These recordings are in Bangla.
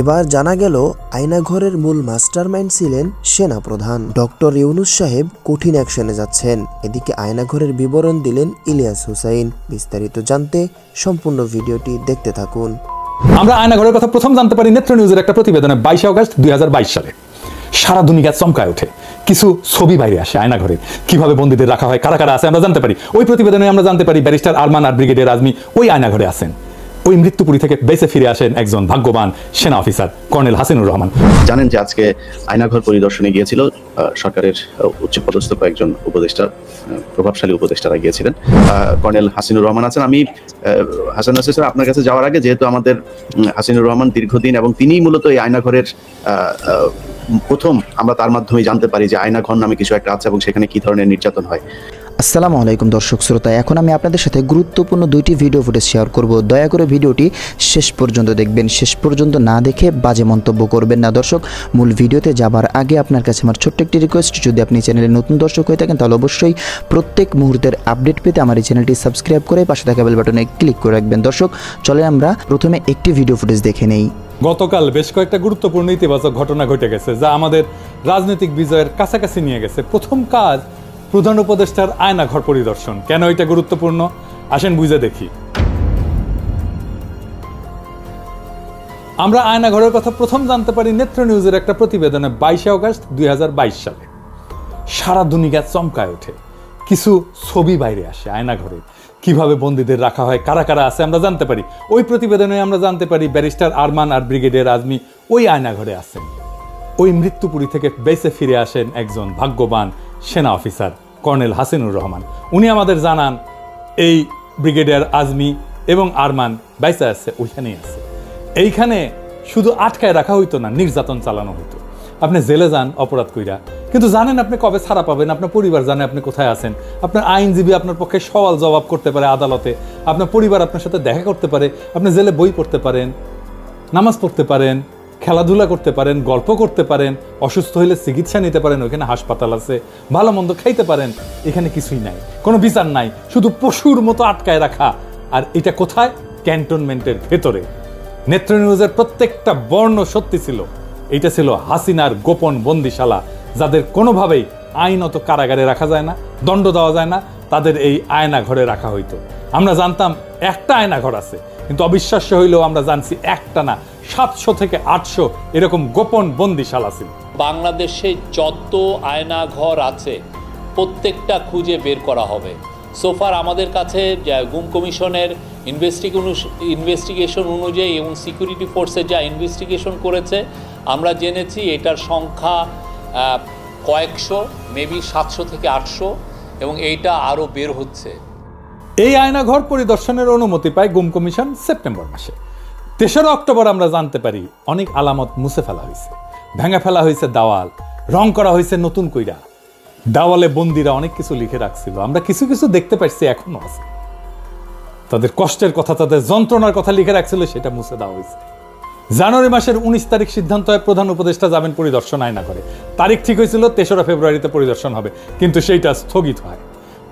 এবার জানা গেল আয়নাঘরের মূল মাস্টারমাইন্ড ছিলেন সেনাপ্রধান ডক্টর ইউনূস সাহেব কঠিন অ্যাকশনে যাচ্ছেন। এদিকে আয়নাঘরের বিবরণ দিলেন ইলিয়াস হুসাইন। বিস্তারিত জানতে সম্পূর্ণ ভিডিওটি দেখতে থাকুন। আমরা আয়নাঘরের কথা প্রথম জানতে পারি নেত্র নিউজের একটা প্রতিবেদনে 22 আগস্ট 2022 সালে। সারা দুনিয়া চমকায় ওঠে, কিছু ছবি বাইরে আসে আয়নাঘরে, কিভাবে বন্দীদের রাখা হয়, কারা কারা আছে আমরা জানতে পারি। ওই প্রতিবেদনে আমরা জানতে পারি ব্যারিস্টার আরমান আর ব্রিগেডিয়ার আজমি ওই আয়নাঘরে আছেন। ওই মৃত্যুপুরী থেকে বেঁচে ফিরে আসেন একজন ভাগ্যবান সেনা অফিসার কর্নেল হাসিনুর রহমান। জানেন যে আজকে আয়নাঘর পরিদর্শনে গিয়েছিল সরকারের উচ্চপদস্থ কয়েকজন উপদেষ্টা, প্রভাবশালী উপদেষ্টারা গিয়েছিলেন। কর্নেল হাসিনুর রহমান আছেন। আমি হাসান নাসির স্যার আপনার কাছে যাওয়ার আগে, যেহেতু আমাদের হাসিনুর রহমান দীর্ঘদিন এবং তিনিই মূলত এই আয়নাঘরের প্রথম আমরা তার মাধ্যমে জানতে পারি যে আয়নাঘর নামে কিছু একটা আছে এবং সেখানে কি ধরনের নির্যাতন হয়। আসসালামু আলাইকুম দর্শক শ্রোতা, এখন আমি আপনাদের সাথে গুরুত্বপূর্ণ দুইটি ভিডিও ফুটেজ শেয়ার করব। দয়া করে ভিডিওটি শেষ পর্যন্ত দেখবেন, শেষ পর্যন্ত না দেখে বাজে মন্তব্য করবেন না। দর্শক, মূল ভিডিওতে যাবার আগে আপনার কাছে আমার ছোট্ট একটি রিকোয়েস্ট, যদি আপনি চ্যানেলে নতুন দর্শক হয়ে থাকেন তাহলে অবশ্যই প্রত্যেক মুহূর্তের আপডেট পেতে আমার এই চ্যানেলটি সাবস্ক্রাইব করে পাশে থাকা বেল বাটনে ক্লিক করে রাখবেন। দর্শক, চলে আমরা প্রথমে একটি ভিডিও ফুটেজ দেখে নেই। গতকাল বেশ কয়েকটা গুরুত্বপূর্ণ ইতিবাচক ঘটনা ঘটে গেছে যা আমাদের রাজনৈতিক বিজয়ের কাছাকাছি নিয়ে গেছে। প্রথম কাজ প্রধান উপদেষ্টার আয়নাঘর পরিদর্শন। কেন এটা গুরুত্বপূর্ণ আসেন বুঝে দেখি। আমরা আয়নাঘরের কথা প্রথম জানতে পারি নেত্র নিউজের একটা প্রতিবেদনে 22 আগস্ট 2022 সালে। সারা দুনিয়া চমকায় ওঠে, কিছু ছবি বাইরে আসে আয়নাঘরে, কিভাবে বন্দীদের রাখা হয়, কারা কারা আছে আমরা জানতে পারি। ওই প্রতিবেদনে আমরা জানতে পারি ব্যারিস্টার আরমান আর ব্রিগেডিয়ার আজমি ওই আয়নাঘরে আছেন। ওই মৃত্যুপুরী থেকে বেঁচে ফিরে আসেন একজন ভাগ্যবান সেনা অফিসার কর্নেল হাসিনুর রহমান। উনি আমাদের জানান এই ব্রিগেডিয়ার আজমি এবং আরমান বেঁচে আছে, ওইখানেই আছে। এইখানে শুধু আটকায় রাখা হইতো না, নির্যাতন চালানো হইতো। আপনি জেলে যান অপরাধ কইরা, কিন্তু জানেন আপনি কবে ছাড়া পাবেন, আপনার পরিবার জানে আপনি কোথায় আছেন, আপনার আইনজীবী আপনার পক্ষে সওয়াল জবাব করতে পারে আদালতে, আপনার পরিবার আপনার সাথে দেখা করতে পারে, আপনি জেলে বই পড়তে পারেন, নামাজ পড়তে পারেন, খেলাধুলা করতে পারেন, গল্প করতে পারেন, অসুস্থ হইলে চিকিৎসা নিতে পারেন, ওইখানে হাসপাতাল আছে, ভালো মন্দ খাইতে পারেন। এখানে কিছুই নাই, কোনো বিচার নাই, শুধু পশুর মতো আটকায় রাখা। আর এটা কোথায়? ক্যান্টনমেন্টের ভেতরে। নেত্র নিউজের প্রত্যেকটা বর্ণ সত্যি ছিল। এটা ছিল হাসিনার গোপন বন্দিশালা, যাদের কোনোভাবেই আইনত কারাগারে রাখা যায় না, দণ্ড দেওয়া যায় না, তাদের এই আয়নাঘরে রাখা হইতো। আমরা জানতাম একটা আয়নাঘর আছে, কিন্তু অবিশ্বাস্য হইলেও আমরা জানছি একটা না 700 থেকে 800 এরকম গোপন বন্দিশালা ছিল। বাংলাদেশে যত আয়নাঘর আছে প্রত্যেকটা খুঁজে বের করা হবে। সোফার আমাদের কাছে গুম কমিশনের ইনভেস্টিগেশন অনুযায়ী এবং সিকিউরিটি ফোর্সে যা ইনভেস্টিগেশন করেছে আমরা জেনেছি এটার সংখ্যা কয়েকশো, মেবি 700 থেকে 800, এবং এইটা আরও বের হচ্ছে। এই আয়নাঘর পরিদর্শনের অনুমতি পায় গুম কমিশন সেপ্টেম্বর মাসে। 3 অক্টোবর আমরা জানতে পারি অনেক আলামত মুছে ফেলা হয়েছে, ভেঙে ফেলা হয়েছে দেওয়াল, রং করা হয়েছে নতুন কইরা। দেওয়ালে বন্দীরা অনেক কিছু লিখে রাখছিল, আমরা কিছু কিছু দেখতে পাচ্ছি এখনো আছে। তাদের কষ্টের কথা, তাদের যন্ত্রণার কথা লিখে রাখছিল, সেটা মুছে দেওয়া হয়েছে। জানুয়ারি মাসের 19 তারিখ সিদ্ধান্ত হয় প্রধান উপদেষ্টা যাবেন পরিদর্শন আয়নাঘরে। তারিখ ঠিক হয়েছিল 3 ফেব্রুয়ারিতে পরিদর্শন হবে, কিন্তু সেইটা স্থগিত হয়।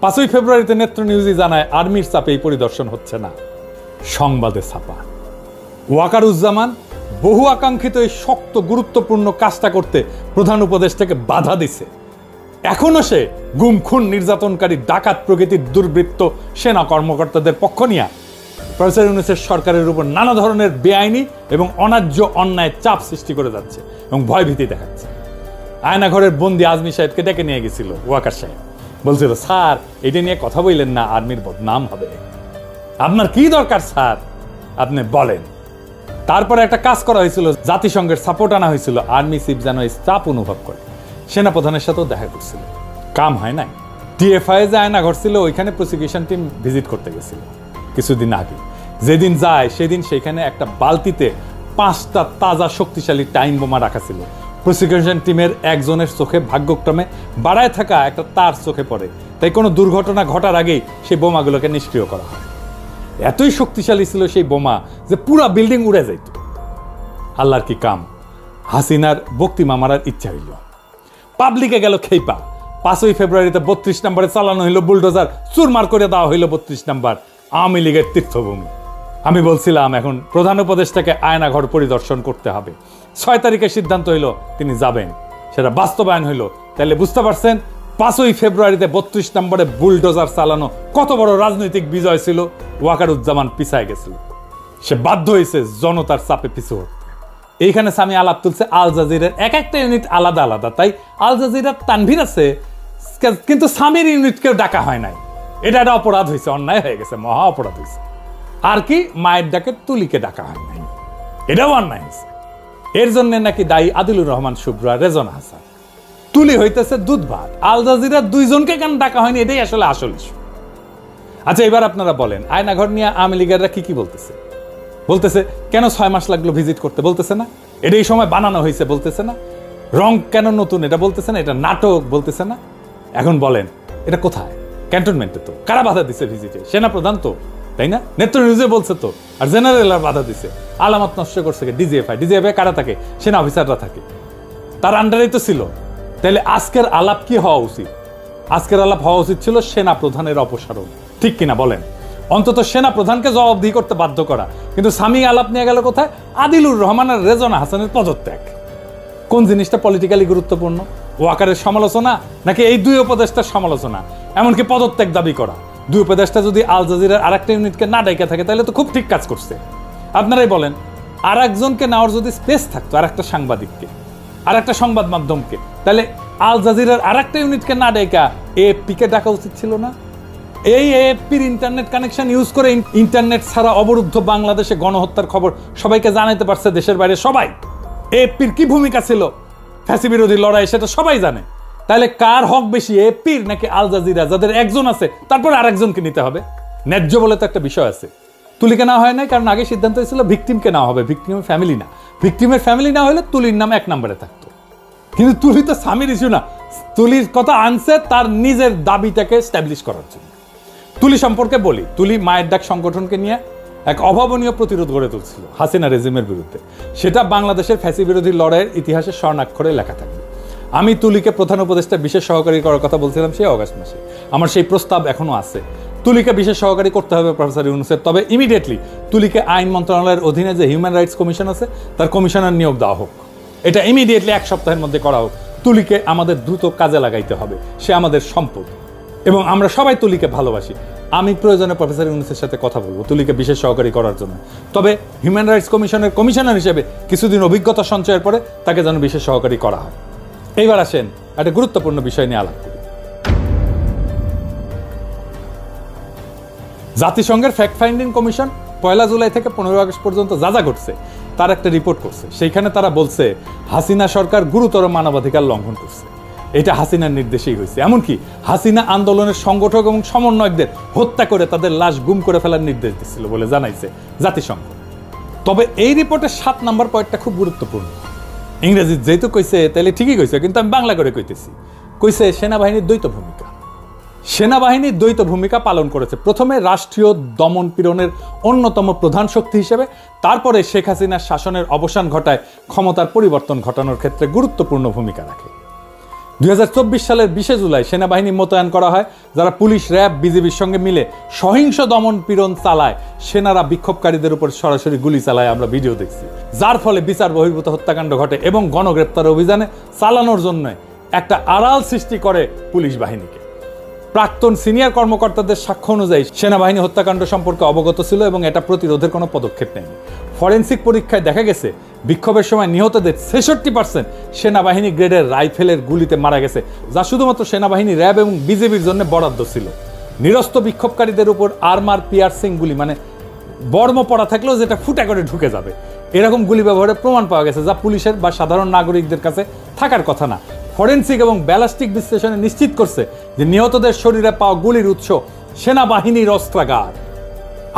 5 ফেব্রুয়ারিতে নেত্র নিউজই জানায় আর্মির চাপে এই পরিদর্শন হচ্ছে না। সংবাদে ছাপা ওয়াকারুজ্জামান বহু আকাঙ্ক্ষিত এই শক্ত গুরুত্বপূর্ণ কাজটা করতে প্রধান উপদেষ্টাকে বাধা দিছে। এখনো সে গুম, খুন, নির্যাতনকারী, ডাকাত প্রকৃতির দুর্বৃত্ত সেনা কর্মকর্তাদের পক্ষ নিয়ে প্রফেসর ইউনূসের সরকারের উপর নানা ধরনের বেআইনি এবং অন্যায্য অন্যায় চাপ সৃষ্টি করে যাচ্ছে এবং ভয়ভীতি দেখাচ্ছে। আয়নাঘরের বন্দী আজমি সাহেবকে ডেকে নিয়ে গেছিল ওয়াকার সাহেব, বলছিল স্যার এটা নিয়ে কথা বললেন না, আর্মির বদনাম হবে। আপনার কি দরকার স্যার, আপনি বলেন। তারপরে একটা কাজ করা হয়েছিল, জাতিসংঘের সাপোর্ট আনা হয়েছিল, আর্মি চিফ যেন এই চাপ অনুভব করে সেনাপ্রধানের সাথেও দেখা করছিল, কাম হয় নাই। টিএফআই যে আয়নাঘর ছিল ওইখানে প্রসিকিউশন টিম ভিজিট করতে গেছিল কিছুদিন আগে। যেদিন যায় সেদিন সেখানে একটা বালতিতে 5টা তাজা শক্তিশালী টাইম বোমা রাখা ছিল। প্রসিকিউশন টিমের একজনের চোখে ভাগ্যক্রমে বাড়ায় থাকা একটা তার চোখে পড়ে, তাই কোনো দুর্ঘটনা ঘটার আগেই সেই বোমাগুলোকে নিষ্ক্রিয় করা হয়। এতই শক্তিশালী ছিল সেই বোমা যে পুরা বিল্ডিং উড়ে যাইত। আল্লাহর কি কাম, হাসিনার বক্তিমা মারার ইচ্ছা হইল, পাবলিকে গেল খেইপা। 5 ফেব্রুয়ারিতে 32 নম্বরে চালানো হইল বুলডোজার, চুরমার করে দেওয়া হইল 32 নম্বর আওয়ামী লীগের তীর্থভূমি। আমি বলছিলাম এখন প্রধান উপদেষ্টাকে আয়নাঘর পরিদর্শন করতে হবে। 6 তারিখে সিদ্ধান্ত হইল তিনি যাবেন, সেটা বাস্তবায়ন হইল। তাহলে বুঝতে পারছেন 5ই ফেব্রুয়ারিতে 32 নম্বরে বুলডোজার চালানো কত বড় রাজনৈতিক বিজয় ছিল। ওয়াকারুজ্জামান পিছায় গেছিল, সে বাধ্য হয়েছে জনতার চাপে পিছু হতে। এইখানে সামি আলাপ তুলছে আল জাজিরার এক একটা ইউনিট আলাদা আলাদা, তাই আল জাজিরার তানভীর আছে কিন্তু সামির ইউনিটকেও ডাকা হয় নাই। এটা একটা অপরাধ হয়েছে, অন্যায় হয়ে গেছে, মহা অপরাধ হয়েছে। আর কি মায়ের ডাকে তুলিকে ডাকা হয় নাই, এটাও অন্যায় হয়েছে। এর জন্য নাকি দায়ী আদিলুর রহমান শুভ্রা, রেজনা হাসান। তুলি হইতেছে দুধ ভাত, আল জাজিরার 2 জনকে কেন ডাকা হয়নি, এটাই আসলে আসল ইস্যু। আচ্ছা এবার আপনারা বলেন আয়নাঘর নিয়ে আওয়ামী লীগেররা কি বলতেছে? বলতেছে কেন 6 মাস লাগলো ভিজিট করতে, বলতেছে না এটা এই সময় বানানো হয়েছে, বলতেছে না রং কেন নতুন, এটা বলতেছে না এটা নাটক, বলতেছে না। এখন বলেন এটা কোথায়? ক্যান্টনমেন্টে তো। কারা বাধা দিছে ভিজিটে? সেনাপ্রধান তো, তাই না? নেত্র নিউজে বলছে তো। আর জেনারেল বাধা দিছে, আলামত নষ্ট করছে ডিজিএফআই। ডিজিএফআই কারা থাকে? সেনা অফিসাররা থাকে, তার আন্ডারেই তো ছিল। তাহলে আজকের আলাপ কি হওয়া উচিত? আজকের আলাপ হওয়া উচিত ছিল সেনা প্রধানের অপসারণ, ঠিক কিনা বলেন? অন্তত সেনা প্রধানকে জবাবদিহি করতে বাধ্য করা। কিন্তু সামি আলাপ নিয়ে গেল কোথায়? আদিলুর রহমান আর রেজনা হাসানের পদত্যাগ। কোন জিনিসটা পলিটিক্যালি গুরুত্বপূর্ণ? ওয়াকারের সমালোচনা নাকি এই 2 উপদেষ্টার সমালোচনা? এমনকি পদত্যাগ দাবি করা। 2 উপদেষ্টা যদি আল জাজিরার আরেকটা ইউনিটকে না ডাইকা থাকে তাহলে তো খুব ঠিক কাজ করছে। আপনারাই বলেন আর একজনকে নেওয়ার যদি স্পেস থাকতো, আর একটা সাংবাদিককে, আর একটা সংবাদ মাধ্যমকে, তাহলে আল জাজিরার আরেকটা ইউনিটকে না ডাইকা এএফপিকে ডাকা উচিত ছিল না? এই এএফপির ইন্টারনেট কানেকশন ইউজ করে ইন্টারনেট ছাড়া অবরুদ্ধ বাংলাদেশে গণহত্যার খবর সবাইকে জানাতে পারছে দেশের বাইরে সবাই। এএফপির কি ভূমিকা ছিল ফ্যাসি বিরোধী লড়াই সেটা সবাই জানে। তাহলে কার হক বেশি, এএফপির নাকি আল জাজিরা, যাদের একজন আছে তারপর আরেকজনকে নিতে হবে? ন্যায্য বলে তো একটা বিষয় আছে। তুলিকে নেওয়া হয় নাই কারণ আগে সিদ্ধান্ত হয়েছিল ভিকটিমকে নেওয়া হবে, ভিকটিমের ফ্যামিলি না। ভিকটিমের ফ্যামিলি না হলে তুলির নাম 1 নম্বরে থাকতো। কিন্তু তুলি তো স্বামীর ইস্যু না, তুলির কথা আনছে তার নিজের দাবিটাকে স্ট্যাবলিশ করার জন্য। তুলি সম্পর্কে বলি, তুলি মায়ের ডাক সংগঠনকে নিয়ে এক অভাবনীয় প্রতিরোধ গড়ে তুলছিল হাসিনা রেজিমের বিরুদ্ধে। সেটা বাংলাদেশের ফ্যাসি বিরোধী লড়াইয়ের ইতিহাসে স্বর্ণাক্ষরে লেখা থাকবে। আমি তুলিকে প্রধান উপদেষ্টা বিশেষ সহকারী করার কথা বলছিলাম সেই অগাস্ট মাসে। আমার সেই প্রস্তাব এখনো আছে, তুলিকে বিশেষ সহকারী করতে হবে প্রফেসর ইউনূসের। তবে ইমিডিয়েটলি তুলিকে আইন মন্ত্রণালয়ের অধীনে যে হিউম্যান রাইটস কমিশন আছে তার কমিশনার নিয়োগ দেওয়া হোক। এটা ইমিডিয়েটলি 1 সপ্তাহের মধ্যে করা হোক। তুলিকে আমাদের দ্রুত কাজে লাগাইতে হবে, সে আমাদের সম্পদ এবং আমরা সবাই তুলিকে ভালোবাসি। আমি প্রয়োজনে প্রফেসর ইউনূসের সাথে কথা বলবো তুলিকে বিশেষ সহকারী করার জন্য। তবে হিউম্যান রাইটস কমিশনের কমিশনার হিসেবে কিছুদিন অভিজ্ঞতা সঞ্চয়ের পরে তাকে যেন বিশেষ সহকারী করা হয়। এইবার আসেন একটা গুরুত্বপূর্ণ বিষয় নিয়ে আলাপ করি। জাতিসংঘের ফ্যাক্ট ফাইন্ডিং কমিশন 1 জুলাই থেকে 15 আগস্ট পর্যন্ত যা যা ঘটছে তার একটা রিপোর্ট করছে। সেইখানে তারা বলছে হাসিনা সরকার গুরুতর মানবাধিকার লঙ্ঘন করছে। এটা হাসিনার নির্দেশেই হয়েছে। এমনকি হাসিনা আন্দোলনের সংগঠক এবং সমন্বয়কদের হত্যা করে তাদের লাশ গুম করে ফেলার নির্দেশ দিচ্ছিল বলে জানাইছে জাতিসংঘ। তবে এই রিপোর্টের 7 নম্বর পয়েন্টটা খুব গুরুত্বপূর্ণ। ইংরেজি যেহেতু কইছে তাহলে ঠিকই কইছে, কিন্তু আমি বাংলা করে কইতেছি। কইছে সেনাবাহিনীর দ্বৈত ভূমিকা। সেনাবাহিনী দ্বৈত ভূমিকা পালন করেছে। প্রথমে রাষ্ট্রীয় দমন পীড়নের অন্যতম প্রধান শক্তি হিসেবে, তারপরে শেখ হাসিনার শাসনের অবসান ঘটায় ক্ষমতার পরিবর্তন ঘটানোর ক্ষেত্রে গুরুত্বপূর্ণ ভূমিকা রাখে। 2024 সালের 20 জুলাই সেনাবাহিনী মোতায়েন করা হয়, যারা পুলিশ, র্যাব, বিজিবির সঙ্গে মিলে সহিংস দমন পীড়ন চালায়। সেনারা বিক্ষোভকারীদের উপর সরাসরি গুলি চালায়, আমরা ভিডিও দেখছি, যার ফলে বিচার বহির্ভূত হত্যাকাণ্ড ঘটে এবং গণগ্রেপ্তার অভিযানে চালানোর জন্য একটা আড়াল সৃষ্টি করে পুলিশ বাহিনীকে। প্রাক্তন সিনিয়র কর্মকর্তাদের সাক্ষ্য অনুযায়ী সেনাবাহিনী হত্যাকাণ্ড সম্পর্কে অবগত ছিল এবং এটা প্রতিরোধের কোনো পদক্ষেপ নেয়নি। ফরেন্সিক পরীক্ষায় দেখা গেছে বিক্ষোভের সময় নিহতদের 66% সেনাবাহিনী গ্রেডের রাইফেলের গুলিতে মারা গেছে, যা শুধুমাত্র সেনাবাহিনী, র্যাব এবং বিজেপির জন্য বরাদ্দ ছিল। নিরস্ত বিক্ষোভকারীদের উপর আর্মার পিয়ার্সিং গুলি, মানে বর্ম পড়া থাকলেও যেটা ফুটা করে ঢুকে যাবে, এরকম গুলি ব্যবহারের প্রমাণ পাওয়া গেছে, যা পুলিশের বা সাধারণ নাগরিকদের কাছে থাকার কথা না। ফরেন্সিক এবং ব্যালিস্টিক বিশ্লেষণে নিশ্চিত করছে যে নিহতদের শরীরে পাওয়া গুলির উৎস সেনাবাহিনীর অস্ত্রাগার।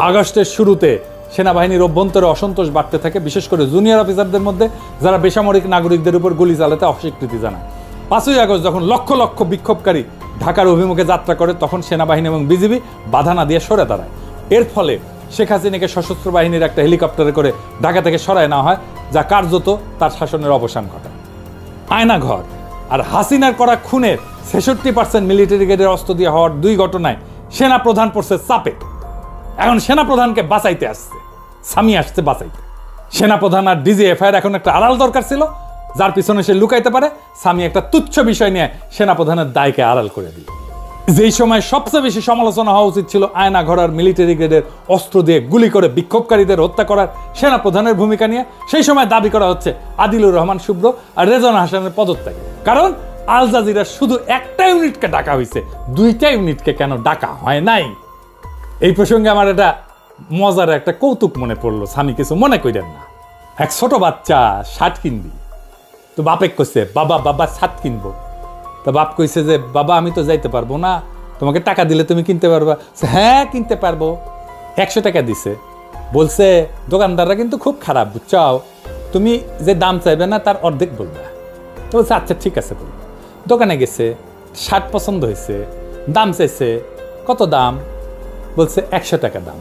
আগস্টের শুরুতে সেনাবাহিনীর অভ্যন্তরে অসন্তোষ বাড়তে থাকে, বিশেষ করে জুনিয়র অফিসারদের মধ্যে, যারা বেসামরিক নাগরিকদের উপর গুলি চালাতে অস্বীকৃতি জানায়। 5ই আগস্ট যখন লক্ষ লক্ষ বিক্ষোভকারী ঢাকার অভিমুখে যাত্রা করে, তখন সেনাবাহিনী এবং বিজিবি বাধা না দিয়ে সরে দাঁড়ায়। এর ফলে শেখ হাসিনাকে সশস্ত্র বাহিনীর একটা হেলিকপ্টারে করে ঢাকা থেকে সরায় নেওয়া হয়, যা কার্যত তার শাসনের অবসান ঘটায়। আয়নাঘর আর হাসিনার করা খুনের 66% মিলিটারি গ্রেডের অস্ত্র দিয়ে হওয়ার 2 ঘটনায় সেনা প্রধান পড়ছে চাপে। এখন সেনা প্রধানকে বাঁচাইতে আসছে। স্বামী আসছে বাঁচাইতে। সেনাপ্রধান আর ডিজিএফআইয়ের এখন একটা আড়াল দরকার ছিল, যার পিছনে সে লুকাইতে পারে। স্বামী একটা তুচ্ছ বিষয় নিয়ে সেনাপ্রধানের দায়কে আড়াল করে দিল। যেই সময় সবচেয়ে বেশি সমালোচনা হওয়া উচিত ছিল আয়নাঘর আর মিলিটারি গ্রেডের অস্ত্র দিয়ে গুলি করে বিক্ষোভকারীদের হত্যা করার সেনাপ্রধানের ভূমিকা নিয়ে, সেই সময় দাবি করা হচ্ছে আদিলুর রহমান শুভ্র আর রেজওয়ানা হাসানের পদত্যাগ। কারণ আল জাজিরা শুধু একটা ইউনিটকে ডাকা হয়েছে, 2টা ইউনিটকে কেন ডাকা হয় নাই? এই প্রসঙ্গে আমার এটা মজার একটা কৌতুক মনে পড়লো, স্বামী কিছু মনে করেন না। এক ছোট বাচ্চা শার্ট কিনবি, তো বাপে কইছে বাবা শার্ট কিনবো। তা বাপ কইছে যে বাবা আমি তো যাইতে পারবো না, তোমাকে টাকা দিলে তুমি কিনতে পারবা? হ্যাঁ কিনতে পারবো। 100 টাকা দিছে, বলছে দোকানদাররা কিন্তু খুব খারাপ বুঝছাও, তুমি যে দাম চাইবে না তার অর্ধেক বলবা। তো বলছে আচ্ছা ঠিক আছে বলবো। দোকানে গেছে, শার্ট পছন্দ হয়েছে, দাম চাইছে, কত দাম? বলছে 100 টাকা দাম।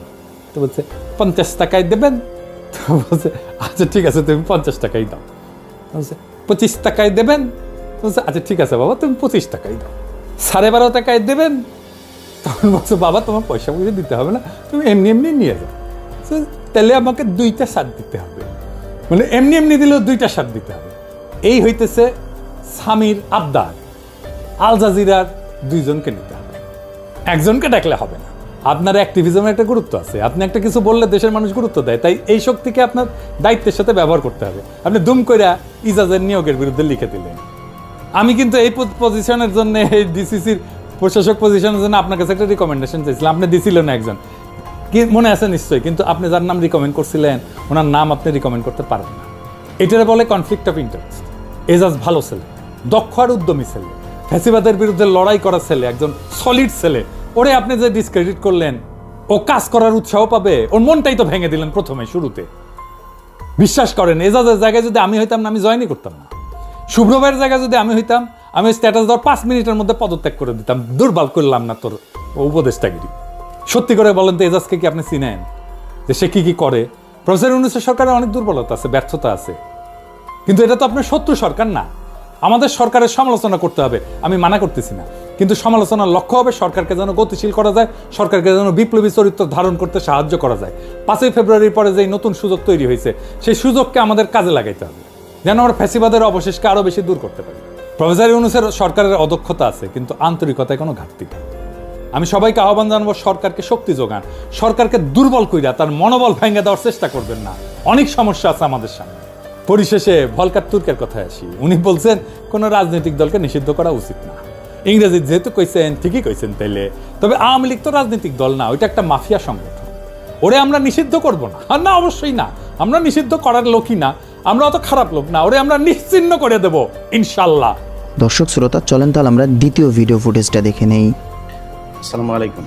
তো বলছে 50 টাকায় দেবেন? তো বলছে আচ্ছা ঠিক আছে তুমি 50 টাকাই দাও। বলছে 25 টাকায় দেবেন? বলছে আচ্ছা ঠিক আছে বাবা তুমি 25 টাকাই দাও। 12.5 টাকায় দেবেন? তখন বলছে বাবা তোমার পয়সা দিতে হবে না, তুমি এমনি এমনি নিয়ে যাও। তাহলে আমাকে 2টা শার্ট দিতে হবে, মানে এমনি এমনি দিলেও 2টা শার্ট দিতে হবে। এই হইতেছে স্বামীর আবদার। আল জাজিরার 2জনকে নিতে হবে, একজনকে ডাকলে হবে না। আপনার অ্যাক্টিভিজমের একটা গুরুত্ব আছে, আপনি একটা কিছু বললে দেশের মানুষ গুরুত্ব দেয়, তাই এই শক্তিকে আপনার দায়িত্বের সাথে ব্যবহার করতে হবে। আপনি দুম কইরা ইজাজের নিয়োগের বিরুদ্ধে লিখে দিলেন। আমি কিন্তু এই পজিশনের জন্য, এই ডিসিসির প্রশাসক পজিশনের জন্য আপনার কাছে একটা রিকমেন্ডেশন চাইছিলাম, আপনি দিছিলেন না একজন, কি মনে আছে নিশ্চয়ই, কিন্তু আপনি যার নাম রিকমেন্ড করছিলেন ওনার নাম আপনি রিকমেন্ড করতে পারেন না। এটারে বলে কনফ্লিক্ট অফ ইন্টারেস্ট। এজাজ ভালো ছেলে, দক্ষ আর উদ্যমী ছেলে, ফ্যাসিবাদের বিরুদ্ধে লড়াই করা ছেলে, একজন সলিড ছেলে, ওরে আপনি যে ডিসক্রেডিট করলেন, ও কাজ করার উৎসাহ পাবে, ওর মনটাই তো ভেঙে দিলেন প্রথমে শুরুতে। বিশ্বাস করেন এজাজের জায়গায় যদি আমি হইতাম না, আমি জয়েনই করতাম না। শুভ্র ভাইয়ের জায়গায় যদি আমি হইতাম, আমি স্ট্যাটাস দেওয়ার 5 মিনিটের মধ্যে পদত্যাগ করে দিতাম। দুর্বল করলাম না তোর উপদেষ্টাগিরি। সত্যি করে বলেন তো এজাজকে কি আপনি চিনেন, যে সে কি করে? প্রফেসর ইউনূসের সরকারের অনেক দুর্বলতা আছে, ব্যর্থতা আছে, কিন্তু এটা তো আপনার শত্রু সরকার না। আমাদের সরকারের সমালোচনা করতে হবে, আমি মানা করতেছি না, কিন্তু সমালোচনার লক্ষ্য হবে সরকারকে যেন গতিশীল করা যায়, সরকারকে যেন বিপ্লবী চরিত্র ধারণ করতে সাহায্য করা যায়। 5ই ফেব্রুয়ারির পরে যে নতুন সুযোগ তৈরি হয়েছে, সেই সুযোগকে আমাদের কাজে লাগাইতে হবে, যেন আমরা ফ্যাসিবাদের অবশেষকে আরো বেশি দূর করতে পারি। প্রফেসর ইউনূসের সরকারের অদক্ষতা আছে, কিন্তু আন্তরিকতায় কোনো ঘাটতি নেই। আমি সবাইকে আহ্বান জানাবো, সরকারকে শক্তি যোগান, সরকারকে দুর্বল কইরা তার মনোবল ভেঙে দেওয়ার চেষ্টা করবেন না। অনেক সমস্যা আছে আমাদের সামনে। পরিশেষে ভলকার তুর্কের কথায় আসি, উনি বলছেন কোনো রাজনৈতিক দলকে নিষিদ্ধ করা উচিত না। ইংরেজি যেহেতু কইছেন, ঠিকই কইছেন তাইলে। তবে আওয়ামী লীগ তো রাজনৈতিক দল না, ওইটা একটা মাফিয়া সংগঠন, ওরে আমরা নিষিদ্ধ করব না। আর না, অবশ্যই না, আমরা নিষিদ্ধ করার লোকই না, আমরা অত খারাপ লোক না, ওরে আমরা নিশ্চিহ্ন করে দেব ইনশাল্লাহ। দর্শক শ্রোতা চলেন তাহলে আমরা দ্বিতীয় ভিডিও ফুটেজটা দেখে নেই। আসসালামু আলাইকুম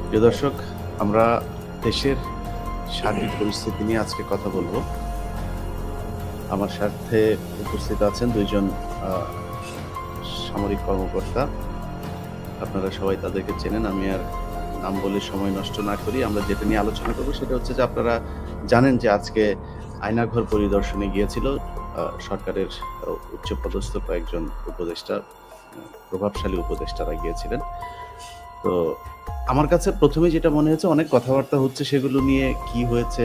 প্রিয় দর্শক, আমরা দেশের সার্বিক পরিস্থিতি নিয়ে আজকে কথা বলবো। আমার সাথে উপস্থিত আছেন 2জন সামরিক কর্মকর্তা, আপনারা সবাই তাদেরকে চেনেন, আমি আর নাম বলে সময় নষ্ট না করি। আমরা যেটা নিয়ে আলোচনা করবো সেটা হচ্ছে যে আপনারা জানেন যে আজকে আয়নাঘর পরিদর্শনে গিয়েছিল সরকারের উচ্চপদস্থ কয়েকজন উপদেষ্টা, প্রভাবশালী উপদেষ্টারা গিয়েছিলেন। তো আমার কাছে প্রথমে যেটা মনে হয়েছে, অনেক কথাবার্তা হচ্ছে সেগুলো নিয়ে, কি হয়েছে,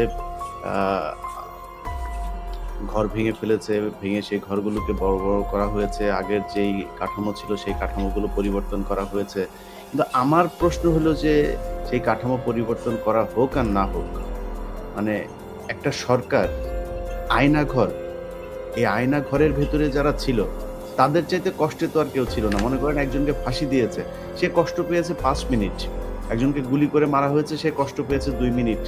ঘর ভেঙে ফেলেছে, ভেঙে সেই ঘরগুলোকে বড় বড় করা হয়েছে, আগের যেই কাঠামো ছিল সেই কাঠামোগুলো পরিবর্তন করা হয়েছে। কিন্তু আমার প্রশ্ন হলো যে সেই কাঠামো পরিবর্তন করা হোক আর না হোক, মানে একটা সরকার আয়নাঘর, এই আয়নাঘরের ভেতরে যারা ছিল তাদের চাইতে কষ্টে তো আর কেউ ছিল না। মনে করেন একজনকে ফাঁসি দিয়েছে, সে কষ্ট পেয়েছে 5 মিনিট, একজনকে গুলি করে মারা হয়েছে, সে কষ্ট পেয়েছে 2 মিনিট।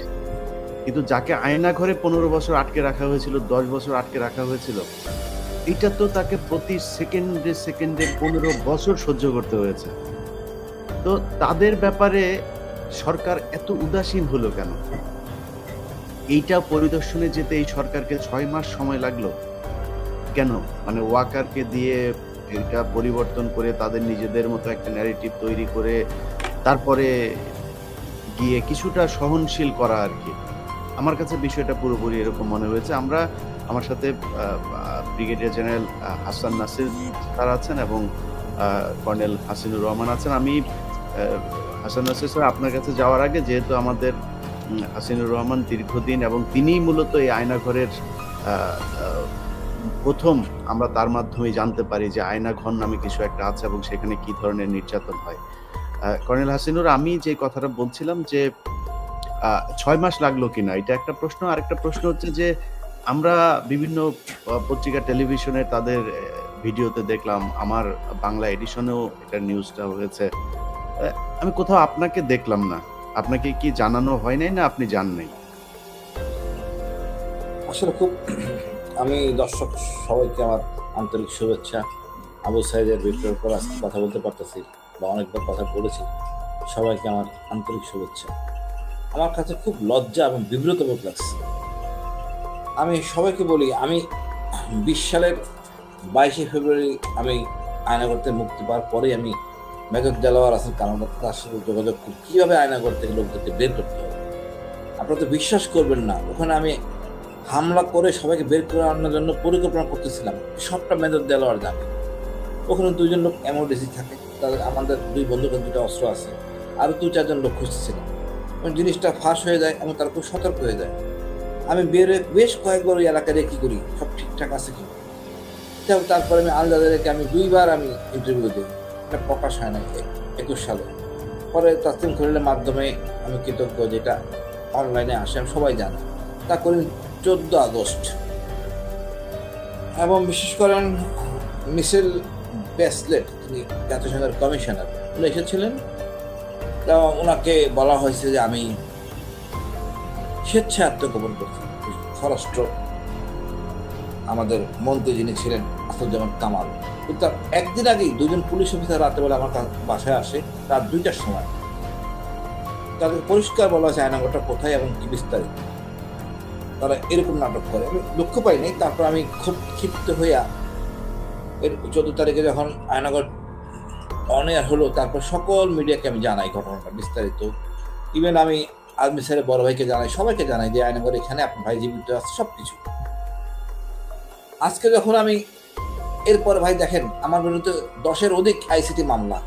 কিন্তু যাকে আয়নাঘরে 15 বছর আটকে রাখা হয়েছিল, 10 বছর আটকে রাখা হয়েছিল, এটা তো তাকে প্রতি সেকেন্ডে 15 বছর সহ্য করতে হয়েছে। তো তাদের ব্যাপারে সরকার এত উদাসীন হলো কেন? এইটা পরিদর্শনে যেতে এই সরকারকে 6 মাস সময় লাগলো কেন? মানে ওয়াকারকে দিয়ে এটা পরিবর্তন করে তাদের নিজেদের মতো একটা ন্যারেটিভ তৈরি করে তারপরে গিয়ে কিছুটা সহনশীল করা আর কি। আমার কাছে বিষয়টা পুরোপুরি এরকম মনে হয়েছে। আমার সাথে brigadier general Hasan Nasir sir আছেন এবং কর্নেল হাসিনুর রহমান আছেন। আমি হাসান নাসির স্যার আপনার কাছে যাওয়ার আগে, যেহেতু আমাদের হাসিনুর রহমান দীর্ঘদিন, এবং তিনিই মূলত এই আয়নাঘরের প্রথম আমরা তার মাধ্যমে জানতে পারি যে আয়নাঘর নামে কিছু একটা আছে এবং সেখানে কি ধরনের নির্যাতন হয়। কর্নেল হাসিনুর, আমি যে কথাটা বলছিলাম যে 6 মাস লাগলো কিনা এটা একটা প্রশ্ন। আরেকটা প্রশ্ন হচ্ছে যে আমরা বিভিন্ন পত্রিকা টেলিভিশনে তাদের ভিডিওতে দেখলাম, আমার বাংলা এডিশনেও এটা নিউজটা হয়েছে, আমি কোথাও আপনাকে দেখলাম না। আপনাকে কি জানানো হয় নাই না আপনি জান নাই? আসলে খুব আমি দর্শক সবাইকে আমার আন্তরিক শুভেচ্ছা। আবু সাইদের ভিডিওর পর আজকে কথা বলতে পারতেছি বা অনেকবার কথা বলেছি, সবাইকে আমার আন্তরিক শুভেচ্ছা। আমার কাছে খুব লজ্জা এবং বিব্রত বোধ লাগছে। আমি সবাইকে বলি, আমি 20 সালের 22শে ফেব্রুয়ারি আমি আয়নাঘর থেকে মুক্তি পাওয়ার পরেই আমি মেজর দেলোয়ার আছেন কারণ তার সাথে যোগাযোগ করি কীভাবে আয়নাঘর থেকে লোকদেরকে বের করতে হবে। আপনারা তো বিশ্বাস করবেন না, ওখানে আমি হামলা করে সবাইকে বের করে আনার জন্য পরিকল্পনা করতেছিলাম, সবটা মেজর দেলোয়ার জানে। ওখানে 2 জন লোক এমওডিসি থাকে, তাদের আমাদের 2 বন্ধুকের 2টা অস্ত্র আছে, আরও 2-4 জন লোক খুঁজতেছিলাম। এবং জিনিসটা ফাঁস হয়ে যায় এবং তারা খুব সতর্ক হয়ে যায়। আমি বেশ কয়েকবার ওই এলাকায় কি করি, সব ঠিকঠাক আছে কি। তারপরে আমি আলদাদেরকে আমি 2 বার আমি ইন্টারভিউ দিই, এটা প্রকাশ হয় না 21 সালে। পরে তাসলিম খলিলের মাধ্যমে আমি কৃতজ্ঞ, যেটা অনলাইনে আসে আমি সবাই জানে। তা করি 14 আগস্ট। এবং বিশেষ করেন মিশেল ব্যাচলেট, তিনি জাতিসংঘের কমিশনার, উনি এসেছিলেন। তা ওনাকে বলা হয়েছে যে আমি স্বেচ্ছায় আত্মগোপন করছি। স্বরাষ্ট্র আমাদের মন্ত্রী যিনি ছিলেন আসাদুজ্জামান কামাল, তার একদিন আগেই 2 জন পুলিশ অফিসার রাতেবেলা আমার বাসায় আসে রাত 2টার সময়। তাদের পরিষ্কার বলা হয়েছে আয়নাঘরটা কোথায় এবং কি বিস্তারিত। তারা এরকম নাটক করে, আমি দুঃখ পাই নাই। তারপর আমি খুব ক্ষিপ্ত হইয়া এর 14 তারিখে যখন আয়নাঘর অন এয়ার হলো, তারপর সকল মিডিয়াকে আমি জানাই ঘটনাটা বিস্তারিত। ইভেন আমি আর্মি স্যারের বড় ভাইকে জানাই, সবাইকে জানাই যে আয়নাঘর এখানে আপনার ভাই জীবিত আছে, সব কিছু। আজকে যখন আমি এরপরে ভাই দেখেন আমার বিরুদ্ধে 10-এর অধিক আইসিটি মামলা,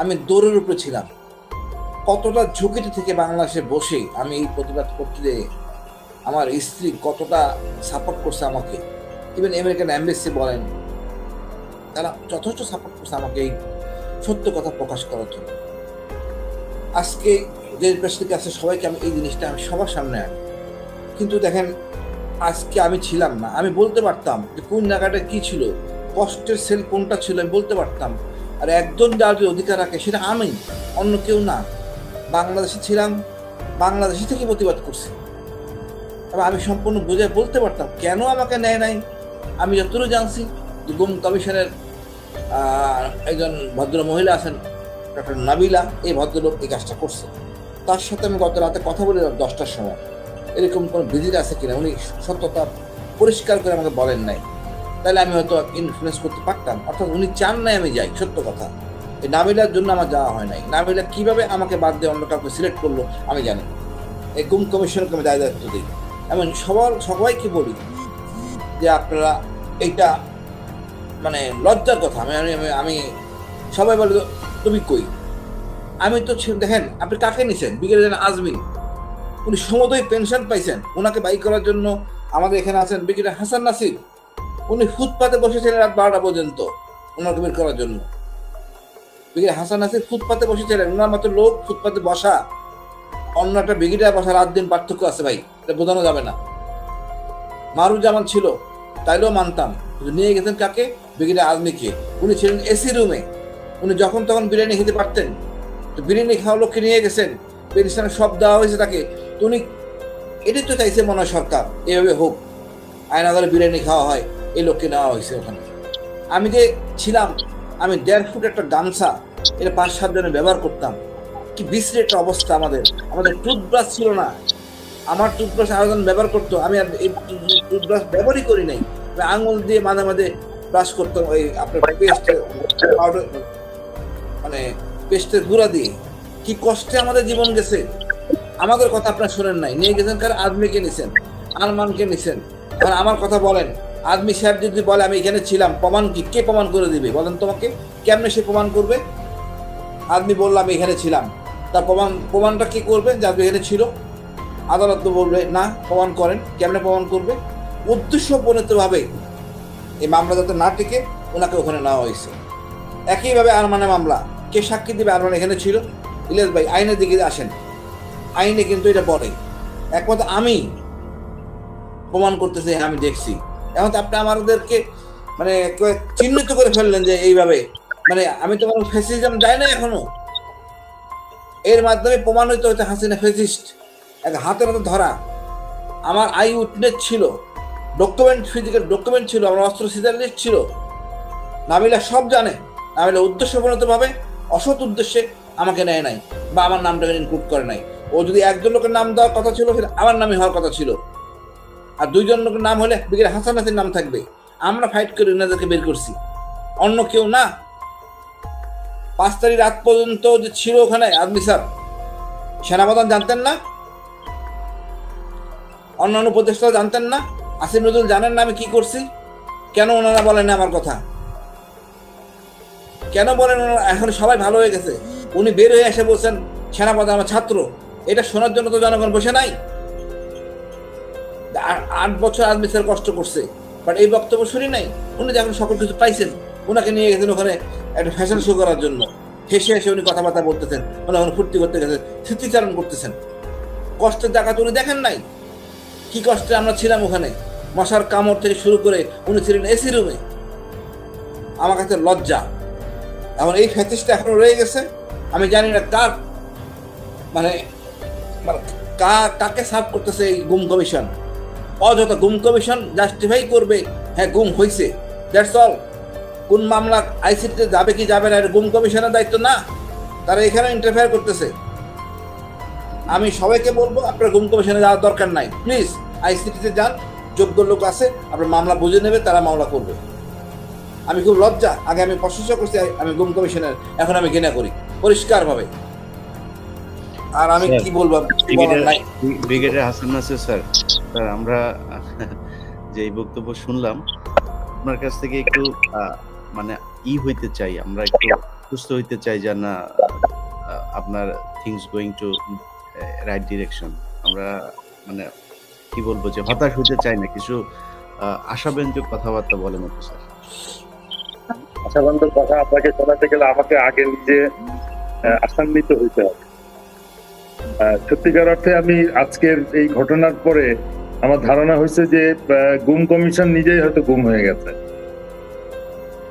আমি দৌড়ের উপরে ছিলাম। কতটা ঝুঁকিতে থেকে বাংলাদেশে বসে আমি এই প্রতিবাদ করতে, আমার স্ত্রী কতটা সাপোর্ট করছে আমাকে। ইভেন আমেরিকান এমবেসি বলেন, তারা যথেষ্ট সাপোর্ট করছে আমাকে এই সত্য কথা প্রকাশ করার জন্য। আজকে যে প্রেসিডেন্ট আছে সবাইকে আমি এই জিনিসটা আমি সবার সামনে আনি। কিন্তু দেখেন আজকে আমি ছিলাম না, আমি বলতে পারতাম যে কোন জায়গাটা কি ছিল, কষ্টের সেল কোনটা ছিল, আমি বলতে পারতাম। আর একজন যার যে অধিকার রাখে সেটা আমি, অন্য কেউ না। বাংলাদেশে ছিলাম, বাংলাদেশি থেকে প্রতিবাদ করছি, এবং আমি সম্পূর্ণ বুঝে বলতে পারতাম কেন আমাকে নেয় নাই। আমি যতটুকু জানছি যে গুম কমিশনের একজন ভদ্র মহিলা আছেন ডক্টর নাবিলা, এই ভদ্রলোক এই কাজটা করছে। তার সাথে আমি গত রাতে কথা বললাম 10টার সময়, এরকম কোনো ভিজিট আছে কিনা। উনি সত্যতা পরিষ্কার করে আমাকে বলেন নাই, তাহলে আমি হয়তো ইনফ্লুয়েন্স করতে পারতাম। অর্থাৎ উনি চান নাই আমি যাই, সত্য কথা। এই নাবিলার জন্য আমার যাওয়া হয় নাই। নাবিলা কীভাবে আমাকে বাদ দিয়ে অন্য কাউকে সিলেক্ট করলো আমি জানি। এই গুম কমিশনকে আমি দায়িত্ব দিই। এমন সবাইকে বলি যে আপনারা এইটা মানে লজ্জার কথা। আমি সবাই বলে তুমি কই, আমি তো দেখেন আপনি কাকে নিছেন, ব্রিগেডিয়ার আজমিন, উনি সমুদয় পেনশন পাইছেন। ওনাকে বাই করার জন্য আমাদের এখানে আছেন ব্রিগেডিয়ার হাসান নাসির, উনি ফুটপাতে বসেছিলেন রাত 12টা পর্যন্ত ওনাকে বের করার জন্য। ব্রিগেডিয়ার হাসান নাসির ফুটপাতে বসেছিলেন, ওনার মতো লোক ফুটপাতে বসা অন্য একটা ব্রিগেডিয়ার বসা রাত দিন পার্থক্য আছে ভাই, এটা বোঝানো যাবে না। মারুজ্জামান ছিল, তাইলেও মানতাম, কিন্তু নিয়ে গেছেন কাকে? ব্রিগেডিয়ার আজমিকে। উনি ছিলেন এসি রুমে, উনি যখন তখন বিরিয়ানি খেতে পারতেন, তো বিরিয়ানি খাওয়া লোককে নিয়ে গেছেন, পেনশনের সব দেওয়া হয়েছে তাকে। তো উনি এটাই তো চাইছে মনে হয় সরকার এভাবে হোক, আয়নাঘরে বিরিয়ানি খাওয়া হয়, এই লোককে নেওয়া হয়েছে ওখানে। আমি যে ছিলাম, আমি 1.5 ফুট একটা গামছা এটা 5-7 জনে ব্যবহার করতাম। কি বিশ্রী একটা অবস্থা। আমাদের টুথব্রাশ ছিল না, আমার টুথব্রাশ আরেকজন ব্যবহার করতো, আমি আর এই টুথব্রাশ ব্যবহারই করি নাই। আঙুল দিয়ে মাঝে মাঝে ব্রাশ করতাম, ওই আপনার পেস্টের পাউডার মানে পেস্টের গুঁড়া দিয়ে। কি কষ্টে আমাদের জীবন গেছে। আমাদের কথা আপনারা শোনেন নাই, নিয়ে গেছেন কার? আদমিকে নিছেন, আরমানকে নিছেন। এখন আমার কথা বলেন, আদমি সাহেব যদি বলে আমি এখানে ছিলাম, প্রমাণ কি? কে প্রমাণ করে দিবে বলেন তোমাকে? কেমনে সে প্রমাণ করবে? আদমি বললাম এখানে ছিলাম, তার প্রমাণটা কি করবে যে আপনি এখানে ছিল? আদালত তো বলবে না প্রমাণ করেন, কেমনে প্রমাণ করবে? উদ্দেশ্যপ্রণীতভাবে এই মামলা যাতে না টিকে ওনাকে ওখানে নেওয়া হয়েছে। একইভাবে আরমানের মামলা, কে সাক্ষী দিবে? আরমান এখানে ছিল। ইলিয়াস ভাই আইনের দিকে আসেন, আইনে কিন্তু এটা বলে, একমাত্র আমি প্রমাণ করতেছি, আমি দেখছি। এখন তো আপনি আমাদেরকে মানে চিহ্নিত করে ফেললেন যে এইভাবে, মানে আমি তো কোনো ফ্যাসিজম যাই না এখনো। এর মাধ্যমে প্রমাণিত হচ্ছে হাসিনা ফ্যাসিস্ট, এক হাতের হাতে ধরা। আমার আই উইটনেস ছিল, ডকুমেন্ট, ফিজিক্যাল ডকুমেন্ট ছিল, আমার অস্ত্র সিজার লিস্ট ছিল। নাবিলা সব জানে। নাবিলা উদ্দেশ্যপূর্ণতভাবে অসৎ উদ্দেশ্যে আমাকে নেয় নাই বা আমার নামটাকে ইনক্লুড করে নাই। ও যদি একজন লোকের নাম দেওয়ার কথা ছিল সেটা আমার নামই হওয়ার কথা ছিল, আর দুইজন লোকের নাম হলে ব্রিগেডিয়ার হাসান নাসির নাম থাকবে। আমরা ফাইট করে ওনাদেরকে বের করছি, অন্য কেউ না। 5 তারিখ রাত পর্যন্ত যে ছিল ওখানে আদমি স্যার, সেনাপ্রধান জানতেন না? অন্যান্য উপদেষ্টারা জানতেন না? আসিফ নজরুল জানেন না আমি কি করছি? কেন ওনারা বলেন না আমার কথা? কেন বলেন ওনারা? এখন সবাই ভালো হয়ে গেছে, উনি বের হয়ে এসে বলছেন সেনাপ্রধান আমার ছাত্র। এটা শোনার জন্য তো জনগণ বসে নাই। 8 বছর আদমি স্যার কষ্ট করছে, বাট এই বক্তব্য শুনি নাই। উনি যখন সকল কিছু পাইছেন, ওনাকে নিয়ে গেছেন ওখানে একটা ফ্যাশন শো করার জন্য। হেসে হেসে উনি কথাবার্তা বলতেছেন, ওখানে ফুর্তি করতে গেছেন, স্মৃতিচারণ করতেছেন। কষ্টের জায়গা তো উনি দেখেন নাই, কি কষ্টে আমরা ছিলাম ওখানে। মশার কামড় থেকে শুরু করে উনি ছিলেন এসি রুমে। আমার কাছে লজ্জা। এখন এই ফ্যাসিস্টটা এখনো রয়ে গেছে। আমি জানি না কার মানে কাকে সার্ভ করতেছে এই গুম কমিশন। অযথা গুম কমিশন জাস্টিফাই করবে, হ্যাঁ গুম হয়েছে, দ্যাটস অল। কোন মামলা আইসিটিতে যাবে কি যাবে না এটা গুম কমিশনের দায়িত্ব না, তারা এখানে ইন্টারফেয়ার করতেছে। আমি সবাইকে বলবো আপনার গুম কমিশনে যাওয়ার দরকার নাই, প্লিজ আইসিটিতে যান, যোগ্য লোক আছে, আপনার মামলা বুঝে নেবে, তারা মামলা করবে। আমি খুব লজ্জা, আগে আমি প্রশংসা করছি আমি গুম কমিশনের, এখন আমি ঘৃণা করি পরিষ্কার ভাবে। আর আমি কি বলবো, ব্রিগেডিয়ার হাসান নাসির স্যার, আমরা যে বক্তব্য শুনলাম আপনার কাছ থেকে একটু মানে হইতে চাই, আমরা একটু সুস্থ হইতে চাই যে না আপনার things going to right direction. আমরা মানে কি বলবো যে হতাশ হইতে চাই না, কিছু আশাব্যঞ্জক কথাবার্তা বলেন একটু স্যার। আশাব্যঞ্জক কথা আপনাকে শোনাতে গেলে আমাকে আগে নিজে আশান্বিত হইতে হবে। সত্যিকার অর্থে আমি আজকের এই ঘটনার পরে আমার ধারণা হয়েছে যে গুম কমিশন নিজেই হয়তো গুম হয়ে গেছে,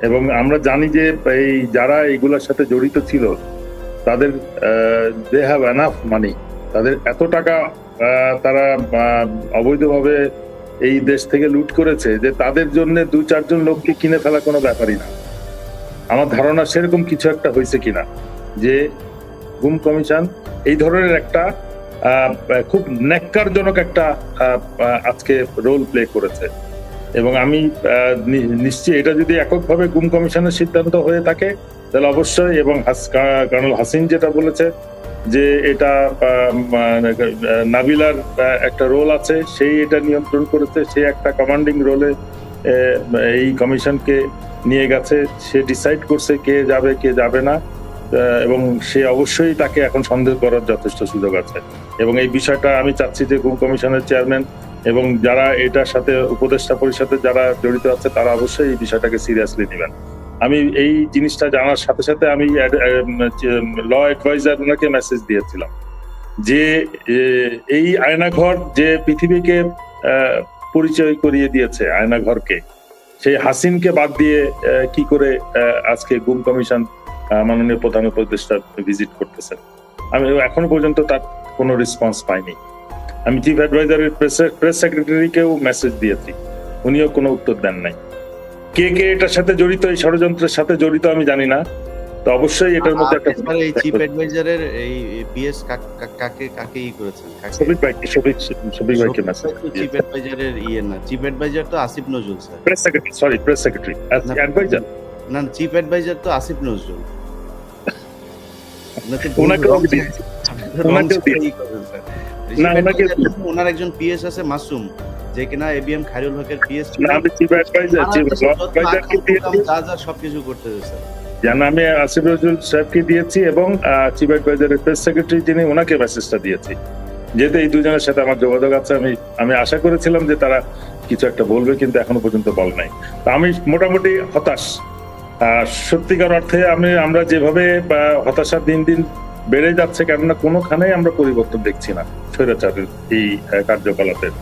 এবং আমরা জানি যে এই যারা এইগুলোর সাথে জড়িত ছিল তাদের দে হ্যাভ এনাফ মানি, তাদের এত টাকা তারা অবৈধভাবে এই দেশ থেকে লুট করেছে যে তাদের জন্য 2-4 জন লোককে কিনে ফেলা কোনো ব্যাপারই না। আমার ধারণা সেরকম কিছু একটা হয়েছে কিনা, যে গুম কমিশন এই ধরনের একটা খুব ন্যাক্কারজনক একটা আজকে রোল প্লে করেছে। এবং আমি নিশ্চয়ই এটা যদি এককভাবে গুম কমিশনের সিদ্ধান্ত হয়ে থাকে তাহলে অবশ্যই, এবং কর্নেল হাসিন যেটা বলেছে যে এটা নাবিলার একটা রোল আছে, সেই এটা নিয়ন্ত্রণ করেছে, সে একটা কমান্ডিং রোলে এই কমিশনকে নিয়ে গেছে, সে ডিসাইড করছে কে যাবে কে যাবে না, এবং সে অবশ্যই তাকে এখন সন্দেহ করার যথেষ্ট সুযোগ আছে। এবং এই বিষয়টা আমি চাচ্ছি যে গুম কমিশনের চেয়ারম্যান এবং যারা এটার সাথে উপদেষ্টা পরিষদে যারা জড়িত আছে তারা অবশ্যই এই বিষয়টাকে সিরিয়াসলি নেবেন। আমি এই জিনিসটা জানার সাথে সাথে আমি ল অ্যাডভাইজার ওনাকে মেসেজ দিয়েছিলাম যে এই আয়নাঘর যে পৃথিবীকে পরিচয় করিয়ে দিয়েছে আয়নাঘরকে, সেই হাসিনকে বাদ দিয়ে কি করে আজকে গুম কমিশন মাননীয় প্রধান উপদেষ্টা ভিজিট করতেছেন। আমি এখনো পর্যন্ত তার কোনো রেসপন্স পাইনি। আমি চিফ অ্যাডভাইজারের প্রেস সেক্রেটারিকেও মেসেজ দিয়েছি, উনিও কোনো উত্তর দেন নাই। কে কে এটার সাথে জড়িত, এই ষড়যন্ত্রের সাথে জড়িত আমি জানি না, তো অবশ্যই এটার মধ্যে একটা এই চিফ অ্যাডভাইজারের এই পিএস কাকে করেছেন? শফিক ভাইকে মেসেজ চিফ অ্যাডভাইজারের না, চিফ অ্যাডভাইজার তো Asif Nazrul sir, press secretary adviser না, চিফ অ্যাডভাইজার তো আসিফ নজরুল। ওনার একজন পিএস আছে মাসুম, যে কিনা এবিএম খায়রুল হকের পিএস, সবকিছু করতে জানা আমি আসিফ নজরুল সাহেবকে দিয়েছি এবং চিফ অ্যাডভাইজারের প্রেস সেক্রেটারি যিনি ওনাকে মেসেজটা দিয়েছি। যেহেতু এই দুজনের সাথে আমার যোগাযোগ আছে, আমি আশা করেছিলাম যে তারা কিছু একটা বলবে, কিন্তু এখনো পর্যন্ত বল নাই। তো আমি মোটামুটি হতাশ, সত্যিকার অর্থে। আমরা যেভাবে হতাশা দিন দিন বেড়ে যাচ্ছে, কেননা কোনোখানেই আমরা পরিবর্তন দেখছি না স্বৈরাচারের এই কার্যকলাপের।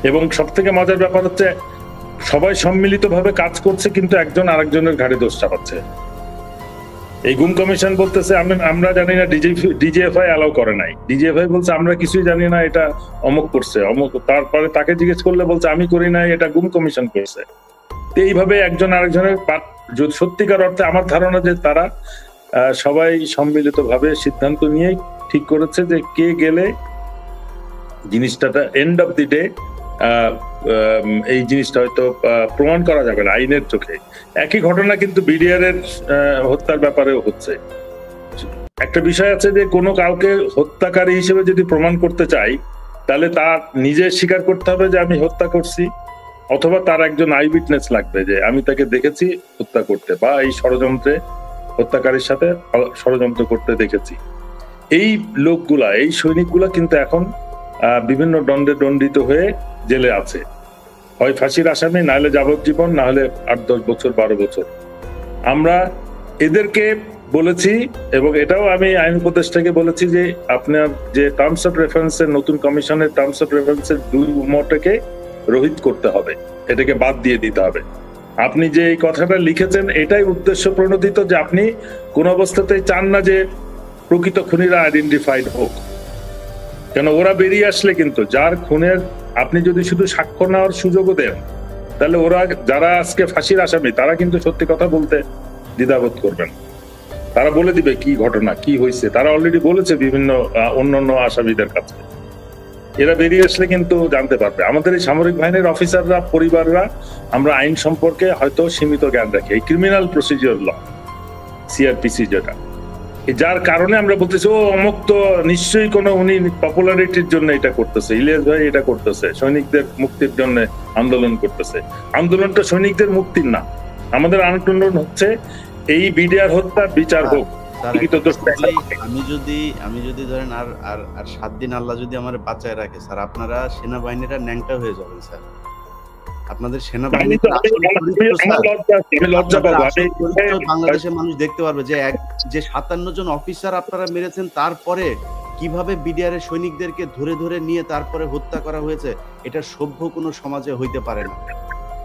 এবং সব থেকে মজার ব্যাপার হচ্ছে সবাই সম্মিলিতভাবে কাজ করছে, কিন্তু একজন আরেকজনের ঘাড়ে দোষ চাপাচ্ছে। এই গুম কমিশন বলতেছে আমরা জানি না, ডিজিএফআই অ্যালাউ করে নাই। ডিজিএফআই বলছে আমরা কিছুই জানি না, এটা অমুক করছে অমুক। তারপরে তাকে জিজ্ঞেস করলে বলছে আমি করি নাই, এটা গুম কমিশন করছে। এইভাবে একজন আরেকজনের, সত্যিকার অর্থে আমার ধারণা যে তারা সবাই সম্মিলিতভাবে সিদ্ধান্ত নিয়েই ঠিক করেছে যে কে গেলে জিনিসটা এন্ড অফ দি ডে এই জিনিসটা হয়তো প্রমাণ করা যাবে না আইনের চোখে। একই ঘটনা কিন্তু বিডিআর এর হত্যার ব্যাপারেও হচ্ছে। একটা বিষয় আছে যে কোনো কাউকে হত্যাকারী হিসেবে যদি প্রমাণ করতে চাই, তাহলে তার নিজে স্বীকার করতে হবে যে আমি হত্যা করছি, অথবা তার একজন আই উইটনেস লাগবে যে আমি তাকে দেখেছি হত্যা করতে, বা এই ষড়যন্ত্রে হত্যাকারীর সাথে ষড়যন্ত্র করতে দেখেছি। এই লোকগুলা, এই সৈনিকগুলা কিন্তু এখন বিভিন্ন দণ্ডে দণ্ডিত হয়ে জেলে আছে, হয় ফাঁসির আসামি, নাহলে যাবজ্জীবন, না হলে 8-10 বছর 12 বছর। আমরা এদেরকে বলেছি, এবং এটাও আমি আইন উপদেষ্টাকে বলেছি যে আপনার যে টার্মস অফ রেফারেন্সের নতুন কমিশনের টার্মস অফ রেফারেন্সের 2 মতকে রহিত করতে হবে, এটাকে বাদ দিয়ে দিতে হবে। আপনি যে এই কথাটা লিখেছেন এটাই উদ্দেশ্য প্রণোদিত, যে আপনি কোন অবস্থাতেই চান না যে প্রকৃত খুনিরা আইডেন্টিফাইড হোক। কেন ওরা বেরিয়ে আসলে কিন্তু যার খুনের আপনি যদি শুধু সাক্ষ্য নেওয়ার সুযোগও দেন, তাহলে ওরা যারা আজকে ফাঁসির আসামি তারা কিন্তু সত্যি কথা বলতে দ্বিধাবোধ করবেন। তারা বলে দিবে কি ঘটনা কি হয়েছে, তারা অলরেডি বলেছে বিভিন্ন অন্যান্য আসামিদের কাছে। এরা বেরিয়ে আসলে কিন্তু জানতে পারবে। আমাদের এই সামরিক বাহিনীর অফিসাররা, পরিবাররা, আমরা আইন সম্পর্কে হয়তো সীমিত জ্ঞান রাখি। এই ক্রিমিনাল প্রসিডিওর ল, সিআরপিসি যেটা, যার কারণে আমরা বলতেছি ও অমুক তো নিশ্চয়ই কোনো উনি পপুলারিটির জন্য এটা করতেছে, ইলিয়াস ভাই এটা করতেছে, সৈনিকদের মুক্তির জন্য আন্দোলন করতেছে। আন্দোলনটা সৈনিকদের মুক্তির না, আমাদের আন্দোলন হচ্ছে এই বিডিআর হত্যার বিচার হোক। আমি যদি ধরেন আর 7 দিন আল্লাহ যদি আমার বাঁচায় রাখে স্যার, আপনারা সেনাবাহিনীরা ন্যাংটা হয়ে যাবেন স্যার। আপনাদের সেনাবাহিনী বাংলাদেশের মানুষ দেখতে পারবে যে 57 জন অফিসার আপনারা মেরেছেন, তারপরে কিভাবে বিডিআর এর সৈনিকদেরকে ধরে ধরে নিয়ে তারপরে হত্যা করা হয়েছে, এটা সভ্য কোনো সমাজে হইতে পারে না।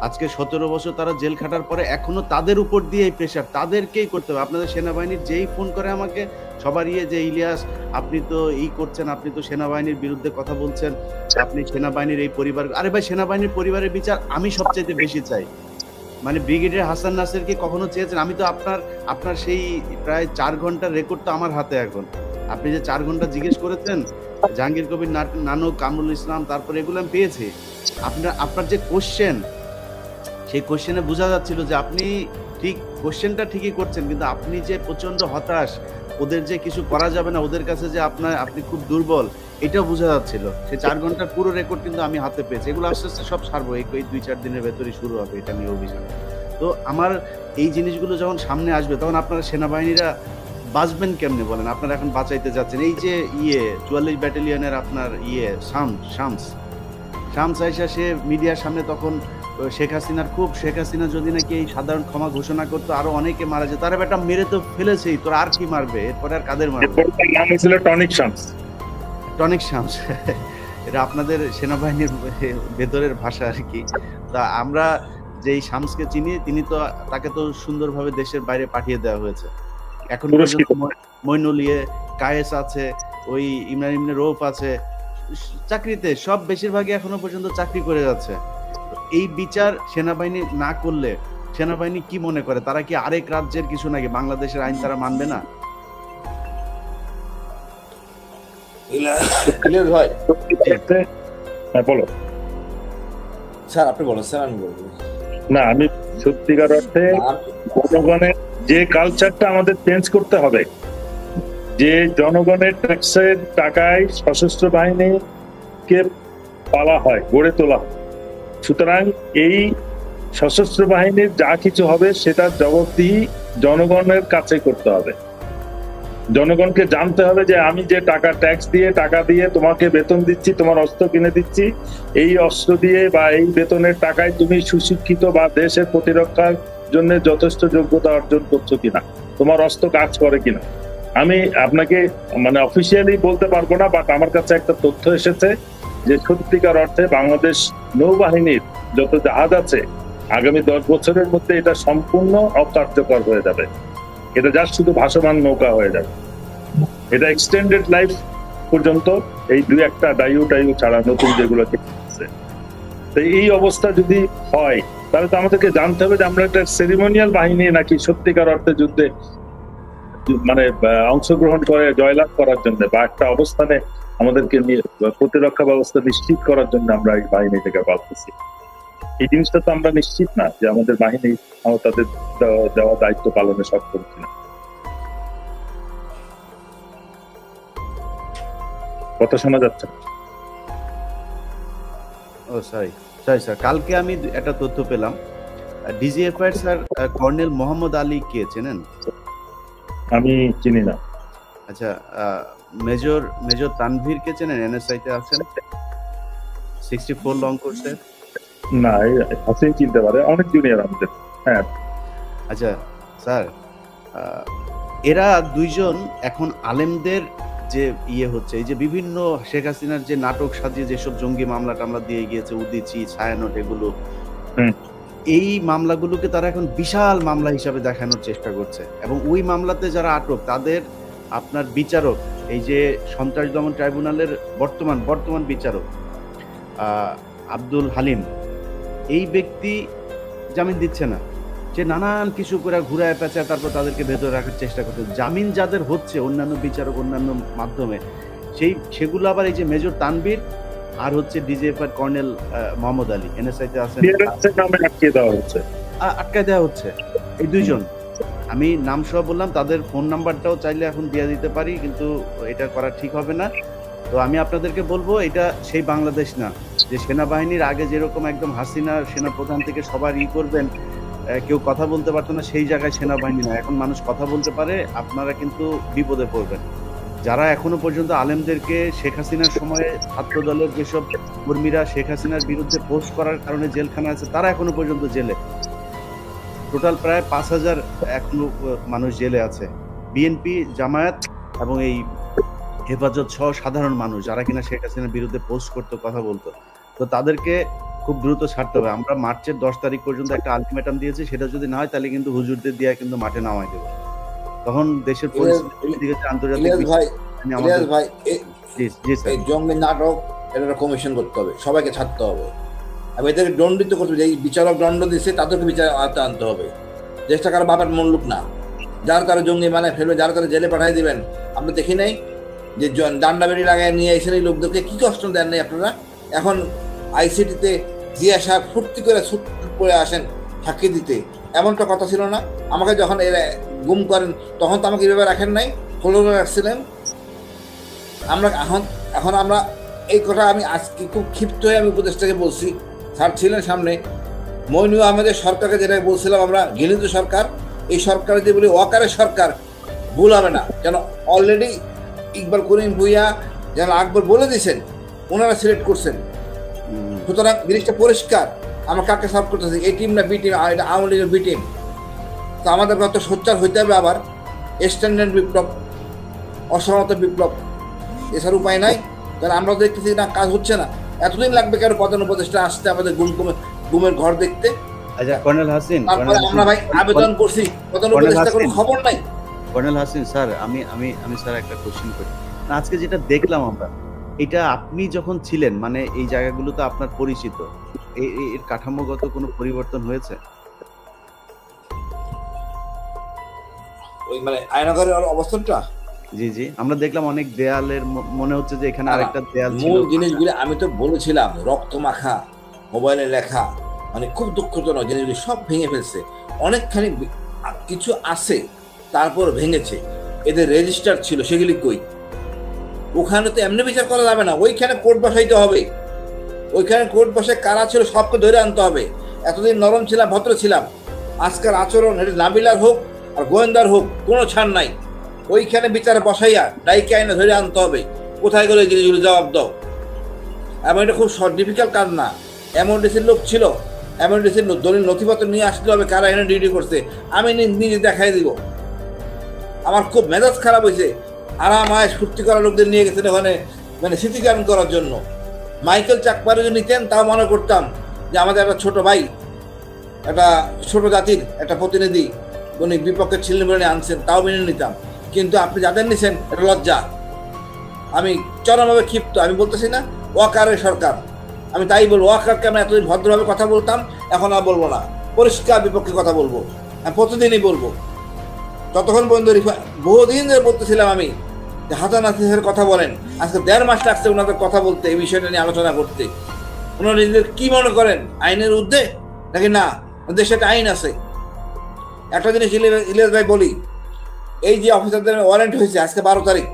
আজকে 17 বছর তারা জেল খাটার পরে এখনো তাদের উপর দিয়ে এই প্রেশার তাদেরকেই করতে হবে। আপনাদের সেনাবাহিনীর যেই ফোন করে আমাকে সবার যে ইলিয়াস আপনি তো করছেন, আপনি তো সেনাবাহিনীর বিরুদ্ধে কথা বলছেন, আপনি সেনাবাহিনীর এই পরিবার, আরে ভাই সেনাবাহিনীর পরিবারের বিচার আমি সবচেয়ে বেশি চাই। মানে ব্রিগেডিয়ার হাসান নাসিরকে কখনো চেয়েছেন? আমি তো আপনার সেই প্রায় 4 ঘন্টার রেকর্ড তো আমার হাতে এখন। আপনি যে 4 ঘন্টা জিজ্ঞেস করেছেন জাহাঙ্গীর কবির নানক, কামরুল ইসলাম, তারপরে এগুলো আমি পেয়েছি। আপনার যে কোশ্চেন, সেই কোশ্চেনে বোঝা যাচ্ছিল যে আপনি ঠিক কোশ্চেনটা ঠিকই করছেন, কিন্তু আপনি যে প্রচন্ড হতাশ, ওদের যে কিছু করা যাবে না, ওদের কাছে যে আপনি খুব দুর্বল, এটাও বোঝা যাচ্ছিল। সেই 4 ঘন্টার পুরো রেকর্ড কিন্তু আমি হাতে পেয়েছি। এগুলো আস্তে আস্তে সব সারবো, এই 2-4 দিনের ভেতরেই শুরু হবে এটা নিয়ে অভিযান। তো আমার এই জিনিসগুলো যখন সামনে আসবে, তখন আপনারা সেনাবাহিনীরা বাঁচবেন কেমনে বলেন? আপনারা এখন বাঁচাইতে যাচ্ছেন এই যে 44 ব্যাটালিয়নের আপনার শামস আইসা, সে মিডিয়ার সামনে তখন শেখ হাসিনা যদি নাকি এই সাধারণ ক্ষমা ঘোষণা করতো, আরো অনেকে মারা যেত। তারা বেটা মেরে তো ফেলেছেই, তোর আর কি মারবে? এরপরে আর কাদের মারবে? টনিক শামস এটা আপনাদের সেনাবাহিনীর ভেতরের ভাষা আর কি। তা আমরা যে এই শামসকে চিনি, তাকে তো সুন্দরভাবে দেশের বাইরে পাঠিয়ে দেওয়া হয়েছে। এখন মইনুল কায়েস আছে, ওই ইমরান ইবনে রৌফ আছে, চাকরিতে সব বেশিরভাগই এখনো পর্যন্ত চাকরি করে যাচ্ছে। এই বিচার সেনাবাহিনী না করলে সেনাবাহিনী কি মনে করে? তারা কি আরেক রাজ্যের কিছু নাকি? বাংলাদেশের আইন তারা মানবে না? বলো স্যার, আপনি বলেন স্যার, আমি বলবো না। আমি সত্যিকার অর্থে জনগণের যে কালচারটা আমাদের চেঞ্জ করতে হবে, যে জনগণের ট্যাক্সের টাকায় সশস্ত্র বাহিনীকে পালা হয়, গড়ে তোলা হয়। সুতরাং এই সশস্ত্র বাহিনীর যা কিছু হবে সেটা জবাবদিহি জনগণের কাছে করতে হবে। জনগণকে জানতে হবে যে আমি যে টাকা ট্যাক্স দিয়ে টাকা দিয়ে তোমাকে বেতন দিচ্ছি, তোমার অস্ত্র কিনে দিচ্ছি, এই অস্ত্র দিয়ে বা এই বেতনের টাকায় তুমি সুশিক্ষিত বা দেশের প্রতিরক্ষার জন্য যথেষ্ট যোগ্যতা অর্জন করছো কিনা, তোমার অস্ত্র কাজ করে কিনা। আমি আপনাকে মানে অফিসিয়ালি বলতে পারবো না, বাট আমার কাছে একটা তথ্য এসেছে যে সত্যিকার অর্থে বাংলাদেশ নৌবাহিনীর যত জাহাজ আছে আগামী 10 বছরের মধ্যে এটা সম্পূর্ণ অকার্যকর হয়ে যাবে। এটা জাস্ট শুধু ভাসমান নৌকা হয়ে যাবে। এটা এক্সটেন্ডেড লাইফ পর্যন্ত এই 2-1টা ডাইউ ছাড়া নতুন যেগুলো আছে। তো এই অবস্থা যদি হয় তাহলে তো আমাদেরকে জানতে হবে যে আমরা একটা সেরিমোনিয়াল বাহিনী নাকি সত্যিকার অর্থে যুদ্ধে মানে অংশগ্রহণ করে জয়লাভ করার জন্য বা একটা অবস্থানে আমাদেরকে প্রতিরক্ষা ব্যবস্থা নিশ্চিত করার জন্য আমরা এই বাহিনী থেকে পাচ্ছি। এই জিনিসটা তো আমরা নিশ্চিত না যে আমাদের বাহিনী তাদের দেওয়া দায়িত্ব পালনে সক্ষম কিনা। কথা শোনা যাচ্ছে? ও সরি স্যার, কালকে আমি একটা তথ্য পেলাম, DGFI sir colonel Mohammad Ali কে চেনেন? আমি চিনি না। আচ্ছা, মেজর তানভীর কে চেনেন? এনএসআই তে আছেন, 64 লং কোর্সে। না, আছে চিনতে পারে, অনেক জুনিয়র আমাদের। হ্যাঁ আচ্ছা স্যার, এরা দুইজন এখন আলেমদের যে হচ্ছে, এই যে বিভিন্ন শেখ হাসিনার যে নাটক সাজিয়ে যেসব জঙ্গি মামলা টামলা দিয়ে গিয়েছে, উদিচি, ছায়ানট, এগুলো, এই মামলাগুলোকে তারা এখন বিশাল মামলা হিসাবে দেখানোর চেষ্টা করছে। এবং ওই মামলাতে যারা আটক তাদের আপনার বিচারক, এই যে সন্ত্রাস দমন ট্রাইব্যুনালের বর্তমান বিচারক আব্দুল হালিম, এই ব্যক্তি জামিন দিচ্ছে না, যে নানান কিছু করে ঘুরায় পেঁচায় তারপর তাদেরকে ভেতরে রাখার চেষ্টা করছে। জামিন যাদের হচ্ছে অন্যান্য বিচারক অন্যান্য মাধ্যমে, সেগুলো আবার এই যে মেজর তানভীর আর হচ্ছে DGFI colonel Mohammad Ali, NSI তে আছেন, আটকায় দেওয়া হচ্ছে। এই দুইজন, আমি নাম সহ বললাম, তাদের ফোন নাম্বারটাও চাইলে এখন দিয়ে দিতে পারি, কিন্তু এটা করা ঠিক হবে না। তো আমি আপনাদেরকে বলবো, এটা সেই বাংলাদেশ না যে সেনাবাহিনীর আগে যেরকম একদম হাসিনা সেনাপ্রধান থেকে সবার করবেন, কেউ কথা বলতে পারতো না, সেই জায়গায় সেনাবাহিনী না। এখন মানুষ কথা বলতে পারে, আপনারা কিন্তু বিপদে পড়বেন। যারা এখনো পর্যন্ত আলেমদেরকে শেখ হাসিনার সময়ে ছাত্র দলের যেসব কর্মীরা শেখ হাসিনার বিরুদ্ধে পোস্ট করার কারণে জেলখানা আছে, তারা এখনো পর্যন্ত জেলে। টোটাল প্রায় 5000 এখনো মানুষ জেলে আছে। বিএনপি, জামায়াত এবং এই হেফাজত সহ সাধারণ মানুষ যারা কিনা শেখ হাসিনার বিরুদ্ধে পোস্ট করতো, কথা বলতো, তো তাদেরকে খুব দ্রুত ছাড়তে হবে। আমরা মার্চের 10 তারিখ পর্যন্ত একটা আলটিমেটাম দিয়েছি, সেটা যদি না হয় তাহলে কিন্তু হুজুরদের দিয়ে কিন্তু মাঠে নামাই দেবো। তখন দেশের পরিস্থিতি আন্তর্জাতিক জঙ্গি নাটক এটা কমিশন করতে হবে, সবাইকে ছাড়তে হবে। আমি এদেরকে দণ্ডিত করতে হবে, বিচারক দণ্ড দিচ্ছে তাদেরকে বিচার আনতে হবে। দেশটা কারো বাবার মূল্য না, যার তারা জঙ্গি মানে ফেলবে, যারা তারা জেলে পাঠিয়ে দিবেন। আপনি দেখি নাই যে ডান্ডা বেড়ি লাগায় নিয়ে এসেছেন এই লোকদেরকে, কি কষ্ট দেন নাই আপনারা? এখন আইসিটিতে জিয়া সাহেব ফুর্তি করে ছুট করে আসেন ফাঁকি দিতে, এমনটা কথা ছিল না? আমাকে যখন এরা গুম করেন তখন তো আমাকে এভাবে রাখেন নাই, ফলো রাখছিলেন। আমরা এখন আমরা এই কথা আমি আজকে খুব ক্ষিপ্ত হয়ে আমি উপদেষ্টাকে বলছি, স্যার ছিলেন সামনে, মইনুল আহমেদের সরকারকে যেটা বলছিলাম আমরা, ঘৃণিত সরকার, এই সরকার যদি বলি ওয়াকারের সরকার, ভুল হবে না। কেন অলরেডি ইকবাল করিম ভুইয়া যেন আকবর বলে দিয়েছেন, ওনারা সিলেক্ট করছেন। সুতরাং জিনিসটা পরিষ্কার, আমরা কাকে সার্ভ করতেছি, এই টিম না বি টিম, এটা আওয়ামী লীগের বি টিম। তো আমাদের কত সোচ্চার হইতে হবে আবার, স্ট্যান্ডার্ড বিপ্লব, অসহমত বিপ্লব, এছাড়া উপায় নাই। কারণ আমরা দেখতেছি না কাজ হচ্ছে না। এতদিন লাগবে কেন প্রধান উপদেষ্টা আসতে আমাদের গুমের ঘর দেখতে? আচ্ছা কর্নেল হাসিন, তারপরে আমরা ভাই আবেদন করছি, প্রধান উপদেষ্টা কোনো খবর নাই। কর্নেল হাসিন স্যার, আমি স্যার একটা কোশ্চেন করি। আজকে যেটা দেখলাম আমরা, এটা আপনি যখন ছিলেন, মানে এই জায়গাগুলো তো আপনার পরিচিত, এর কাঠামোগত কোনো পরিবর্তন হয়েছে? ওই মানে আয়নাঘরের অবস্থানটা, জি জি, আমরা দেখলাম অনেক দেয়ালের, মনে হচ্ছে যে এখানে আরেকটা দেয়াল ছিল। মূল জিনিসগুলো আমি তো বলেছিলাম, রক্ত মাখা, মোবাইলে লেখা, মানে খুব দুঃখজনক জিনিসগুলি সব ভেঙে ফেলছে। অনেকখানি কিছু আছে তারপর ভেঙেছে, এদের রেজিস্টার ছিল, সেগুলি কই? ওখানে তো এমনি বিচার করা যাবে না, ওইখানে কোর্ট বসাইতে হবে। ওইখানে কোর্ট বসে কারা ছিল সবকে ধরে আনতে হবে। এতদিন নরম ছিলাম, ভদ্র ছিলাম, আজকের আচরণ এটা নাবিলার হোক আর গোয়েন্দার হোক, কোনো ছাড় নাই। ওইখানে বিচারে বসাইয়া ডাইকে আইনে ধরে আনতে হবে, কোথায় গেলে জিনিসগুলো জবাব দাও। এবং এটা খুব ডিফিকাল্ট কাজ না। এমওডিসির লোক ছিল, এমওডিসির দলিল নথিপত্র নিয়ে আসতে হবে, কারা এখানে ডিউটি করছে আমি নিজে দেখাই দিব। আমার খুব মেজাজ খারাপ হয়েছে, আরামায় ফুর্তি করা লোকদের নিয়ে গেছেন ওখানে, মানে স্মৃতিচারণ করার জন্য। মাইকেল চাকমারে যদি নিতেন তাও মনে করতাম যে আমাদের একটা ছোট ভাই, একটা ছোট জাতির একটা প্রতিনিধি, উনি বিপক্ষে ছিলেন বলে আনছেন, তাও মেনে নিতাম। কিন্তু আপনি যাদের নিছেন এটা লজ্জা। আমি চরমভাবে ক্ষিপ্ত। আমি বলতেছি না ওয়াকারের সরকার, আমি তাই বলবো। ওয়াকারকে আমি এতদিন ভদ্রভাবে কথা বলতাম, এখন আর বলবো না, পরিষ্কার বিপক্ষে কথা বলবো, আমি প্রতিদিনই বলবো। ততক্ষণ পর্যন্ত বহুদিন ধরে বলতেছিলাম আমি যে হাসান আসিফের কথা বলেন। আজকে 1.5 মাস লাগছে ওনাদের কথা বলতে, এই বিষয়টা নিয়ে আলোচনা করতে। ওনারা নিজেদের কি মনে করেন, আইনের ঊর্ধ্বে নাকি না? দেশে একটা আইন আছে। একটা জিনিস ইলিয়াস ভাই বলি, এই যে অফিসারদের ওয়ারেন্ট হয়েছে আজকে 12 তারিখ,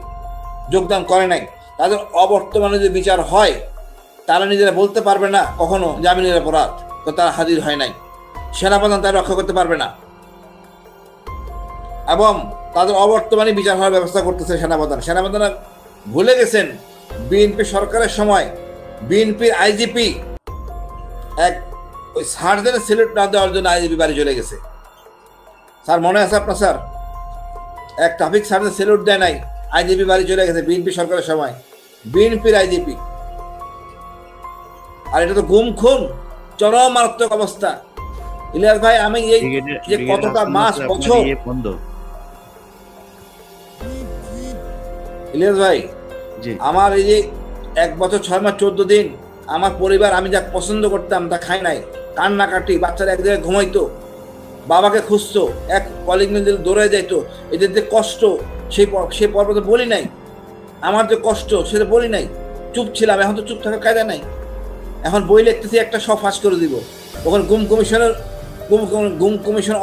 যোগদান করে নাই, তাদের অবর্তমানে যে বিচার হয় তারা নিজেরা বলতে পারবে না কখনো জামিনের অপরাধ, তো তারা হাজির হয় নাই। সেনাপ্রধান তারা রক্ষা করতে পারবে না, এবং তাদের অবর্তমানে বিচার হওয়ার ব্যবস্থা করতেছে সেনাপ্রধান। সেনাপ্রধান ভুলে গেছেন বিএনপি সরকারের সময় বিএনপির আইজিপি এক ওই সার্জেনের সিলেট না দেওয়ার জন্য আইজিপি বাড়ি চলে গেছে। স্যার মনে আছে আপনার? স্যার এক ট্রাফিক সার্জেন সেলুট দেয় নাই, আইজিপি বাড়ি চলে গেছে বিএনপি সরকারের সময়, বিএনপির আইজিপি। আর এটা তো গুম খুন, চরম মারাত্মক অবস্থা। ইলিয়াস ভাই আমি এই যে কতটা মাস বছর, ইলিয়াস ভাই আমার এই যে 1 বছর 6 মাস 14 দিন আমার পরিবার, আমি যা পছন্দ করতাম তা খাই নাই, কান্নাকাটি, বাচ্চারা এক জায়গায় ঘুমাইতো, বাবাকে খুঁজতো, এক কলিং মিল দৌড়ে যাইতো। এদের যে কষ্ট সেই পর্ব তো বলি নাই, আমার যে কষ্ট সেটা বলি নাই, চুপ ছিলাম। এখন তো চুপ থাকার কায়দা নাই, এখন বই লিখতেছি একটা সব ফাঁস করে দিব। ওখানে গুম কমিশন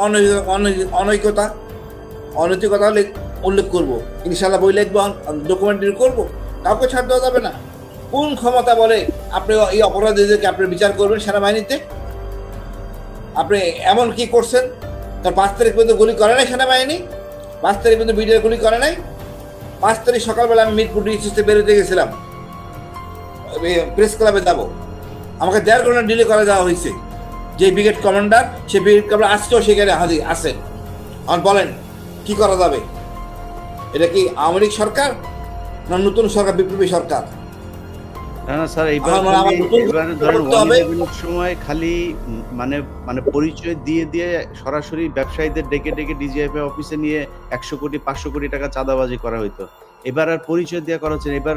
অনৈতিকতা উল্লেখ করবো, ইনশাল্লাহ বই লিখবো, ডকুমেন্টারি করবো, কাউকে ছাড় দেওয়া যাবে না। কোন ক্ষমতা বলে আপনি এই অপরাধীদেরকে আপনি বিচার করবেন সেনাবাহিনীতে? আপনি এমন কি করছেন? তার 5 তারিখ পর্যন্ত গুলি করে নাই সেনাবাহিনী, 5 তারিখ পর্যন্ত বিডিআর গুলি করে নাই। 5 তারিখ সকালবেলা আমি মিরপুর ডিসিতে বেরোতে গেছিলাম, প্রেস ক্লাবে যাব, আমাকে 1.5 ঘন্টা ডিলে করে দেওয়া হয়েছে। যে ব্রিগেড কমান্ডার, সে ব্রিগেড কমান্ডার আজকেও সেখানে হাজির আছেন। এখন বলেন কি করা যাবে? এটা কি আওয়ামী লীগ সরকার না নতুন সরকার, বিপ্লবী সরকার? না না স্যার, এইবার সময় খালি মানে পরিচয় দিয়ে সরাসরি ব্যবসায়ীদের ডেকে ডিজিএফ অফিসে নিয়ে 100 কোটি 500 কোটি টাকা চাঁদাবাজি করা হইতো। এবার আর পরিচয় দিয়ে করা হচ্ছে, এবার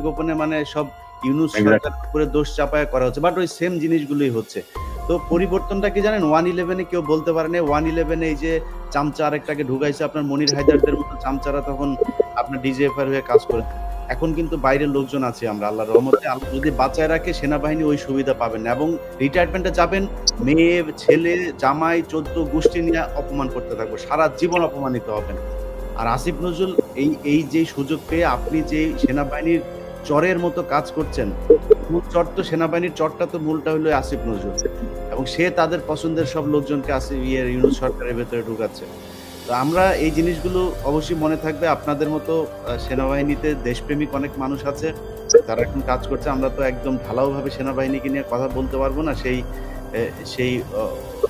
গোপনে মানে সব ইউনূস সরকারের উপরে দোষ চাপায় করা হচ্ছে, বাট ওই সেম জিনিসগুলোই হচ্ছে। তো পরিবর্তনটা কি জানেন? 111-এ কেউ বলতে পারে না 111-এ এই যে চামচা আরেকটাকে ঢুকাইছে, আপনার মনির হায়দারদের মতো চামচারা তখন আপনার ডিজিএফআর হয়ে কাজ করে। এখন কিন্তু বাইরের লোকজন আছে, আমরা আল্লাহর রহমতে যদি বাঁচায় রাখে সেনাবাহিনী ওই সুবিধা পাবেন না, এবং রিটায়ারমেন্টে যাবেন মেয়ে ছেলে জামাই 14 গোষ্ঠী নিয়ে অপমান করতে থাকবো, সারা জীবন অপমানিত হবেন। আর আসিফ নজরুল এই যে সুযোগ পেয়ে আপনি যে সেনাবাহিনীর চরের মতো কাজ করছেন, মূল চর তো সেনাবাহিনীর চরটা তো মূলটা হলো আসিফ নজরুল, এবং সে তাদের পছন্দের সব লোকজনকে ইউনূস সরকারের ভেতরে ঢুকাচ্ছে। তো আমরা এই জিনিসগুলো অবশ্যই মনে থাকবে। আপনাদের মতো সেনাবাহিনীতে দেশপ্রেমিক অনেক মানুষ আছে, তারা এখন কাজ করছে। আমরা তো একদম ঢালাওভাবে সেনাবাহিনীকে নিয়ে কথা বলতে পারবো না, সেই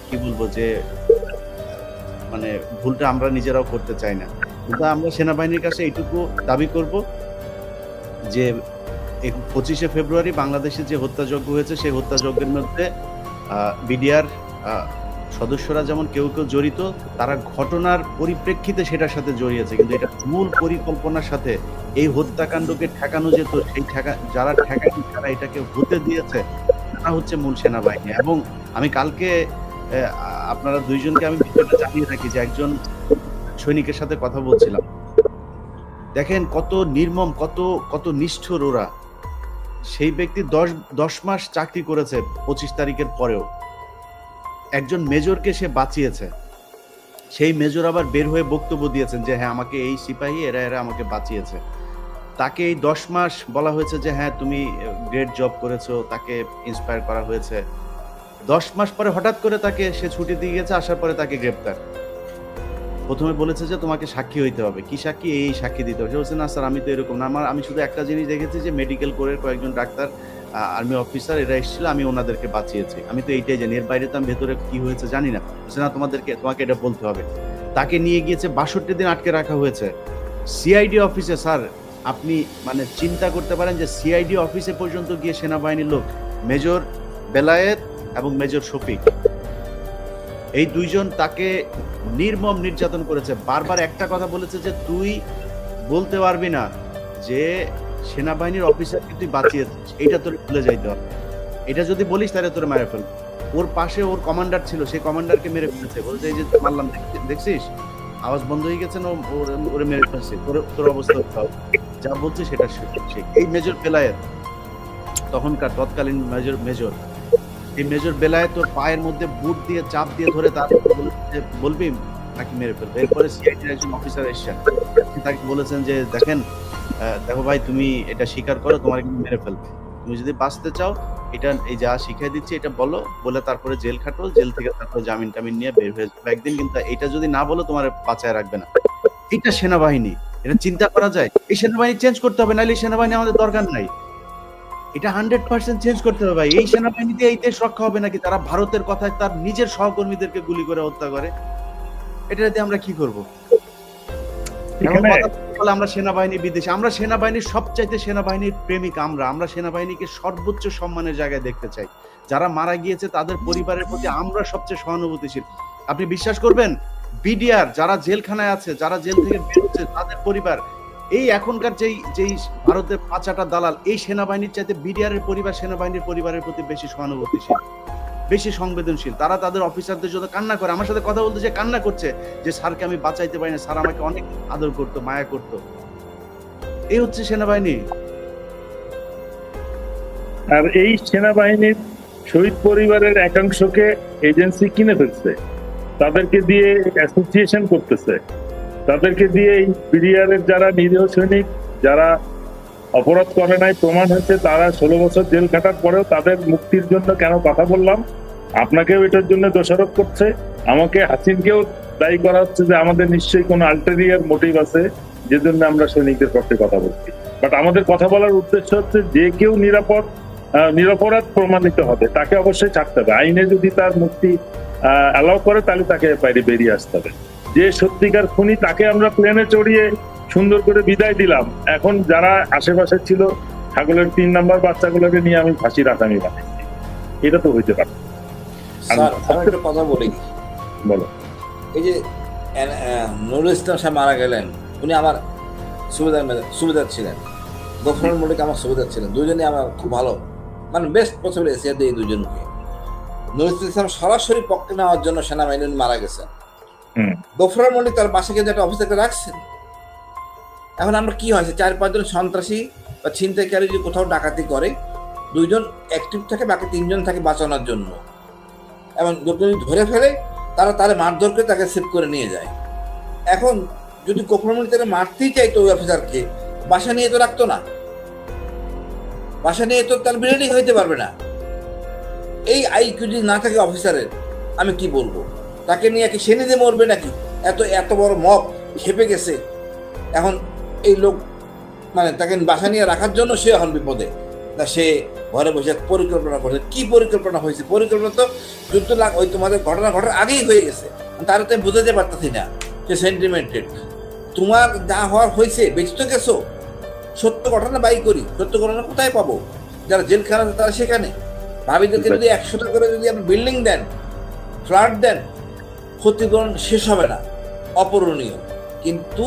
কি বলবো যে মানে ভুলটা আমরা নিজেরাও করতে চাই না। কিন্তু আমরা সেনাবাহিনীর কাছে এইটুকু দাবি করব যে 25শে ফেব্রুয়ারি বাংলাদেশে যে হত্যাযজ্ঞ হয়েছে, সেই হত্যাযজ্ঞের মধ্যে বিডিআর সদস্যরা যেমন কেউ জড়িত, তারা ঘটনার পরিপ্রেক্ষিতে সেটার সাথে জড়িয়েছে, কিন্তু এটা মূল পরিকল্পনার সাথে এই হত্যাকাণ্ডকে ঠেকানো যেত, সেই যারা ঠেকায়নি, যারা এটাকে হতে দিয়েছে, তারা হচ্ছে মূল সেনাবাহিনী। এবং আমি কালকে আপনারা দুইজনকে আমি বিষয়টা জানিয়ে রাখি যে একজন সৈনিকের সাথে কথা বলছিলাম, দেখেন কত নির্মম, কত নিষ্ঠুর ওরা। সেই ব্যক্তি 10 মাস চাকরি করেছে 25 তারিখের পরেও, একজন মেজরকে সে বাঁচিয়েছে। সেই মেজর আবার বের হয়ে বক্তব্য দিয়েছেন যে হ্যাঁ আমাকে এই সিপাহী এরা আমাকে বাঁচিয়েছে। তাকে এই 10 মাস বলা হয়েছে যে হ্যাঁ তুমি গ্রেট জব করেছো, তাকে ইন্সপায়ার করা হয়েছে। 10 মাস পরে হঠাৎ করে তাকে সে ছুটি দিয়ে গেছে, আসার পরে তাকে গ্রেপ্তার। প্রথমে বলেছে যে তোমাকে সাক্ষী হইতে হবে, কি সাক্ষী, এই সাক্ষী দিতে হবে। সে বলছে না স্যার আমি তো এরকম না, আমি শুধু একটা জিনিস দেখেছি যে মেডিকেল কোরের কয়েকজন ডাক্তার, আর্মি অফিসার এরা এসেছিল, আমি ওনাদেরকে বাঁচিয়েছি, আমি তো এইটাই জানি, এর বাইরে তো আমি ভেতরে কি হয়েছে জানি না। বলছে না তোমাকে এটা বলতে হবে। তাকে নিয়ে গিয়েছে 62 দিন আটকে রাখা হয়েছে সিআইডি অফিসে। স্যার আপনি মানে চিন্তা করতে পারেন যে সিআইডি অফিসে পর্যন্ত গিয়ে সেনাবাহিনীর লোক, মেজর বেলায়েত এবং মেজর শফিক, এই দুইজন তাকে নির্মম নির্যাতন করেছে। বারবার একটা কথা বলেছে যে তুই বলতে পারবি না যে সেনাবাহিনীর অফিসারকে তুই বাঁচিয়েছিস, এইটা তোর ভুলে যাইতে হবে, এটা যদি বলিস তাহলে তোর মেরে ফেলবে। ওর পাশে ওর কমান্ডার ছিল, সেই কমান্ডারকে মেরে ফেলেছে, বলছে এই যে মারলাম দেখছিস আওয়াজ বন্ধ হয়ে গেছে না, ওরে মেরে ফেলছে, তোর অবস্থা যা বলছে সেটা ঠিক। এই মেজর বেলায়েত তখনকার তৎকালীন মেজর এই মেজর বেলায়েত তোর পায়ের মধ্যে বুট দিয়ে চাপ দিয়ে ধরে তার বলবি নাকি মেরে ফেলবে। এরপরে সিআইডির একজন অফিসার এসেছেন, তাকে বলেছেন যে দেখো ভাই তুমি এটা স্বীকার করো, তোমার কিন্তু মেরে ফেলবে, তুমি যদি বাঁচতে চাও এটা এই যা শিখিয়ে দিচ্ছি এটা বলো, বলে তারপরে জেল খাটো, জেল থেকে তারপরে জামিন টামিন নিয়ে বের হয়ে যাবে একদিন, কিন্তু এটা যদি না বলো তোমার বাঁচায় রাখবে না। এটা সেনাবাহিনী, এটা চিন্তা করা যায়? এই সেনাবাহিনী চেঞ্জ করতে হবে, নাহলে এই সেনাবাহিনী আমাদের দরকার নাই। এটা 100% চেঞ্জ করতে হবে ভাই। এই সেনাবাহিনীতে এই দেশ রক্ষা হবে নাকি? তারা ভারতের কথায় তার নিজের সহকর্মীদেরকে গুলি করে হত্যা করে, এটাতে আমরা কি করব? আমরা সেনাবাহিনী বিদেশি, আমরা সেনাবাহিনীর সবচাইতে সেনাবাহিনীর প্রেমিক, আমরা সেনাবাহিনীকে সর্বোচ্চ সম্মানের জায়গায় দেখতে চাই। যারা মারা গিয়েছে তাদের পরিবারের প্রতি আমরা সবচেয়ে সহানুভূতিশীল। আপনি বিশ্বাস করবেন বিডিআর যারা জেলখানায় আছে, যারা জেল থেকে বেরোচ্ছে, তাদের পরিবার, এই এখনকার যেই ভারতের পাঁচাটা দালাল, এই সেনাবাহিনীর চাইতে বিডিআর এর পরিবার সেনাবাহিনীর পরিবারের প্রতি বেশি সহানুভূতিশীল, বেশি সংবেদনশীল। তারা তাদের অফিসারদের জন্য কান্না করে, আমার সাথে কথা বলতে যে কান্না করছে যে স্যারকে আমি বাঁচাইতে পারি না, স্যার আমাকে অনেক আদর করতো, মায়া করতো। এই হচ্ছে সেনাবাহিনী। আর এই সেনাবাহিনীর শহীদ পরিবারের একাংশকে এজেন্সি কিনে ফেলছে, তাদেরকে দিয়ে অ্যাসোসিয়েশন করতেছে, তাদেরকে দিয়ে এই বিডিআর এর যারা নিরীহ সৈনিক, যারা অপরাধ করে নাই, প্রমাণ হয়েছে, তারা 16 বছর জেল কাটার পরেও তাদের মুক্তির জন্য কেন কথা বললাম, আপনাকেও এটার জন্য দোষারোপ করছে, আমাকে হাসিনকেও দায়ী করা হচ্ছে যে আমাদের নিশ্চয়ই কোনো আল্টেরিয়ার মোটিভ আছে যে জন্য আমরা সৈনিকদের পক্ষে কথা বলছি। বাট আমাদের কথা বলার উদ্দেশ্য হচ্ছে যে কেউ নিরপরাধ প্রমাণিত হবে তাকে অবশ্যই ছাড়তে হবে। আইনে যদি তার মুক্তি অ্যালাউ করে তাহলে তাকে বাইরে বেরিয়ে আসতে হবে। যে সত্যিকার খুনি তাকে আমরা প্লেনে চড়িয়ে সুন্দর করে বিদায় দিলাম, এখন যারা আশেপাশে ছিল ছাগলের 3 নম্বর বাচ্চাগুলোকে নিয়ে আমি ফাঁসির আসামি বানাইছি, এটা তো হইতে পারে। কথা বলি, বলো। এই যে নুরুল ইসলাম সাহেব মারা গেলেন, উনি আমার সুবিধার ছিলেন, গফরুল মল্লিক আমার সুবিধার ছিলেন, দুজনে আমার খুব ভালো, মানে বেস্ট পসিবল এসিয়া দিয়ে দুজনকে। নুরুল ইসলাম সরাসরি পক্ষে নেওয়ার জন্য সেনাবাহিনী মারা গেছেন, গফরুল মল্লিক তার বাসায় কিন্তু একটা অফিসারকে রাখছেন। এখন আমরা কি হয়েছে, 4-5 জন সন্ত্রাসী বা ছিনতাইকারী যদি কোথাও ডাকাতি করে, 2 জন অ্যাক্টিভ থাকে, বাকি 3 জন থাকে বাঁচানোর জন্য, এবং যদি ধরে ফেলে তারা তাহলে মারধর করে তাকে সেভ করে নিয়ে যায়। এখন যদি গফরুল মল্লিক তারা মারতেই চাইতো ওই অফিসারকে, বাসা নিয়ে তো রাখতো না, বাসা নিয়ে তো তার বিরিয়ানি হইতে পারবে না। এই আইকিউ যদি না থাকে অফিসারের, আমি কি বলবো, তাকে নিয়ে কি সে নিজে মরবে নাকি? এত বড় মব খেপে গেছে, এখন এই লোক মানে তাকে বাসা নিয়ে রাখার জন্য সে এখন বিপদে, তা সে ঘরে বসে পরিকল্পনা করছে। কি পরিকল্পনা হয়েছে? পরিকল্পনা তো যুদ্ধ ওই তোমাদের ঘটনা ঘটার আগেই হয়ে গেছে, তার তো বুঝাতে পারতেছি না, সে সেন্টিমেন্টেড। তোমার যা হওয়ার হয়েছে, বেঁচে তো গেছো, সত্য ঘটনা বাই করি, সত্য ঘটনা কোথায় পাবো? যারা জেলখানা আছে তারা সেখানে। ভাবিদেরকে যদি 100টা করে যদি আপনি বিল্ডিং দেন, ফ্ল্যাট দেন, ক্ষতিপূরণ শেষ হবে না, অপূরণীয়। কিন্তু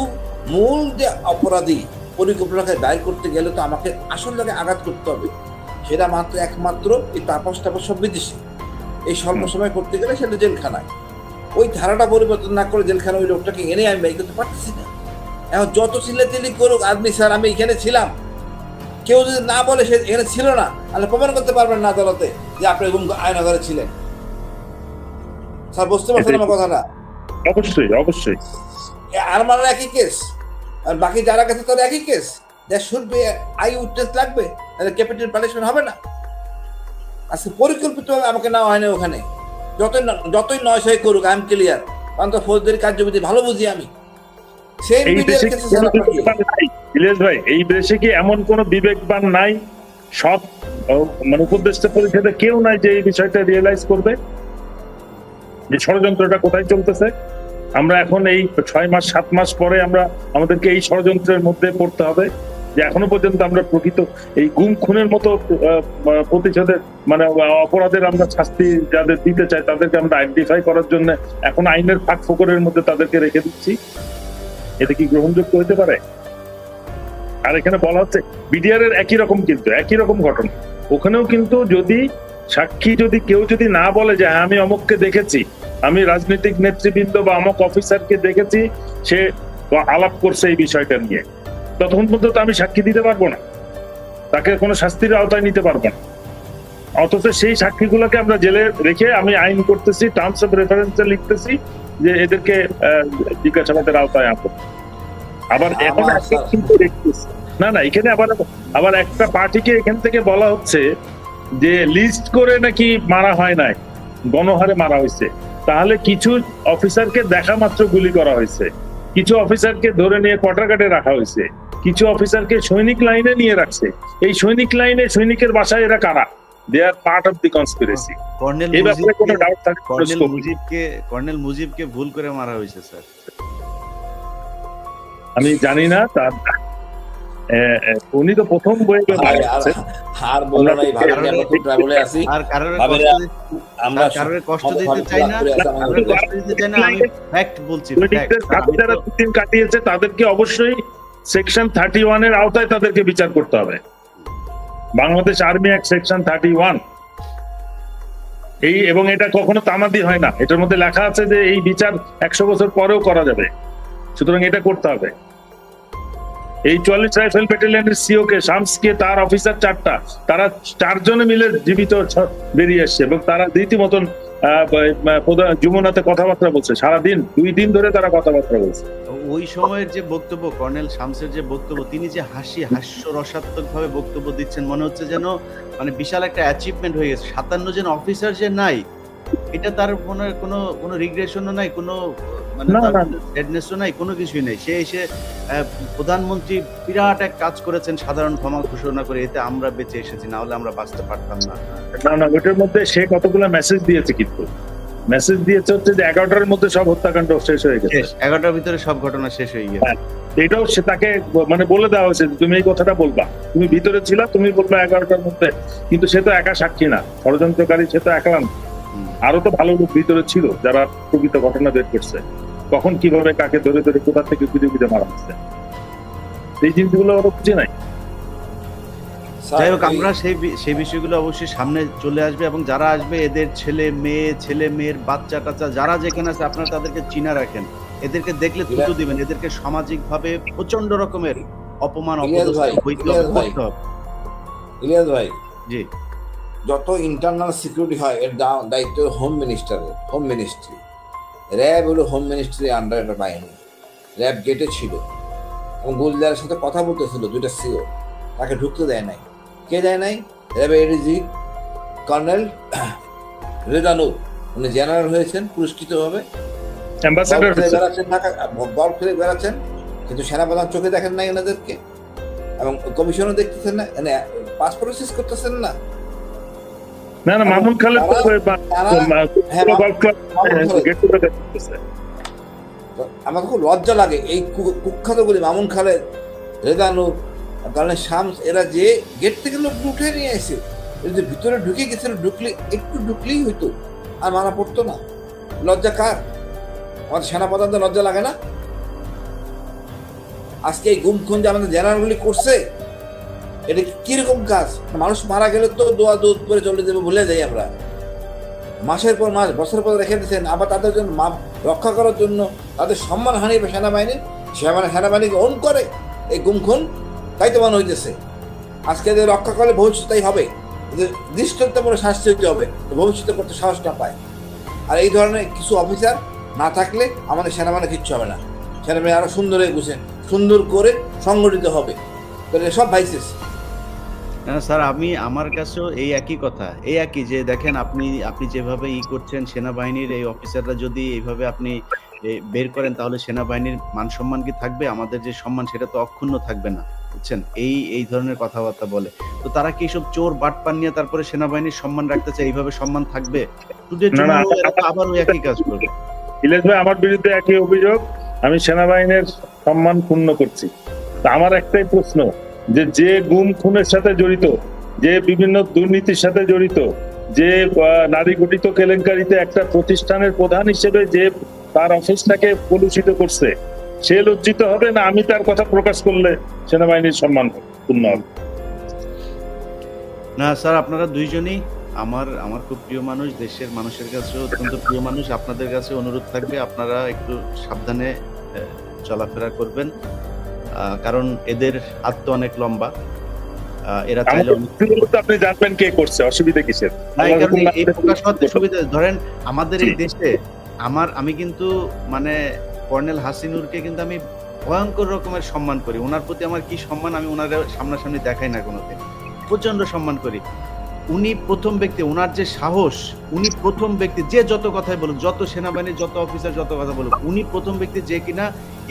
মূল যে অপরাধী পরিকল্পনাকে দায়ের করতে গেলে তো আমাকে আসল জায়গায় আঘাত করতে হবে, সেটা একমাত্র এই তাপস সব বিদেশি। এই স্বল্প সময় করতে গেলে সেটা জেলখানায়। ওই ধারাটা পরিবর্তন না করে জেলখানা ওই লোকটাকে এনে আমি ব্যয় করতে পারতেছি না। এখন যত চিল্লাচিল্লি করুক আদমি, স্যার আমি এখানে ছিলাম, কেউ যদি না বলে সে এখানে ছিল না, তাহলে প্রমাণ করতে পারবেন না আদালতে যে আপনি আয়নাঘরে ছিলেন। স্যার বুঝতে পারছেন আমার কথাটা? অবশ্যই অবশ্যই। আর মানে একই কেস, আর বাকি যারা কাছে তার একই case. That should be I witness লাগবে, তাহলে ক্যাপিটাল পানিশমেন্ট হবে না। আজকে পরিকল্পিতভাবে আমাকে নেওয়া হয়নি ওখানে, যতই নয় সই করুক, আই এম ক্লিয়ার, কারণ তো ফৌজদারি কার্যবিধি ভালো বুঝি আমি। সেই এই বিডিআর দেশে কেসে কি কোনো সেনা পাঠিয়ে বিবেকবান নাই ইলিয়াস ভাই? এই দেশে কি এমন কোন বিবেকবান নাই? সব মানে উপদেষ্টা পরিষদে কেউ নাই যে এই বিষয়টা রিয়েলাইজ করবে যে ষড়যন্ত্রটা কোথায় চলতেছে? আমরা এখন এই 6 মাস 7 মাস পরে আমাদেরকে এই ষড়যন্ত্রের মধ্যে পড়তে হবে যে এখনো পর্যন্ত আমরা প্রকৃত এই গুম খুনের মতো প্রতিশোধের মানে অপরাধের আমরা শাস্তি যাদের দিতে চাই তাদেরকে আমরা আইডেন্টিফাই করার জন্য এখন আইনের ফাঁক ফোকরের মধ্যে তাদেরকে রেখে দিচ্ছি। এটা কি গ্রহণযোগ্য হতে পারে? আর এখানে বলা হচ্ছে বিডিআর এর একই রকম ঘটনা। ওখানেও কিন্তু যদি সাক্ষী কেউ যদি না বলে যে হ্যাঁ আমি অমুককে দেখেছি, আমি রাজনৈতিক নেতৃবৃন্দ বা অমুক অফিসারকে দেখেছি, সে আলাপ করছে এই বিষয়টা নিয়ে, ততক্ষণ পর্যন্ত আমি সাক্ষী দিতে পারবো না, তাকে কোনো শাস্তির আওতায় নিতে পারবো না। অথচ সেই সাক্ষীগুলোকে আমরা জেলে রেখে আমি আইন করতেছি, টার্মস অফ রেফারেন্সে লিখতেছি যে এদেরকে জিজ্ঞাসাবাদের আওতায় আনবো। আবার এখন না এখানে আবার একটা পার্টিকে এখান থেকে বলা হচ্ছে যে লিস্ট করে নাকি মারা হয় নাই, গণহারে মারা হয়েছে। তাহলে কিছু অফিসারকে দেখা মাত্র গুলি করা হয়েছে, কিছু অফিসারকে ধরে নিয়ে কোয়ার্টার গার্ডে রাখা হয়েছে, কিছু অফিসারকে সৈনিক লাইনে নিয়ে রাখছে। এই সৈনিক লাইনে সৈনিকের বাসায় এরা কারা? They are part of the conspiracy. Colonel মুজিবকে ভুল করে মারা হয়েছে স্যার। আমি জানি না, তার উনি তো প্রথম বইয়ে কাটিয়েছে, তাদেরকে অবশ্যই সেকশন 31 এর আওতায় তাদেরকে বিচার করতে হবে। বাংলাদেশ আর্মি অ্যাক্ট সেকশন 31 এবং এটা কখনো তামাদি হয় না, এটার মধ্যে লেখা আছে যে এই বিচার 100 বছর পরেও করা যাবে। সুতরাং এটা করতে হবে। এই 44 রাইফেল ব্যাটালিয়নের সিও কে শামসকে তার অফিসার 4টা, তারা 4 জনে মিলে জীবিত বেরিয়ে এসছে এবং তারা রীতিমতন যমুনাতে কথাবার্তা বলছে সারাদিন, 2 দিন ধরে তারা কথাবার্তা বলছে। ওই সময়ের যে বক্তব্য, কর্নেল শামসের যে বক্তব্য, তিনি যে হাস্যরসাত্মক ভাবে বক্তব্য দিচ্ছেন, মনে হচ্ছে যেন মানে বিশাল একটা অ্যাচিভমেন্ট হয়ে গেছে। 57 জন অফিসার যে নাই, এটা তার মনে কোনো রিগ্রেশনও নাই, কোনো মানে ডেডনেসও নাই, কোনো কিছুই নাই। সে এসে প্রধানমন্ত্রী বিরাট এক কাজ করেছেন, সাধারণ ক্ষমা ঘোষণা করে, এতে আমরা বেঁচে এসেছি, না হলে আমরা বাঁচতে পারতাম না। ওটার মধ্যে সে কতগুলো মেসেজ দিয়েছে, কিন্তু মেসেজ দিয়েছে হচ্ছে যে 11টার মধ্যে সব হত্যাকাণ্ড শেষ হয়ে গেছে, 11টার ভিতরে সব ঘটনা শেষ হয়ে গেছে। এটাও সে তাকে মানে বলে দেওয়া হয়েছে তুমি এই কথাটা বলবা, তুমি ভিতরে ছিলা, তুমি বলবা 11টার মধ্যে। কিন্তু সে তো একা সাক্ষী না, ষড়যন্ত্রকারী সে তো একা, আরো তো ভালো লোক ভিতরে ছিল যারা প্রকৃত ঘটনা বের করছে, কখন কিভাবে কাকে ধরে ধরে কোথা থেকে খুঁজে মারা হচ্ছে, এই জিনিসগুলো ওরা খুঁজে নাই। যাই হোক, আমরা সেই বিষয়গুলো অবশ্যই সামনে চলে আসবে এবং যারা আসবে এদের ছেলে মেয়ের বাচ্চা টাচ্চা যারা যেখানে আছে, আপনারা তাদেরকে চিনা রাখেন, এদেরকে দেখলে থুতু দিবেন, এদেরকে সামাজিক ভাবে প্রচন্ড রকমের অপমান ইলিয়াস ভাই, জি, যত ইন্টারনাল সিকিউরিটি হয় এর দায়িত্ব হোম মিনিস্ট্রি। র্যাব হলো হোম মিনিস্ট্রি আন্ডার একটা বাহিনী। র্যাব গেটে ছিল এবং গুলজারের সাথে কথা বলতেছিল 2টা সিও, তাকে ঢুকতে দেয় নাই। কে দেয় নাই? র্যাবের এডিজি কর্নেল রেজানুর, উনি জেনারেল হয়েছেন পুরস্কৃতভাবে, বল ফেলে বেড়াচ্ছেন, কিন্তু সেনাপ্রধান চোখে দেখেন নাই ওনাদেরকে, এবং কমিশনও দেখতেছেন না, পাসপোর্ট শেষ করতেছেন না। মামুন খালেদ আমার খুব লজ্জা লাগে এই কুখ্যাত গুলি, মামুন খালেদ, রেজানুর, কর্নেল শামস, এরা যে গেট থেকে লোক উঠে নিয়ে এসে ভিতরে ঢুকে গেছিল, একটু ঢুকলেই হইতো, আর মারা পড়তো না। লজ্জা কার? আমাদের সেনাপ্রধানদের লজ্জা লাগে না? আজকে এই গুম খুন যে আমাদের জেনারেলগুলি করছে, এটা কিরকম কাজ? মানুষ মারা গেলে তো দোয়া দুধ করে চলে যাবে, ভুলে যাই আমরা। মাসের পর মাস, বছরের পর রেখে দিচ্ছেন, আবার তাদের জন্য রক্ষা করার জন্য তাদের সম্মান হানি সেনাবাহিনীকে অন করে এই গুম খুন, তাই তো মনে হইতেছে। আজকে এদের রক্ষা করলে ভবিষ্যৎ তাই হবে, দৃষ্টান্তমূলক শাস্তি হতে হবে, ভবিষ্যতে করতে সাহস না পায়। আর এই ধরনের কিছু অফিসার না থাকলে আমাদের সেনাবাহিনী কিচ্ছু হবে না। সেনাবাহিনী আরো সুন্দর হয়ে বুঝেন, সুন্দর করে সংগঠিত হবে। সব ভাইসেস না স্যার, আমার কাছেও এই একই কথা, এই একই যে দেখেন আপনি যেভাবে করছেন, সেনাবাহিনীর এই অফিসাররা যদি এইভাবে আপনি বের করেন, তাহলে সেনাবাহিনীর মান সম্মান কি থাকবে? আমাদের যে সম্মান সেটা তো অক্ষুণ্ণ থাকবে না, বুঝছেন? এই ধরনের কথাবার্তা বলে। তো তারা কি সব চোর বাটপার নিয়ে তারপরে সেনাবাহিনীর সম্মান রাখতে চায়? এইভাবে সম্মান থাকবে? আবার ওই একই কাজ করবে। ইলিয়াস ভাই, আমার বিরুদ্ধে একই অভিযোগ, আমি সেনাবাহিনীর সম্মান ক্ষুণ্ণ করছি। আমার একটাই প্রশ্ন, যে গুম খুনের সাথে জড়িত, যে বিভিন্ন দুর্নীতির সাথে জড়িত, যে নারী গঠিত কেলেঙ্কারিতে একটা প্রতিষ্ঠানের প্রধান হিসেবে যে তার অফিসটাকে কলুষিত করছে, সে লজ্জিত হবে না আমি তার কথা প্রকাশ করলে সেনাবাহিনীর সম্মান পূর্ণ হবে? না স্যার, আপনারা দুইজনই আমার খুব প্রিয় মানুষ, দেশের মানুষের কাছে অত্যন্ত প্রিয় মানুষ। আপনাদের কাছে অনুরোধ থাকবে আপনারা একটু সাবধানে চলাফেরা করবেন, কারণ এদের হাত তো অনেক লম্বা। এরা চাইলে আপনি জানবেন কে করছে, অসুবিধা কিসের? এই প্রকাশ হতে সুবিধা, ধরেন আমাদের এই দেশে আমি কিন্তু মানে কর্নেল হাসিনুরকে কিন্তু আমি ভয়ঙ্কর রকমের সম্মান করি। ওনার প্রতি আমার কি সম্মান, আমি ওনার সামনাসামনি দেখাই না কোনোদিন, প্রচন্ড সম্মান করি। উনি প্রথম ব্যক্তি, ওনার যে সাহস, উনি প্রথম ব্যক্তি যে যত কথাই বলুক, যত সেনাবাহিনীর যত অফিসার যত কথা বলুক, উনি প্রথম ব্যক্তি যে কিনা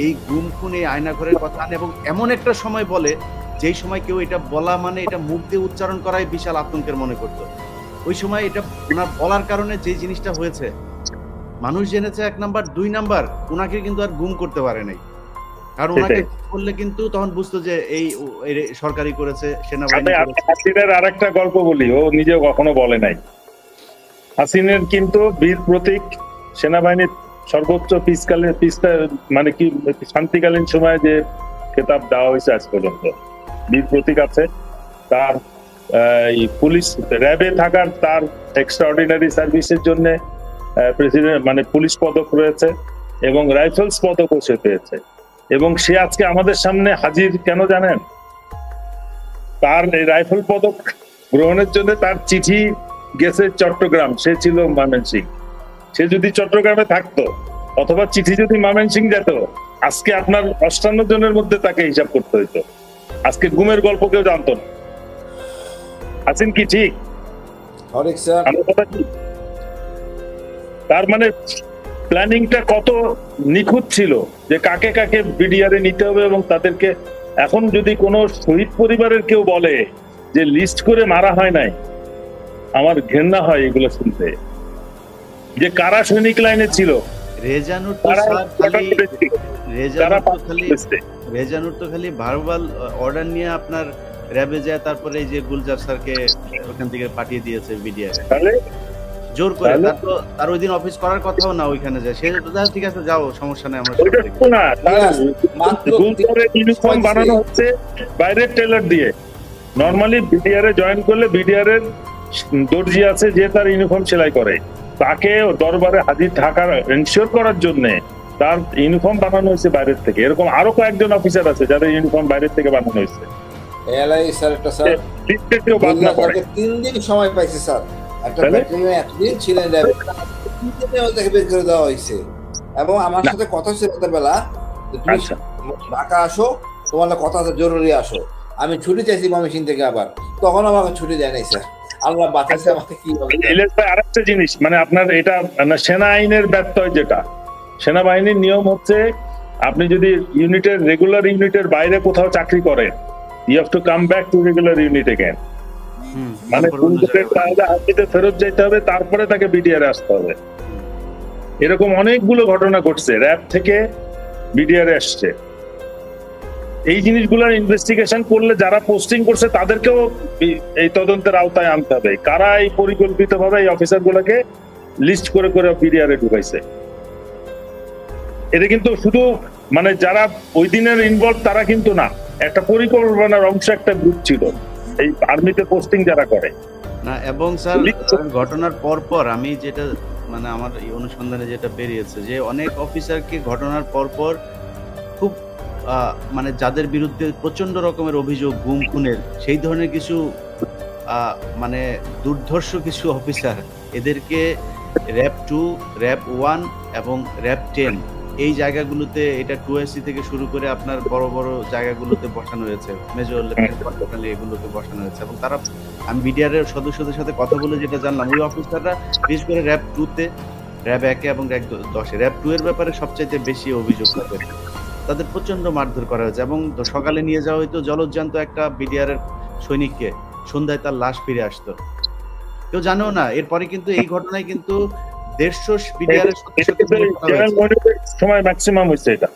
এই গুম খুন, এই আয়নাঘরের কথা আনে, এবং এমন একটা সময় বলে যেই সময় কেউ এটা বলা মানে এটা মুখ দিয়ে উচ্চারণ করাই বিশাল আতঙ্কের মনে করতো। ওই সময় এটা ওনার বলার কারণে যে জিনিসটা হয়েছে, মানুষ জেনেছে 1 নাম্বার, 2 নাম্বার ওনাকে কিন্তু আর গুম করতে পারে নাই, কারণ ওনাকে বললে কিন্তু তখন বুঝতো যে এই সরকারি করেছে, সেনাবাহিনী করেছে। হাসিনের আরেকটা গল্প বলি, ও নিজেও কখনো বলে নাই। হাসিনের কিন্তু বীর প্রতীক, সেনাবাহিনীর সর্বোচ্চ মানে কি শান্তিকালীন সময় যে খেতাব দেওয়া হয়েছে আজ পর্যন্ত, বীর প্রতীক আছে তার। পুলিশ র্যাবে থাকার তার এক্সট্রাঅর্ডিনারি সার্ভিসের জন্য প্রেসিডেন্ট মানে পুলিশ পদক রয়েছে, এবং রাইফেলস পদকও সে পেয়েছে। এবং সে আজকে আমাদের সামনে হাজির কেন জানেন? তার এই রাইফেল পদক গ্রহণের জন্য তার চিঠি গেছে চট্টগ্রাম, সে ছিল ময়মনসিংহ। সে যদি চট্টগ্রামে থাকতো অথবা চিঠি যদি ময়মনসিংহ যেত, আজকে আপনার 58 জনের মধ্যে তাকে হিসাব করতে হইতো। আজকে গুমের গল্প কেউ জানতো না। হাসিন কি ঠিক? তার মানে প্ল্যানিংটা কত নিখুঁত ছিল, যে কাকে কাকে বিডিআরে নিতে হবে, এবং তাদেরকে এখন যদি কোনো শহীদ পরিবারের কেউ বলে যে লিস্ট করে মারা হয় নাই, আমার ঘেন্না হয় এগুলো শুনতে, যে কারা সৈনিক লাইনে ছিল। রেজানুর তো খালি ভার্বাল অর্ডার নিয়ে আপনার র্যাবে যায়, তারপরে এই যে গুলজার স্যারকে ওখান থেকে পাঠিয়ে দিয়েছে বিডিআর জোর করে। তার ওই দিন অফিস করার কথাও না, ওইখানে যায় সে, ঠিক আছে যাও, সমস্যা নেই। আমরা ইউনিফর্ম বানানো হচ্ছে বাইরের টেলার দিয়ে। নরমালি বিডিআর এ জয়েন করলে বিডিআর এর দর্জি আছে যে তার ইউনিফর্ম সেলাই করে, তাকে দরবারে হাজির থাকার এনশিওর করার জন্য তার ইউনিফর্ম বানানো হয়েছে বাইরের থেকে। এরকম আরো কয়েকজন অফিসার আছে যাদের ইউনিফর্ম বাইরের থেকে বানানো হয়েছে। এলআই স্যার একটা স্যার 3 দিন সময় পাইছে স্যার, একটা ব্যাটালিয়নে এতদিন ছিলেন র্যাবে, 3 দিনে ওদেরকে বের করে দেওয়া হয়েছে। এবং আমার সাথে কথা হচ্ছে রাতেরবেলা, তুমি ঢাকা আসো, তোমার কথা জরুরি আসো। আমি ছুটি চাইছি ময়মনসিংহ থেকে, আবার তখন আমাকে ছুটি দেয় নাই স্যার। আল্লাহ বাঁচাইছে আমাকে। কি আরেকটা জিনিস, মানে আপনার এটা সেনা আইনের ব্যত্যয়, যেটা সেনাবাহিনীর নিয়ম হচ্ছে আপনি যদি ইউনিটের রেগুলার ইউনিটের বাইরে কোথাও চাকরি করেন, you have to come back to regular unit again. মানে আর্মিতে ফেরত যেতে হবে, তারপরে তাকে বিডিআর আসতে হবে। এরকম অনেকগুলো ঘটনা ঘটছে, র্যাব থেকে বিডিআর আসছে। এই জিনিসগুলোর ইনভেস্টিগেশন করলে যারা পোস্টিং করছে তাদেরকেও এই তদন্তের আওতায় আনতে হবে, কারা এই পরিকল্পিতভাবে এই অফিসার গুলোকে লিস্ট করে করে বিডিআর এ ঢুকাইছে। এটা কিন্তু শুধু মানে যারা ওই দিনের ইনভলভ তারা কিন্তু না, একটা পরিকল্পনার অংশ, একটা গ্রুপ ছিল এই আর্মিতে পোস্টিং যারা করে না। এবং স্যার ঘটনার পর আমি যেটা মানে আমার এই অনুসন্ধানে যেটা বেরিয়েছে, যে অনেক অফিসারকে ঘটনার পর খুব মানে যাদের বিরুদ্ধে প্রচন্ড রকমের অভিযোগ গুম খুনের, সেই ধরনের কিছু মানে দুর্ধর্ষ কিছু অফিসার, এদেরকে র্যাব 2, র্যাব 1 এবং র্যাব 10 এই জায়গাগুলোতে, এটা 2SC থেকে শুরু করে আপনার বড় বড় জায়গাগুলোতে বসানো হয়েছে, মেজর লেফটেন্যান্ট এগুলোতে বসানো হয়েছে। এবং তারা, আমি বিডিআর এর সদস্যদের সাথে কথা বলে যেটা জানলাম, ওই অফিসাররা বিশেষ করে র্যাব 2 তে র্যাব 1 এবং র্যাব 10 র্যাব 2 এর ব্যাপারে সবচাইতে বেশি অভিযোগ তাদের প্রচন্ড মারধর করা হয়েছে এবং সকালে নিয়ে যাওয়া হয়তো জলজ্জান্ত একটা বিডিআর এর সৈনিককে, সন্ধ্যায় তার লাশ ফিরে আসতো, কেউ জানেও না। এরপরে কিন্তু এই ঘটনায় কিন্তু 150 বিডিআর এর সময় ম্যাক্সিমাম হয়েছে এটা,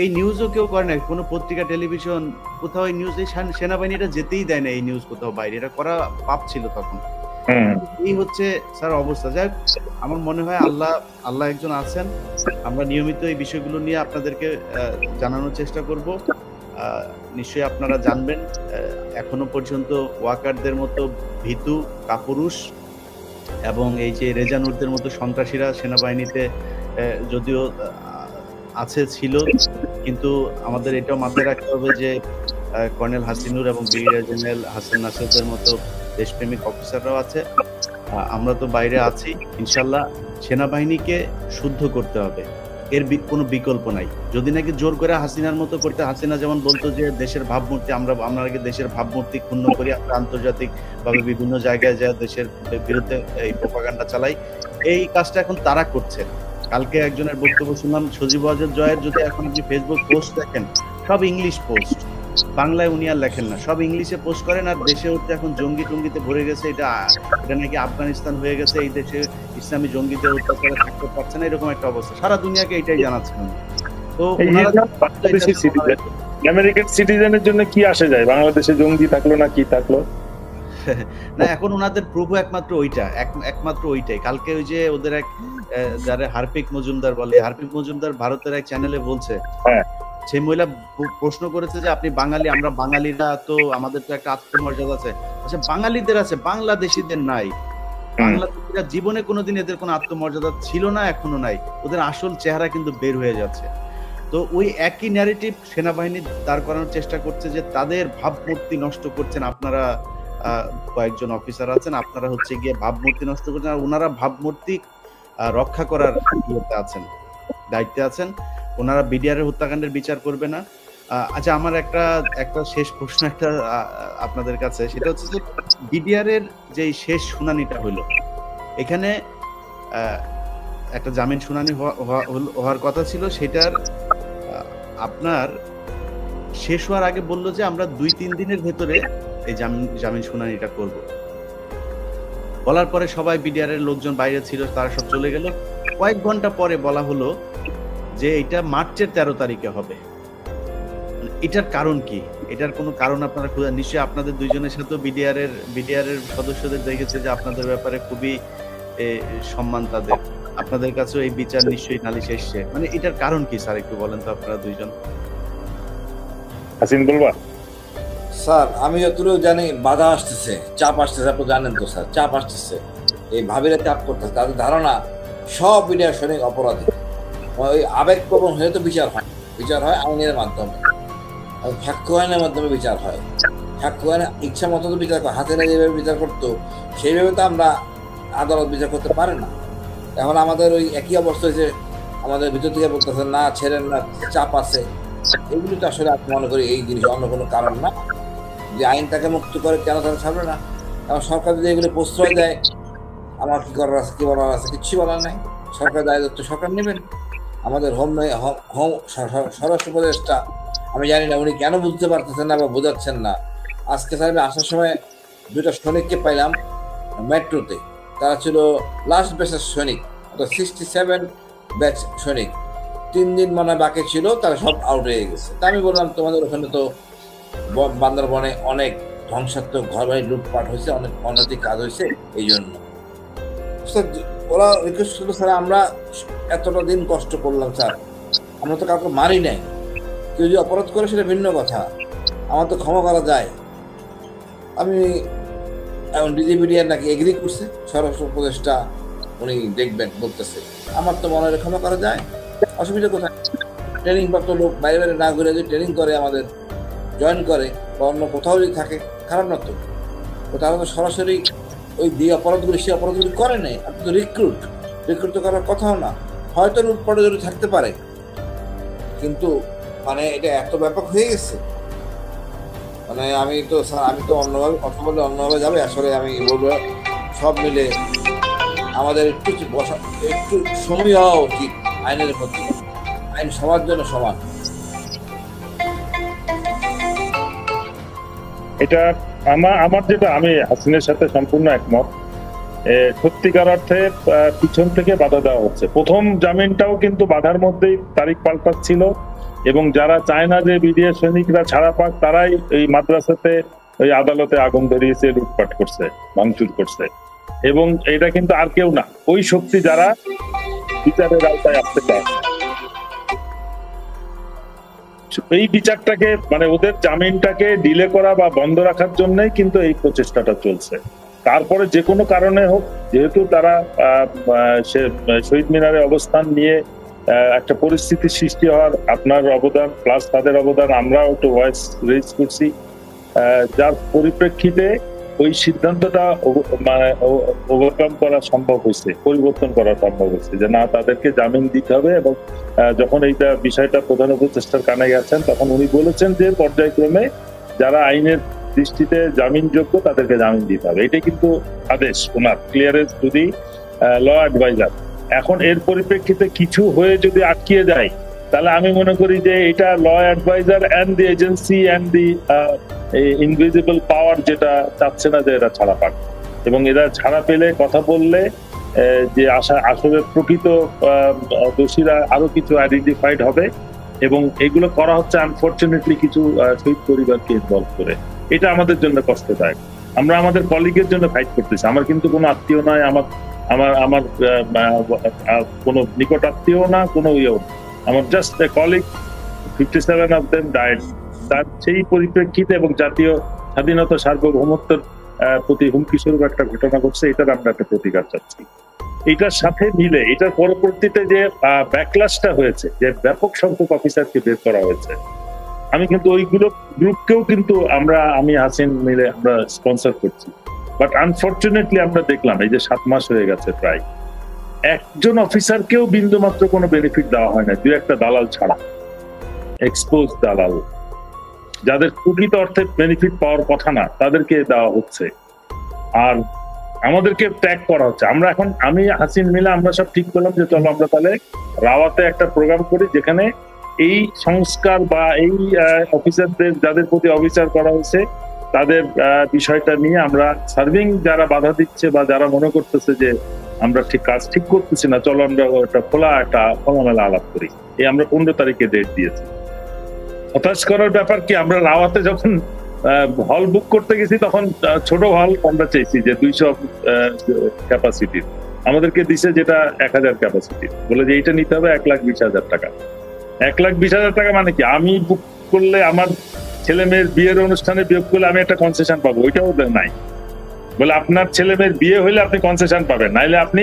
এই নিউজও কেউ করে না, কোনো পত্রিকা টেলিভিশন কোথাও এই নিউজ, এই সেনাবাহিনী এটা যেতেই দেয় না এই নিউজ কোথাও বাইরে, এটা করা পাপ ছিল তখন। এই হচ্ছে স্যার অবস্থা। যাই আমার মনে হয় আল্লাহ একজন আছেন, আমরা নিয়মিত এই বিষয়গুলো নিয়ে আপনাদেরকে জানানোর চেষ্টা করব। নিশ্চয়ই আপনারা জানবেন এখনো পর্যন্ত ওয়াকারদের মতো ভীতু কাপুরুষ এবং এই যে রেজানুরদের মতো সন্ত্রাসীরা সেনাবাহিনীতে যদিও আছে ছিল, কিন্তু আমাদের এটাও মাথায় রাখতে হবে যে কর্নেল হাসিনুর এবং ব্রিগেডিয়ার জেনারেল হাসান নাসিরদের মতো দেশপ্রেমিক অফিসাররাও আছে। আমরা তো বাইরে আছি, ইনশাল্লাহ সেনাবাহিনীকে শুদ্ধ করতে হবে, এর কোনো বিকল্প নাই। যদি নাকি জোর করে হাসিনার মতো করতে, হাসিনা যেমন বলতো যে দেশের ভাবমূর্তি আমরা আগে দেশের ভাবমূর্তি ক্ষুণ্ণ করি, আমরা আন্তর্জাতিক ভাবে বিভিন্ন জায়গায় যা দেশের বিরুদ্ধে এই প্রোপাগান্ডা চালাই, এই কাজটা এখন তারা করছে। কালকে একজনের বক্তব্য শুনলাম, সজীব ওয়াজেদ জয়ের যদি এখন আপনি ফেসবুক পোস্ট দেখেন সব ইংলিশ পোস্ট, বাংলায় উনি আর লেখেন না, সব ইংলিশে পোস্ট করেন। আর দেশে হচ্ছে এখন টঙ্গিতে ভরে গেছে, এটা নাকি আফগানিস্তান হয়ে গেছে, এই দেশে ইসলামী জঙ্গিতে অত্যাচারে থাকতে পারছে না, এরকম একটা অবস্থা সারা দুনিয়াকে এটাই জানাচ্ছেন। তো আমেরিকান সিটিজেনের জন্য কি আসে যায়, বাংলাদেশে জঙ্গি থাকলো না কি থাকলো না, এখন ওনাদের প্রভু একমাত্র ওইটাই। কালকে ওই যে ওদের এক যারা হার্পিক মজুমদার বলে, হার্পিক মজুমদার ভারতের এক চ্যানেলে বলছে, সেই মহিলা প্রশ্ন করেছে যে আপনি বাঙালি, আমরা বাঙালিরা তো আমাদের তো একটা আত্মমর্যাদা আছে। আচ্ছা, বাঙালিদের আছে, বাংলাদেশিদের নাই। বাংলাদেশিরা জীবনে কোনোদিন এদের কোনো আত্মমর্যাদা ছিল না, এখনো নাই। ওদের আসল চেহারা কিন্তু বের হয়ে যাচ্ছে। তো ওই একই ন্যারেটিভ সেনাবাহিনী দাঁড় করানোর চেষ্টা করছে যে তাদের ভাবমূর্তি নষ্ট করছেন আপনারা, কয়েকজন অফিসার আছেন, আপনারা হচ্ছে গিয়ে ভাবমূর্তি নষ্ট করছেন, আর ওনারা ভাবমূর্তি রক্ষা করার ইয়েতে আছেন, দায়িত্বে আছেন। ওনারা বিডিআর এর হত্যাকাণ্ডের বিচার করবে না। আচ্ছা, আমার একটা শেষ প্রশ্ন একটা আপনাদের কাছে, সেটা হচ্ছে যে বিডিআর এর যে শেষ শুনানিটা হলো, এখানে একটা জামিন শুনানি হওয়ার কথা ছিল, সেটার আপনার শেষ হওয়ার আগে বললো যে আমরা 2-3 দিনের ভেতরে এই জামিন শুনানিটা করব। বলার পরে সবাই বিডিআর এর লোকজন বাইরে ছিল, তারা সব চলে গেল। কয়েক ঘন্টা পরে বলা হলো যে এটা মার্চের 13 তারিখে হবে। এটার কারণ কি? এটার কোনো কারণ আপনারা নিশ্চয়ই আপনাদের দুইজনের সাথে বিডিআর এর সদস্যদের দেখেছে যে আপনাদের ব্যাপারে খুবই সম্মান তাদের, আপনাদের কাছেও এই বিচার নিশ্চয়ই নালিশ এসছে, মানে এটার কারণ কি স্যার একটু বলেন তো আপনারা দুইজন। হাসিন বলবা? স্যার, আমি যতটুকু জানি বাধা আসতেছে, চাপ আসতেছে, আপনি জানেন তো স্যার, চাপ আসতেছে, এই ভাবিরা চাপ করতেছে। তাদের ধারণা সব বিডিআর সৈনিক অপরাধী, ওই আবেগপ্রবণ হয়ে তো বিচার হয় আইনের মাধ্যমে, সাক্ষ্য আইনের মাধ্যমে বিচার হয়। সাক্ষ্য আইনে ইচ্ছা মতো তো বিচার করে, হাতে যেভাবে বিচার করতো সেইভাবে তো আমরা আদালত বিচার করতে পারে না। এখন আমাদের ওই একই অবস্থা হয়েছে, আমাদের ভিতর থেকে বলতেছে না, ছেড়েন না, চাপ আছে। এগুলি তো আসলে আমি মনে করি এই জিনিস অন্য কোনো কারণ না, যে আইন তাকে মুক্ত করে কেন তারা ছাড়বে না। কারণ সরকার যদি এগুলো প্রশ্রয় দেয়, আমার কি করার আছে, কি বলার আছে, কিচ্ছু বলার নাই। সরকার দায়িত্ব সরকার নেবেন। আমাদের হোম স্বরাষ্ট্র উপদেষ্টা, আমি জানি না উনি কেন বুঝতে পারতেছেন না বা বোঝাচ্ছেন না। আজকে স্যার আমি আসার সময় 2টা সৈনিককে পাইলাম মেট্রোতে, তারা ছিল লাস্ট ব্যাচের সৈনিক, 67 ব্যাচ সৈনিক। 3 দিন মনে বাকি ছিল, তারা সব আউট হয়ে গেছে। তা আমি বললাম তোমাদের ওখানে তো বান্দরবনে অনেক ধ্বংসাত্মক ঘর বাড়ি লুটপাট হয়েছে, অনেক অনৈতিক কাজ হয়েছে, এই জন্য ওরা রিকোয়েস্ট করলো স্যার আমরা এতটা দিন কষ্ট করলাম স্যার, আমরা তো কাউকে মারি নাই, কেউ যদি অপরাধ করে সেটা ভিন্ন কথা, আমার তো ক্ষমা করা যায়। আমি এখন ডিজিবিডিআর নাকি এগ্রি করছে, স্বরাষ্ট্র উপদেষ্টা উনি দেখবেন বলতেছে, আমার তো মনে হয় ক্ষমা করা যায়, অসুবিধা কোথায়? ট্রেনিং প্রাপ্ত লোক বাইরে বাইরে না ঘুরে যদি ট্রেনিং করে, আমাদের জয়েন করে বা অন্য কোথাও যদি থাকে, খারাপ না তো। তারা তো সরাসরি ওই যে অপরাধগুলি সে অপরাধগুলি করে নেই। আপনি তো রিক্রুট তো করার কথাও না, হয়তো লুটপাটে যদি থাকতে পারে, কিন্তু মানে এটা এত ব্যাপক হয়ে গেছে, মানে আমি তো অন্যভাবে কথা বলে অন্যভাবে যাবে। আসলে আমি বলবো সব মিলে আমাদের একটু একটু সময় হওয়া উচিত আইনের প্রতি। আইন সবার জন্য সমান। এটা আমার যেটা, আমি হাসিনের সাথে সম্পূর্ণ একমত। সত্যিকার অর্থে পিছন থেকে বাধা দেওয়া হচ্ছে। প্রথম জামিনটাও কিন্তু বাধার মধ্যেই তারিখ পাল্টাচ্ছিল, এবং যারা চায় না যে বিডিআর সৈনিকরা ছাড়া পাক তারাই এই মাদ্রাসাতে ওই আদালতে আগুন ধরিয়েছে, লুটপাট করছে, ভাঙচুর করছে। এবং এটা কিন্তু আর কেউ না, ওই শক্তি যারা বিচারের আওতায় আসতে চায়। এই বিচারটাকে মানে ওদের জামিনটাকে ডিলে করা বা বন্ধ রাখার জন্যই কিন্তু এই প্রচেষ্টাটা চলছে। তারপরে যে কোনো কারণে হোক, যেহেতু তারা শহীদ মিনারে অবস্থান নিয়ে একটা পরিস্থিতি সৃষ্টি হওয়ার আপনার অবদান প্লাস তাদের অবদান আমরাও একটু ভয়েস রেজ করছি, যার পরিপ্রেক্ষিতে ওই সিদ্ধান্তটা মানে ওভারকাম করা সম্ভব হয়েছে, পরিবর্তন করা সম্ভব হয়েছে যে না, তাদেরকে জামিন দিতে হবে। এবং যখন এইটা বিষয়টা প্রধান উপদেষ্টার কানে গেছেন তখন উনি বলেছেন যে পর্যায়ক্রমে যারা আইনের দৃষ্টিতে জামিনযোগ্য তাদেরকে জামিন দিতে হবে। এটাই কিন্তু আদেশ ওনার, clearance to the law adviser. এখন এর পরিপ্রেক্ষিতে কিছু হয়ে যদি আটকিয়ে যায়, তাহলে আমি মনে করি যে এটা law adviser and the agency and the invisible power যেটা চাচ্ছে না যে এরা ছাড়া পাক, এবং এরা ছাড়া পেলে কথা বললে যে আসলে প্রকৃত দোষীরা আরো কিছু আইডেন্টিফাইড হবে। এবং এগুলো করা হচ্ছে আনফরচুনেটলি কিছু শহীদ পরিবারকে ইনভলভ করে। এটা আমাদের জন্য কষ্টদায়ক। আমরা আমাদের কলিগের জন্য ফাইট করতেছি। আমার কিন্তু কোনো আত্মীয় নয়, আমার আমার আমার কোনো নিকট আত্মীয় না, কোনো ইয়েও, আমার just a colleague. 57 of them died। তার সেই পরিপ্রেক্ষিতে এবং জাতীয় স্বাধীনতা সার্বভৌমত্বের প্রতি হুমকি স্বরূপ একটা ঘটনা ঘটছে, এটার আমরা একটা প্রতিকার চাচ্ছি। এটার সাথে মিলে এটার পরবর্তীতে যে ব্যাকলাশটা হয়েছে, যে ব্যাপক সংখ্যক অফিসারকে বের করা হয়েছে, আমি কিন্তু ওইগুলো গ্রুপকেও কিন্তু আমি হাসিন মিলে আমরা স্পন্সর করছি। বাট আনফরচুনেটলি আমরা দেখলাম এই যে 7 মাস হয়ে গেছে প্রায়, একজন অফিসারকেও বিন্দু মাত্র কোনো বেনিফিট দেওয়া হয় না, 2-1টা দালাল ছাড়া, এক্সপোজ দালাল, যাদের প্রকৃত অর্থে বেনিফিট পাওয়ার কথা না তাদেরকে দেওয়া হচ্ছে, আর আমাদেরকে ট্যাগ করা হচ্ছে। আমি হাসিন মিলে আমরা সব ঠিক করলাম যে চলো আমরা তাহলে রাওয়াতে একটা প্রোগ্রাম করি, যেখানে এই সংস্কার বা এই অফিসারদের যাদের প্রতি অবিচার করা হয়েছে তাদের বিষয়টা নিয়ে আমরা সার্ভিং যারা বাধা দিচ্ছে বা যারা মনে করতেছে যে আমরা কাজ ঠিক করতেছি না, চলো আমরা একটা খোলামেলা আলাপ করি। এই আমরা 15 তারিখে ডেট দিয়েছি। হতাশ করার ব্যাপার কি, আমরা রাওয়াতে যখন হল বুক করতে গেছি তখন ছোট হল আমরা চাইছি যে 200 ক্যাপাসিটির, আমাদেরকে দিছে যেটা 1000 ক্যাপাসিটির, বলে যে এইটা নিতে হবে 1,20,000 টাকা। 1,20,000 টাকা মানে কি, আমি বুক করলে আমার ছেলে মেয়ের বিয়ের অনুষ্ঠানে বিয়োগ করলে আমি একটা কনসেশন পাবো, ওইটাও নাই। বলে আপনার ছেলে মেয়ের বিয়ে হইলে আপনি কনসেশন পাবেন, নাইলে আপনি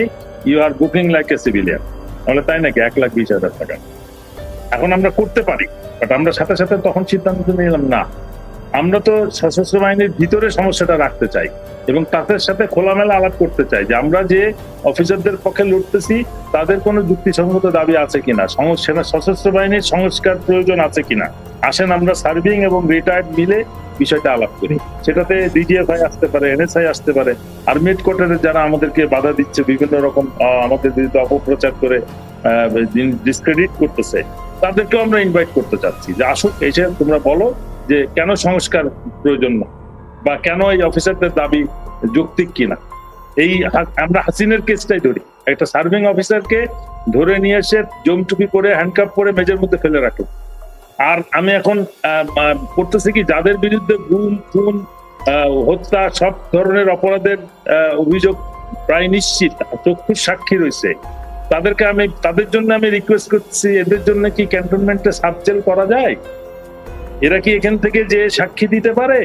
you are booking like a civilian. বলে তাই নাকি, 1,20,000 টাকা। এখন আমরা করতে পারি, বাট আমরা সাথে সাথে তখন সিদ্ধান্ত নিলাম না, আমরা তো সশস্ত্র বাহিনীর ভিতরে সমস্যাটা রাখতে চাই এবং তাদের সাথে খোলামেলা আলাপ করতে চাই যে আমরা যে অফিসারদের পক্ষে লড়তেছি তাদের কোনো যুক্তিসঙ্গত দাবি আছে কিনা, সশস্ত্র বাহিনীর সংস্কার প্রয়োজন আছে কিনা। আসেন আমরা সার্ভিং এবং রিটায়ার্ড মিলে বিষয়টা আলাপ করি। সেটাতে ডিজিএফআই আসতে পারে, এনএসআই আসতে পারে, আর্মি হেডকোয়ার্টারে যারা আমাদেরকে বাধা দিচ্ছে, বিভিন্ন রকম আমাদের বিরুদ্ধে অপপ্রচার করে ডিসক্রেডিট করতেছে, তাদেরকেও আমরা ইনভাইট করতে চাচ্ছি যে আসুক, এসে তোমরা বলো যে কেন সংস্কার প্রয়োজন না বা কেন এই অফিসারদের দাবি যৌক্তিক কিনা। আমরা হাসিনের কেসটাই ধরি, একটা সার্ভিং অফিসারকে ধরে নিয়ে এসে জমটুপি পরে হ্যান্ডকাপ পরে মেজের মধ্যে ফেলে রাখলো। আর আমি এখন করতেছি কি, যাদের বিরুদ্ধে গুম, খুন, হত্যা, সব ধরনের অপরাধের অভিযোগ প্রায় নিশ্চিত, চক্ষুর সাক্ষী রয়েছে, তাদের জন্য আমি রিকোয়েস্ট করছি, এদের জন্য কি ক্যান্টনমেন্টে সাবজেল করা যায়? এরা কি এখান থেকে যে সাক্ষী দিতে পারে?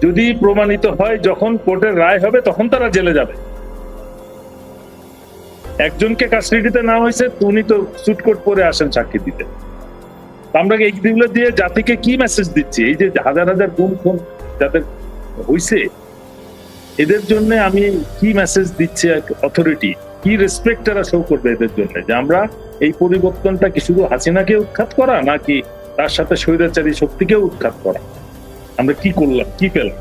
যদি প্রমাণিত হয়, যখন কোর্টের রায় হবে তখন তারা জেলে যাবে। একজনকে কাস্টডিতে নেওয়া হয়েছে, উনি তো সুটকোট পরে আসেন সাক্ষী দিতে। আমরা এইগুলো দিয়ে জাতিকে কি মেসেজ দিচ্ছি? এই যে হাজার হাজার গুম খুন যাদের হয়েছে, এদের জন্য আমি কি মেসেজ দিচ্ছি? অথরিটি কি রেসপেক্ট এরা শো করবে এদের জন্য? যে আমরা এই পরিবর্তনটা কি শুধু হাসিনাকে উৎখাত করা, নাকি তার সাথে স্বৈরাচারী শক্তিকেও উৎখাত করা? আমরা কি করলাম, কি পেলাম?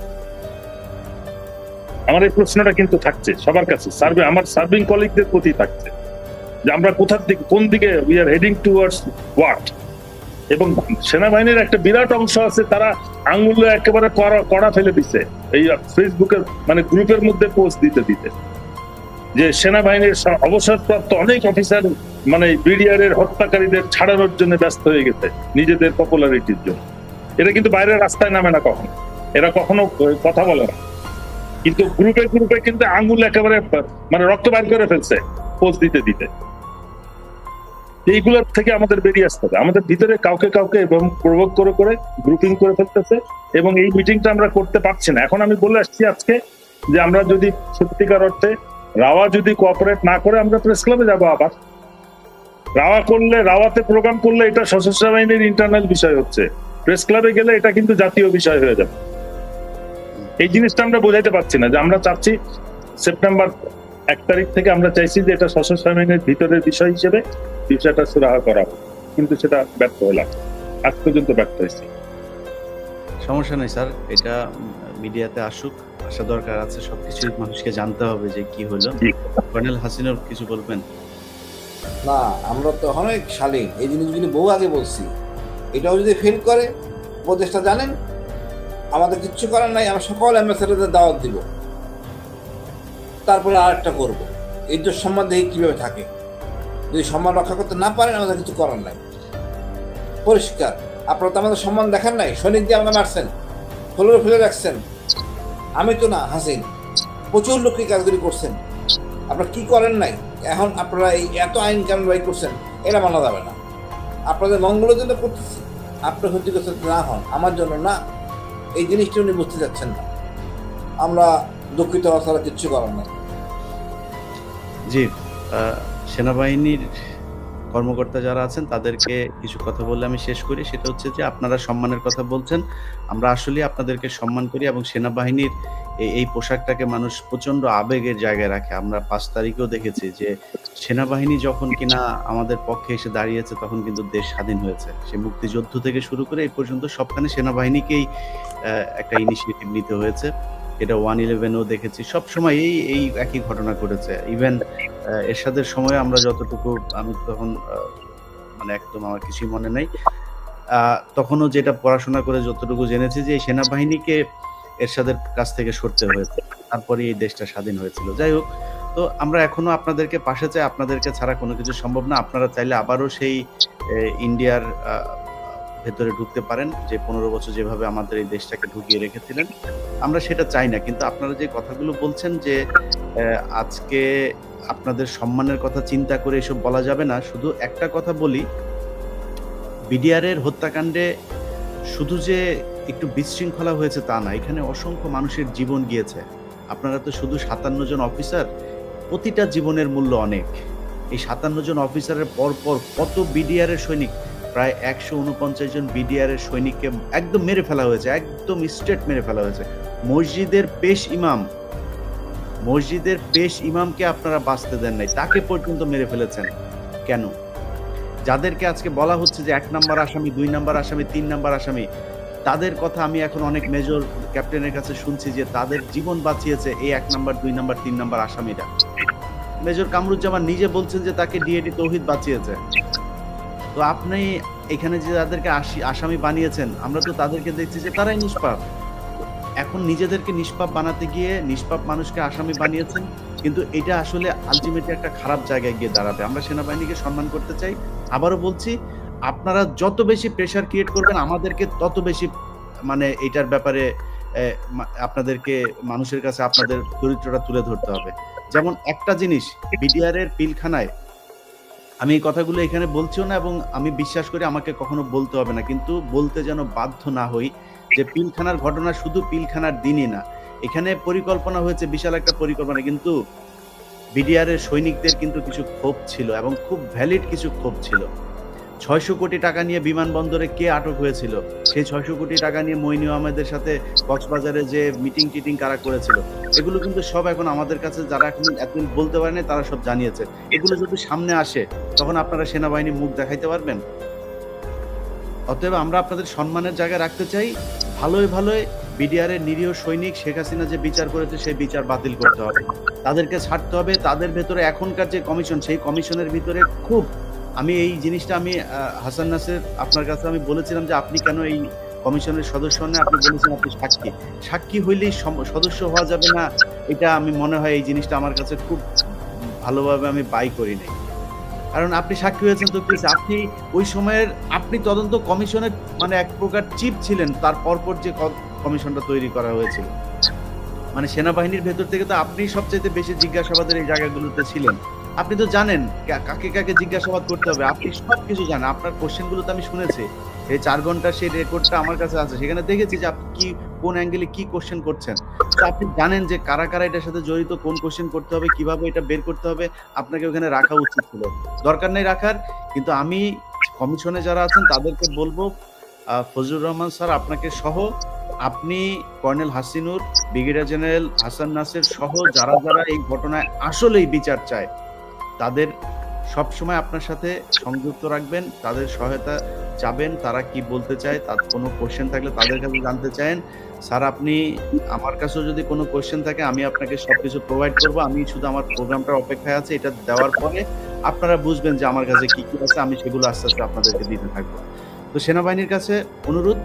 আমার এই প্রশ্নটা কিন্তু থাকছে সবার কাছে, আমার সার্ভিং কলিগদের প্রতি থাকছে, যে আমরা কোন দিকে we are heading towards what. এবং সেনাবাহিনীর একটা বিরাট অংশ আছে, তারা আঙুল একেবারে কড়া ফেলে দিছে এই ফেসবুকের মানে গ্রুপের মধ্যে পোস্ট দিতে যে সেনাবাহিনীর অবসরপ্রাপ্ত অনেক অফিসার মানে বিডিআর এর হত্যাকারীদের ছাড়ানোর জন্য ব্যস্ত হয়ে গেছে নিজেদের পপুলারিটির জন্য। এটা কিন্তু বাইরের রাস্তায় নামে না কখনো, এরা কখনো কথা বলে না, কিন্তু গ্রুপে কিন্তু আঙুল একেবারে মানে রক্ত বাইর করে ফেলছে পোস্ট দিতে। এইগুলোর থেকে আমাদের বেরিয়ে আসতে হবে। আমাদের ভিতরে কাউকে এবং প্রভোগ করে গ্রুপিং করে ফেলতেছে, এবং এই মিটিংটা আমরা করতে পারছি না। এখন আমি বলে আসছি আজকে যে আমরা যদি সত্যিকার অর্থে রাওয়া যদি কোঅপারেট না করে, আমরা প্রেস ক্লাবে যাবো আবার। রাওয়াতে প্রোগ্রাম করলে এটা সশস্ত্র বাহিনীর ইন্টারনাল বিষয় হচ্ছে, প্রেস ক্লাবে গেলে এটা কিন্তু জাতীয় বিষয় হয়ে যাবে। এই জিনিসটা আমরা বোঝাইতে পারছি না যে আমরা চাচ্ছি সেপ্টেম্বর 1 তারিখ থেকে আমরা চাইছি যে এটা সশস্ত্র বাহিনীর ভিতরের বিষয় হিসেবে বিষয়টা সুরাহা করা হবে, কিন্তু সেটা ব্যর্থ হলাম, আজ পর্যন্ত ব্যর্থ হয়েছে। সমস্যা নেই স্যার, এটা মিডিয়াতে আসা দরকার আছে, সবকিছু মানুষকে জানতে হবে যে কি হলো। কর্নেল হাসিনুর কিছু বলবেন? না, আমরা তো অনেক শালীন, এই জিনিসগুলি বহু আগে বলছি। এটাও যদি ফেল করে, উপদেষ্টা জানেন আমাদের কিচ্ছু করার নাই, আমরা সকল অ্যাম্বাসেডারদের দাওয়াত দিব, তারপরে আর একটা করবো। ইজ্জত সম্মান দেখি কিভাবে থাকে, যদি সম্মান রক্ষা করতে না পারেন আমাদের কিছু করার নাই, পরিষ্কার। আপনারা তো আমাদের সম্মান দেখান নাই, সৈনিক দিয়ে আমাকে মারছেন, ফেলে রাখছেন। আমি তো না, হাসিন প্রচুর লোককে কাজগুলি করছেন, আপনারা কি করেন নাই। এখন আপনারা এই এত আইন কানুন বাই করছেন, এটা মানা যাবে না। আপনাদের মঙ্গলের জন্য করতেছি, আপনার ক্ষতিগ্রস্ত না হন, আমার জন্য না। এই জিনিসটা উনি বুঝতে যাচ্ছেন না, আমরা দুঃখিত হওয়া ছাড়া কিচ্ছু করার নাই। জি, সেনাবাহিনীর কর্মকর্তা যারা আছেন তাদেরকে কিছু কথা বললে আমি শেষ করি। সেটা হচ্ছে যে আপনারা সম্মানের কথা বলছেন, আমরা আসলে আপনাদেরকে সম্মান করি, এবং সেনাবাহিনীর এই পোশাকটাকে মানুষ প্রচন্ড আবেগের জায়গায় রাখে। আমরা 5 তারিখেও দেখেছি যে সেনাবাহিনী যখন কিনা আমাদের পক্ষে এসে দাঁড়িয়েছে তখন কিন্তু দেশ স্বাধীন হয়েছে। সে মুক্তিযুদ্ধ থেকে শুরু করে এই পর্যন্ত সবখানে সেনাবাহিনীকেই একটা ইনিশিয়েটিভ নিতে হয়েছে। এটা 111-ও দেখেছি, সবসময় এই একই ঘটনা ঘটেছে। ইভেন এরশাদের সময় আমরা যতটুকু, আমি তখন মানে একদম আমার কিছুই মনে নাই, তখনও যেটা পড়াশোনা করে যতটুকু জেনেছি যে সেনাবাহিনীকে এরশাদের কাছ থেকে সরতে হয়েছে, তারপরে এই দেশটা স্বাধীন হয়েছিল। যাই হোক, তো আমরা এখনো আপনাদেরকে পাশে চাই, আপনাদেরকে ছাড়া কোনো কিছু সম্ভব না। আপনারা চাইলে আবারও সেই ইন্ডিয়ার ভেতরে ঢুকতে পারেন, যে 15 বছর যেভাবে আমাদের এই দেশটাকে ঢুকিয়ে রেখেছিলেন। আমরা সেটা চাই না, কিন্তু আপনারা যে কথাগুলো বলছেন যে আজকে আপনাদের সম্মানের কথা চিন্তা করে এসব বলা যাবে না। শুধু একটা কথা বলি, বিডিআর এর হত্যাকাণ্ডে শুধু যে একটু বিশৃঙ্খলা হয়েছে তা না, এখানে অসংখ্য মানুষের জীবন গিয়েছে। আপনারা তো শুধু 57 জন অফিসার, প্রতিটা জীবনের মূল্য অনেক। এই 57 জন অফিসারের পরপর কত বিডিআর এর সৈনিক, প্রায় 149 জন বিডিআর এর সৈনিককে একদম মেরে ফেলা হয়েছে, একদম স্ট্রেট মেরে ফেলা হয়েছে। মসজিদের পেশ ইমামকে আপনারা বাঁচতে দেন নাই, তাকে পর্যন্ত মেরে ফেলেছেন। কেন? যাদেরকে আজকে বলা হচ্ছে যে 1 নম্বর আসামি, 2 নম্বর আসামি, 3 নম্বর আসামি, তাদের কথা আমি এখন অনেক মেজর ক্যাপ্টেনের কাছে শুনছি যে তাদের জীবন বাঁচিয়েছে এই 1 নম্বর, 2 নম্বর, 3 নম্বর আসামিরা। মেজর কামরুজ্জামান নিজে বলছেন যে তাকে ডিএডি তৌহিদ বাঁচিয়েছে। তো আপনি এখানে যে তাদেরকে আসামি বানিয়েছেন, আমরা তো তাদেরকে দেখছি যে তারাই নিষ্পাপ। এখন নিজেদেরকে নিষ্পাপ বানাতে গিয়ে নিষ্পাপ মানুষকে আসামি বানিয়েছেন, কিন্তু এটা আসলে আলটিমেটলি একটা খারাপ জায়গায় গিয়ে দাঁড়াবে। আমরা সেনাবাহিনীকে সম্মান করতে চাই। আবারও বলছি, আপনারা যত বেশি প্রেশার ক্রিয়েট করবেন আমাদেরকে তত বেশি মানে এটার ব্যাপারে আপনাদেরকে মানুষের কাছে আপনাদের চরিত্রটা তুলে ধরতে হবে। যেমন একটা জিনিস, বিডিআর এর পিলখানায়, আমি এই কথাগুলো এখানে বলছিও না এবং আমি বিশ্বাস করি আমাকে কখনো বলতে হবে না, কিন্তু বলতে যেন বাধ্য না হই যে পিলখানার ঘটনা শুধু পিলখানার দিনই না, এখানে পরিকল্পনা হয়েছে, বিশাল একটা পরিকল্পনা। কিন্তু বিডিআর এর সৈনিকদের কিন্তু কিছু ক্ষোভ ছিল এবং খুব ভ্যালিড কিছু ক্ষোভ ছিল। 600 কোটি টাকা নিয়ে বিমানবন্দরে কে আটক হয়েছিল, সেই 600 কোটি টাকা নিয়ে মইনু আহমেদের সাথে কক্সবাজারে যে মিটিং টিটিং কারা করেছিল, এগুলো কিন্তু সব এখন আমাদের কাছে, যারা এখন এতদিন বলতে পারেনি তারা সব জানিয়েছে। এগুলো যদি সামনে আসে তখন আপনারা সেনাবাহিনী মুখ দেখাইতে পারবেন। অতএব আমরা আপনাদের সম্মানের জায়গায় রাখতে চাই। ভালোই ভালোই বিডিআরের নিরীহ সৈনিক শেখ হাসিনা যে বিচার করেছে সেই বিচার বাতিল করতে হবে, তাদেরকে ছাড়তে হবে। তাদের ভেতরে এখনকার যে কমিশন, সেই কমিশনের ভিতরে খুব আমি এই জিনিসটা আমি হাসান নাসের আপনার কাছে আমি বলেছিলাম যে আপনি কেন এই কমিশনের সদস্য না, আপনি বলেছেন আপনি সাক্ষী হইলেই সদস্য হওয়া যাবে না, এটা আমি মনে হয় এই জিনিসটা আমার কাছে খুব ভালোভাবে আমি বাই করি নাই। কারণ আপনি সাক্ষী হয়েছেন তো কি, আপনি ওই সময়ের আপনি তদন্ত কমিশনের মানে এক প্রকার চিফ ছিলেন, তার পরপর যে কমিশনটা তৈরি করা হয়েছিল, মানে সেনাবাহিনীর ভেতর থেকে তো আপনি সবচেয়ে বেশি জিজ্ঞাসাবাদের এই জায়গাগুলোতে ছিলেন। আপনি তো জানেন কাকে কাকে জিজ্ঞাসাবাদ করতে হবে, আপনি সবকিছু জানেন। আপনার কোশ্চেনগুলো তো আমি শুনেছি, এই 4 ঘন্টার সেই রেকর্ডটা আমার কাছে আছে, সেখানে দেখেছি যে আপনি কি কোন অ্যাঙ্গেলে কি কোশ্চেন করছেন। তো আপনি জানেন যে কারা কারা এটার সাথে জড়িত, কোন কোশ্চেন করতে হবে, কিভাবে এটা বের করতে হবে। আপনাকে ওখানে রাখা উচিত ছিল, দরকার নেই রাখার। কিন্তু আমি কমিশনে যারা আছেন তাদেরকে বলবো, ফজলুর রহমান স্যার আপনাকে সহ, আপনি colonel Hasinur, brigadier general Hasan Naser সহ যারা যারা এই ঘটনায় আসলেই বিচার চায় তাদের সবসময় আপনার সাথে সংযুক্ত রাখবেন, তাদের সহায়তা চাবেন, তারা কি বলতে চায়, তার কোনো কোশ্চেন থাকলে তাদের কাছে জানতে চান। স্যার আপনি আমার কাছেও যদি কোনো কোশ্চেন থাকে আমি আপনাকে সবকিছু প্রোভাইড করবো। আমি শুধু আমার প্রোগ্রামটার অপেক্ষায় আছে, এটা দেওয়ার পরে আপনারা বুঝবেন যে আমার কাছে কি কি আছে, আমি সেগুলো আস্তে আস্তে আপনাদেরকে দিতে থাকবো। তো সেনাবাহিনীর কাছে অনুরোধ,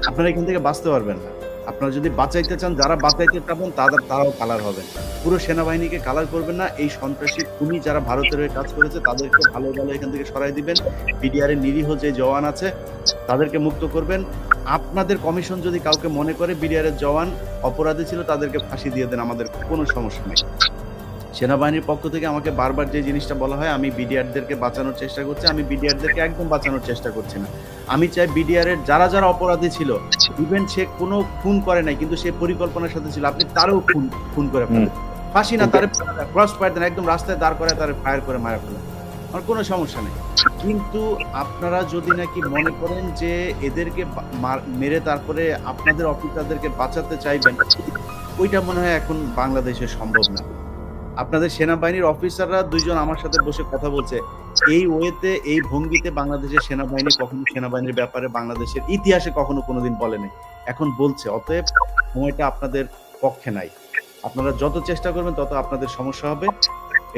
আপনারা এখান থেকে বাঁচতে পারবেন না। আপনারা যদি বাঁচাইতে চান, যারা বাঁচাইতে চাবেন তারাও কালার হবেন, পুরো সেনাবাহিনীকে কালার করবেন না। এই সন্ত্রাসী খুনি যারা ভারতের হয়ে কাজ করেছে তাদেরকে ভালো ভালো এখান থেকে সরাই দিবেন। বিডিআর এর নিরীহ যে জওয়ান আছে তাদেরকে মুক্ত করবেন। আপনাদের কমিশন যদি কাউকে মনে করে বিডিআর এর জওয়ান অপরাধী ছিল, তাদেরকে ফাঁসি দিয়ে দেন, আমাদের কোনো সমস্যা নেই। সেনাবাহিনীর পক্ষ থেকে আমাকে বারবার যে জিনিসটা বলা হয়, আমি বিডিআরদেরকে বাঁচানোর চেষ্টা করছি, আমি বিডিআরদেরকে একদম বাঁচানোর চেষ্টা করছি না। আমি চাই বিডিআর এর যারা যারা অপরাধী ছিল, ইভেন সে কোনো খুন করে নাই কিন্তু সে পরিকল্পনার সাথে ছিল, আপনি তারও খুন করে ফেলেন, ফাঁসি না, তার ক্রস ফায়ার দেন, একদম রাস্তায় দাঁড় করে তার ফায়ার করে মারা ফেলেন, আমার কোনো সমস্যা নেই। কিন্তু আপনারা যদি নাকি মনে করেন যে এদেরকে মেরে তারপরে আপনাদের অফিসারদেরকে বাঁচাতে চাইবেন, ওইটা মনে হয় এখন বাংলাদেশে সম্ভব না। আপনাদের সেনাবাহিনীর অফিসাররা 2 জন আমার সাথে বসে কথা বলছে, এই ওয়েতে এই ভঙ্গিতে বাংলাদেশের সেনাবাহিনী কখনো সেনাবাহিনীর ব্যাপারে বাংলাদেশের ইতিহাসে কখনো কোনোদিন বলেনি, এখন বলছে। অতএব সময়টা আপনাদের পক্ষে নাই, আপনারা যত চেষ্টা করবেন তত আপনাদের সমস্যা হবে,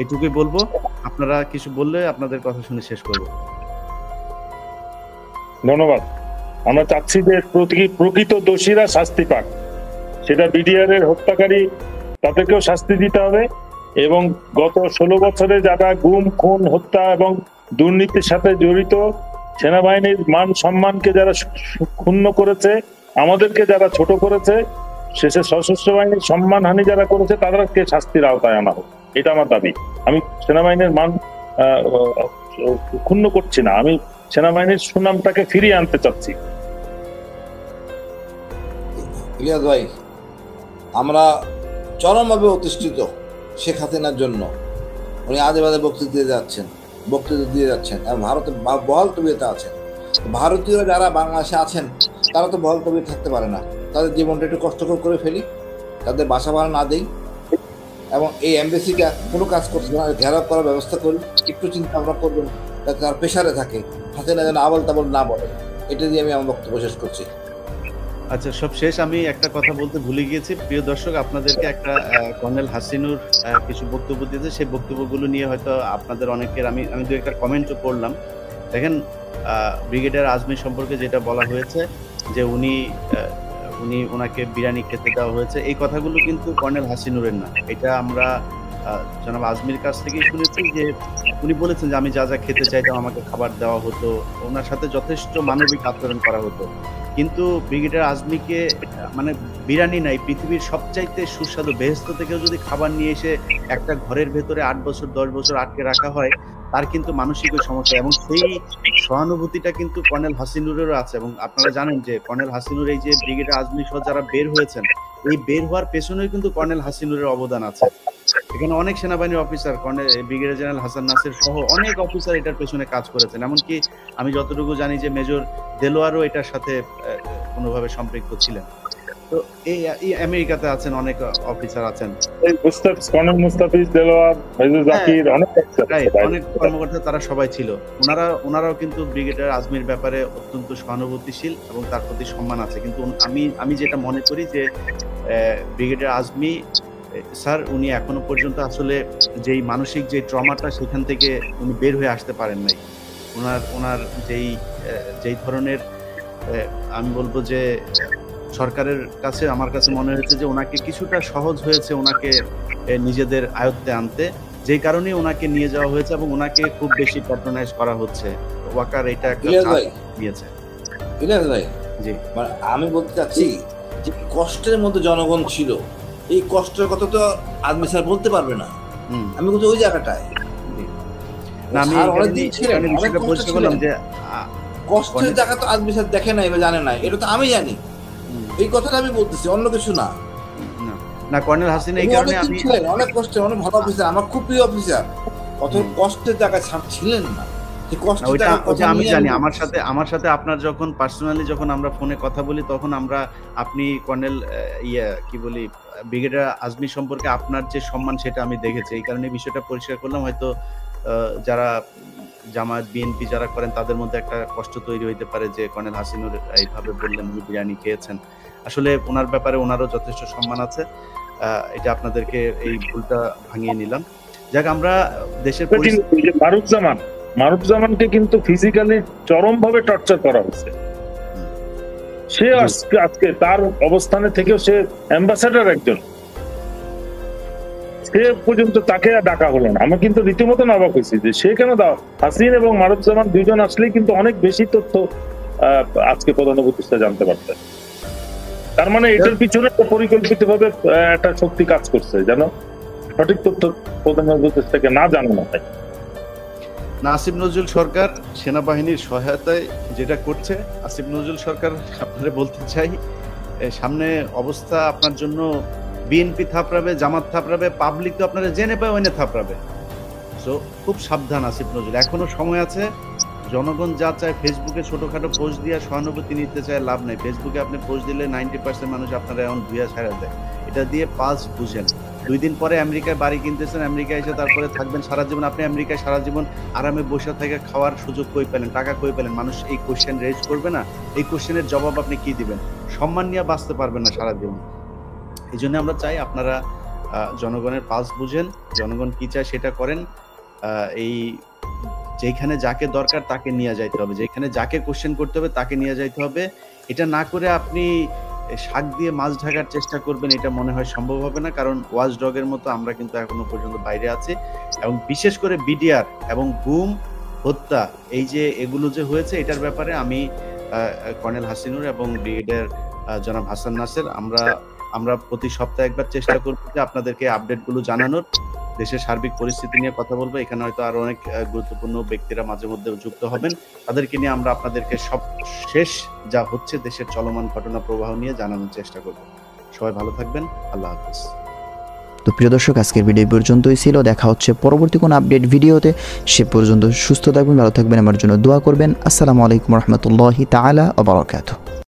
এইটুকুই বলবো। আপনারা কিছু বললে আপনাদের কথা শুনে শেষ করবো। ধন্যবাদ। আমরা চাচ্ছি যে প্রকৃত দোষীরা শাস্তি পাক, সেটা বিডিআর এর হত্যাকারী তাদেরকেও শাস্তি দিতে হবে, এবং গত 16 বছরে যারা গুম, খুন, হত্যা এবং দুর্নীতির সাথে জড়িত, সেনাবাহিনীর মান সম্মানকে যারা ক্ষুণ্ণ করেছে, আমাদেরকে যারা ছোট করেছে, শেষে সশস্ত্র বাহিনীর সম্মানহানি যারা করেছে, তাদেরকে শাস্তির আওতায় আনা হোক, এটা আমার দাবি। আমি সেনাবাহিনীর মান ক্ষুণ্ণ করছি না, আমি সেনাবাহিনীর সুনামটাকে ফিরিয়ে আনতে চাচ্ছি। ইলিয়াস ভাই, আমরা চরমভাবে অতিষ্ঠিত শেখ হাসিনার জন্য। উনি আজে বাজে বক্তৃতা দিয়ে যাচ্ছেন এবং ভারতে বহাল তবিয়তে আছেন। ভারতীয়রা যারা বাংলাদেশে আছেন তারা তো বহাল তবিয়তে থাকতে পারে না, তাদের জীবনটা একটু কষ্টকর করে ফেলি, তাদের বাসা ভাড়া না দেই, এবং এই এমবেসিটা কোনো কাজ করছে না, ঘেরাও করার ব্যবস্থা করি। একটু চিন্তা ভাবনা করবেন যাতে তার প্রেশারে থাকে, হাসিনা যেন আবল তাবল না বলে। এটা দিয়ে আমি আমার বক্তব্য শেষ করছি। আচ্ছা, সব শেষ। আমি একটা কথা বলতে ভুলে গিয়েছি, প্রিয় দর্শক, আপনাদেরকে একটা কর্নেল হাসিনুর কিছু বক্তব্য দিয়েছে, সেই বক্তব্যগুলো নিয়ে হয়তো আপনাদের অনেকের আমি 2-1টা কমেন্টও পড়লাম। দেখেন, ব্রিগেডিয়ার আজমি সম্পর্কে যেটা বলা হয়েছে যে ওনাকে বিরিয়ানি খেতে দেওয়া হয়েছে, এই কথাগুলো কিন্তু কর্নেল হাসিনুরের না, এটা আমরা জনাব আজমির কাছ থেকেই শুনেছি যে উনি বলেছেন যে আমি যা যা খেতে চাইতাম আমাকে খাবার দেওয়া হতো, ওনার সাথে যথেষ্ট মানবিক আচরণ করা হতো। কিন্তু ব্রিগেডিয়ার আজমিকে মানে বিরিয়ানি নাই, পৃথিবীর সবচাইতে সুস্বাদু বেহেশত থেকেও যদি খাবার নিয়ে এসে একটা ঘরের ভেতরে 8 বছর 10 বছর আটকে রাখা হয়, তার কিন্তু মানসিক সমস্যা, এবং সেই সহানুভূতিটা কিন্তু কর্নেল হাসিনুরেরও আছে। এবং আপনারা জানেন যে কর্নেল হাসিনুর এই যে ব্রিগেডিয়ার আজমি সহ যারা বের হয়েছেন, এই বের হওয়ার পেছনেও কিন্তু কর্নেল হাসিনুরের অবদান আছে। এখানে অনেক সেনাবাহিনী officer, brigadier general Hasan Naser সহ অনেক অফিসার এটার পেছনে কাজ করেছেন। এমনকি আমি যতটুকু জানি যে মেজর দেলোয়ারও এটার সাথে কোনোভাবে সম্পৃক্ত ছিলেন। তো এই আমেরিকাতে আছেন, অনেক অফিসার আছেন, কর্নেল মুস্তাফিজ, দেলোয়ার, মেজর জাকির, অনেক কর্মকর্তা, তারা সবাই ছিল। ওনারাও কিন্তু ব্রিগেডিয়ার আজমির ব্যাপারে অত্যন্ত সহানুভূতিশীল এবং তার প্রতি সম্মান আছে। কিন্তু আমি যেটা মনে করি যে ব্রিগেডিয়ার আজমি স্যার উনি এখনো পর্যন্ত আসলে যেই মানসিক যে ট্রমাটা সেখান থেকে উনি বের হয়ে আসতে পারেন নাই। ওনার যেই ধরনের আমি বলবো যে সরকারের কাছে আমার কাছে মনে হয়েছে যে ওনাকে কিছুটা সহজ হয়েছে ওনাকে নিজেদের আয়ত্তে আনতে, যেই কারণে ওনাকে নিয়ে যাওয়া হয়েছে এবং ওনাকে খুব বেশি প্যাট্রোনাইজ করা হচ্ছে। ওয়াকার এটা একটা দিয়েছে। ইলিয়াস ভাই, জি, আমি বলতে চাচ্ছি যে কষ্টের মধ্যে জনগণ ছিল, এই কষ্টের কথা তো আজমি স্যার বলতে পারবে না। আমি বলছি ওই জায়গাটায় কষ্টের জায়গা তো আজমি স্যার দেখে নাই বা জানে না, এটা তো আমি জানি। এই কথাটা আমি বলতেছি, অন্য কিছু না। না কর্নেল হাসিন এই কারণে আমি অনেক কষ্টে, অনেক ভালো অফিসার, আমার খুব প্রিয় অফিসার, কত কষ্টের জায়গায় ছিলেন না। আমি জানি আমার সাথে আপনার যখন পার্সোনালি যখন আমরা ফোনে কথা বলি তখন আপনি কর্নেল কি বলি ব্রিগেডিয়ার আজমি সম্পর্কে আপনার যে সম্মান সেটা আমি দেখেছি। এই কারণে বিষয়টা পরিষ্কার করলাম। হয়তো যারা জামায়াত বিএনপি যারা করেন তাদের মধ্যে একটা কষ্ট তৈরি হইতে পারে যে কর্নেল হাসিনুর এইভাবে বললেন উনি বিরিয়ানি খেয়েছেন। আসলে ওনার ব্যাপারে ওনারও যথেষ্ট সম্মান আছে। এটা আপনাদেরকে এই ভুলটা ভাঙিয়ে নিলাম। যাক, আমরা দেশের মারুফজামানকে কিন্তু ফিজিক্যালি চরমভাবে টর্চার করা হয়েছে। সে আজকে তার অবস্থানে থেকেও সে অ্যাম্বাসেডর একজন, সে পর্যন্ত তাকে ডাকা হলো না। আমি কিন্তু রীতিমতো অবাক হয়েছি যে সে কেন দাও। হাসিন এবং মারুফজামান দুইজন আসলেই কিন্তু অনেক বেশি তথ্য আজকে প্রধান উপদেষ্টা জানতে পারতেন। তার মানে এটার পিছনে পরিকল্পিতভাবে একটা শক্তি কাজ করছে, যেন সঠিক তথ্য প্রধান উপদেষ্টাকে না জানানো হয়। আসিফ নজরুল সরকার সেনাবাহিনীর সহায়তায় যেটা করছে, আসিফ নজরুল সরকার আপনারা বলতে চাই সামনে অবস্থা আপনার জন্য বিএনপি থাপড়াবে, জামাত থাপড়াবে, পাবলিক তো আপনারা জেনে পায় ওইনে থাপড়াবে। সো খুব সাবধান আসিফ নজরুল, এখনো সময় আছে। জনগণ যা চায় ফেসবুকে ছোটখাটো পোস্ট দিয়ে সহানুভূতি নিতে চায়, লাভ নাই। ফেসবুকে আপনি পোস্ট দিলে 90% মানুষ আপনারা এখন ধুয়া ছাড়া দেয়। এটা দিয়ে পাস বুঝেন। 2 দিন পরে আমেরিকায় বাড়ি কিনতেছেন, আমেরিকায় এসে তারপরে থাকবেন সারা জীবন। আপনি আমেরিকায় সারা জীবন আরামে বসে থেকে খাওয়ার সুযোগ কই পেলেন, টাকা কই পেলেন? মানুষ এই কোশ্চেন রেজ করবে না? এই কোশ্চেনের জবাব আপনি কি দিবেন? সম্মান নিয়ে বাঁচতে পারবেন না সারা জীবন। এই জন্য আমরা চাই আপনারা জনগণের পালস বুঝেন, জনগণ কি চায় সেটা করেন। এই যেখানে যাকে দরকার তাকে নিয়ে যাইতে হবে, যেখানে যাকে কোশ্চেন করতে হবে তাকে নিয়ে যাইতে হবে। এটা না করে আপনি শাক দিয়ে মাছ ঢাকার চেষ্টা করবেন, এটা মনে হয় সম্ভব হবে না। কারণ ওয়াচ ডগের মতো আমরা কিন্তু এখনো পর্যন্ত বাইরে আছি। এবং বিশেষ করে বিডিআর এবং গুম হত্যা, এই যে এগুলো যে হয়েছে, এটার ব্যাপারে আমি কর্নেল হাসিনুর এবং ব্রিগেডিয়ার জনাব হাসান নাসের আমরা প্রতি সপ্তাহে একবার চেষ্টা করব যে আপনাদেরকে আপডেটগুলো জানানোর, দেশের সার্বিক পরিস্থিতি নিয়ে কথা বলবো। এখানে হয়তো আরো অনেক গুরুত্বপূর্ণ ব্যক্তিরা মাঝে মধ্যে যুক্ত হবেন, তাদেরকে নিয়ে আমরা আপনাদেরকে সব শেষ যা হচ্ছে দেশের চলমান ঘটনা প্রবাহ নিয়ে জানানোর চেষ্টা করব। সবাই ভালো থাকবেন, আল্লাহ হাফেজ। তো প্রিয় দর্শক, আজকের ভিডিও পর্যন্তই ছিল। দেখা হচ্ছে পরবর্তী কোনো আপডেট ভিডিওতে। সে পর্যন্ত সুস্থ থাকবেন, ভালো থাকবেন, আমার জন্য দোয়া করবেন। আসসালামু আলাইকুম রহমতুল্লাহি তাআলা ওয়া বারাকাতুহু।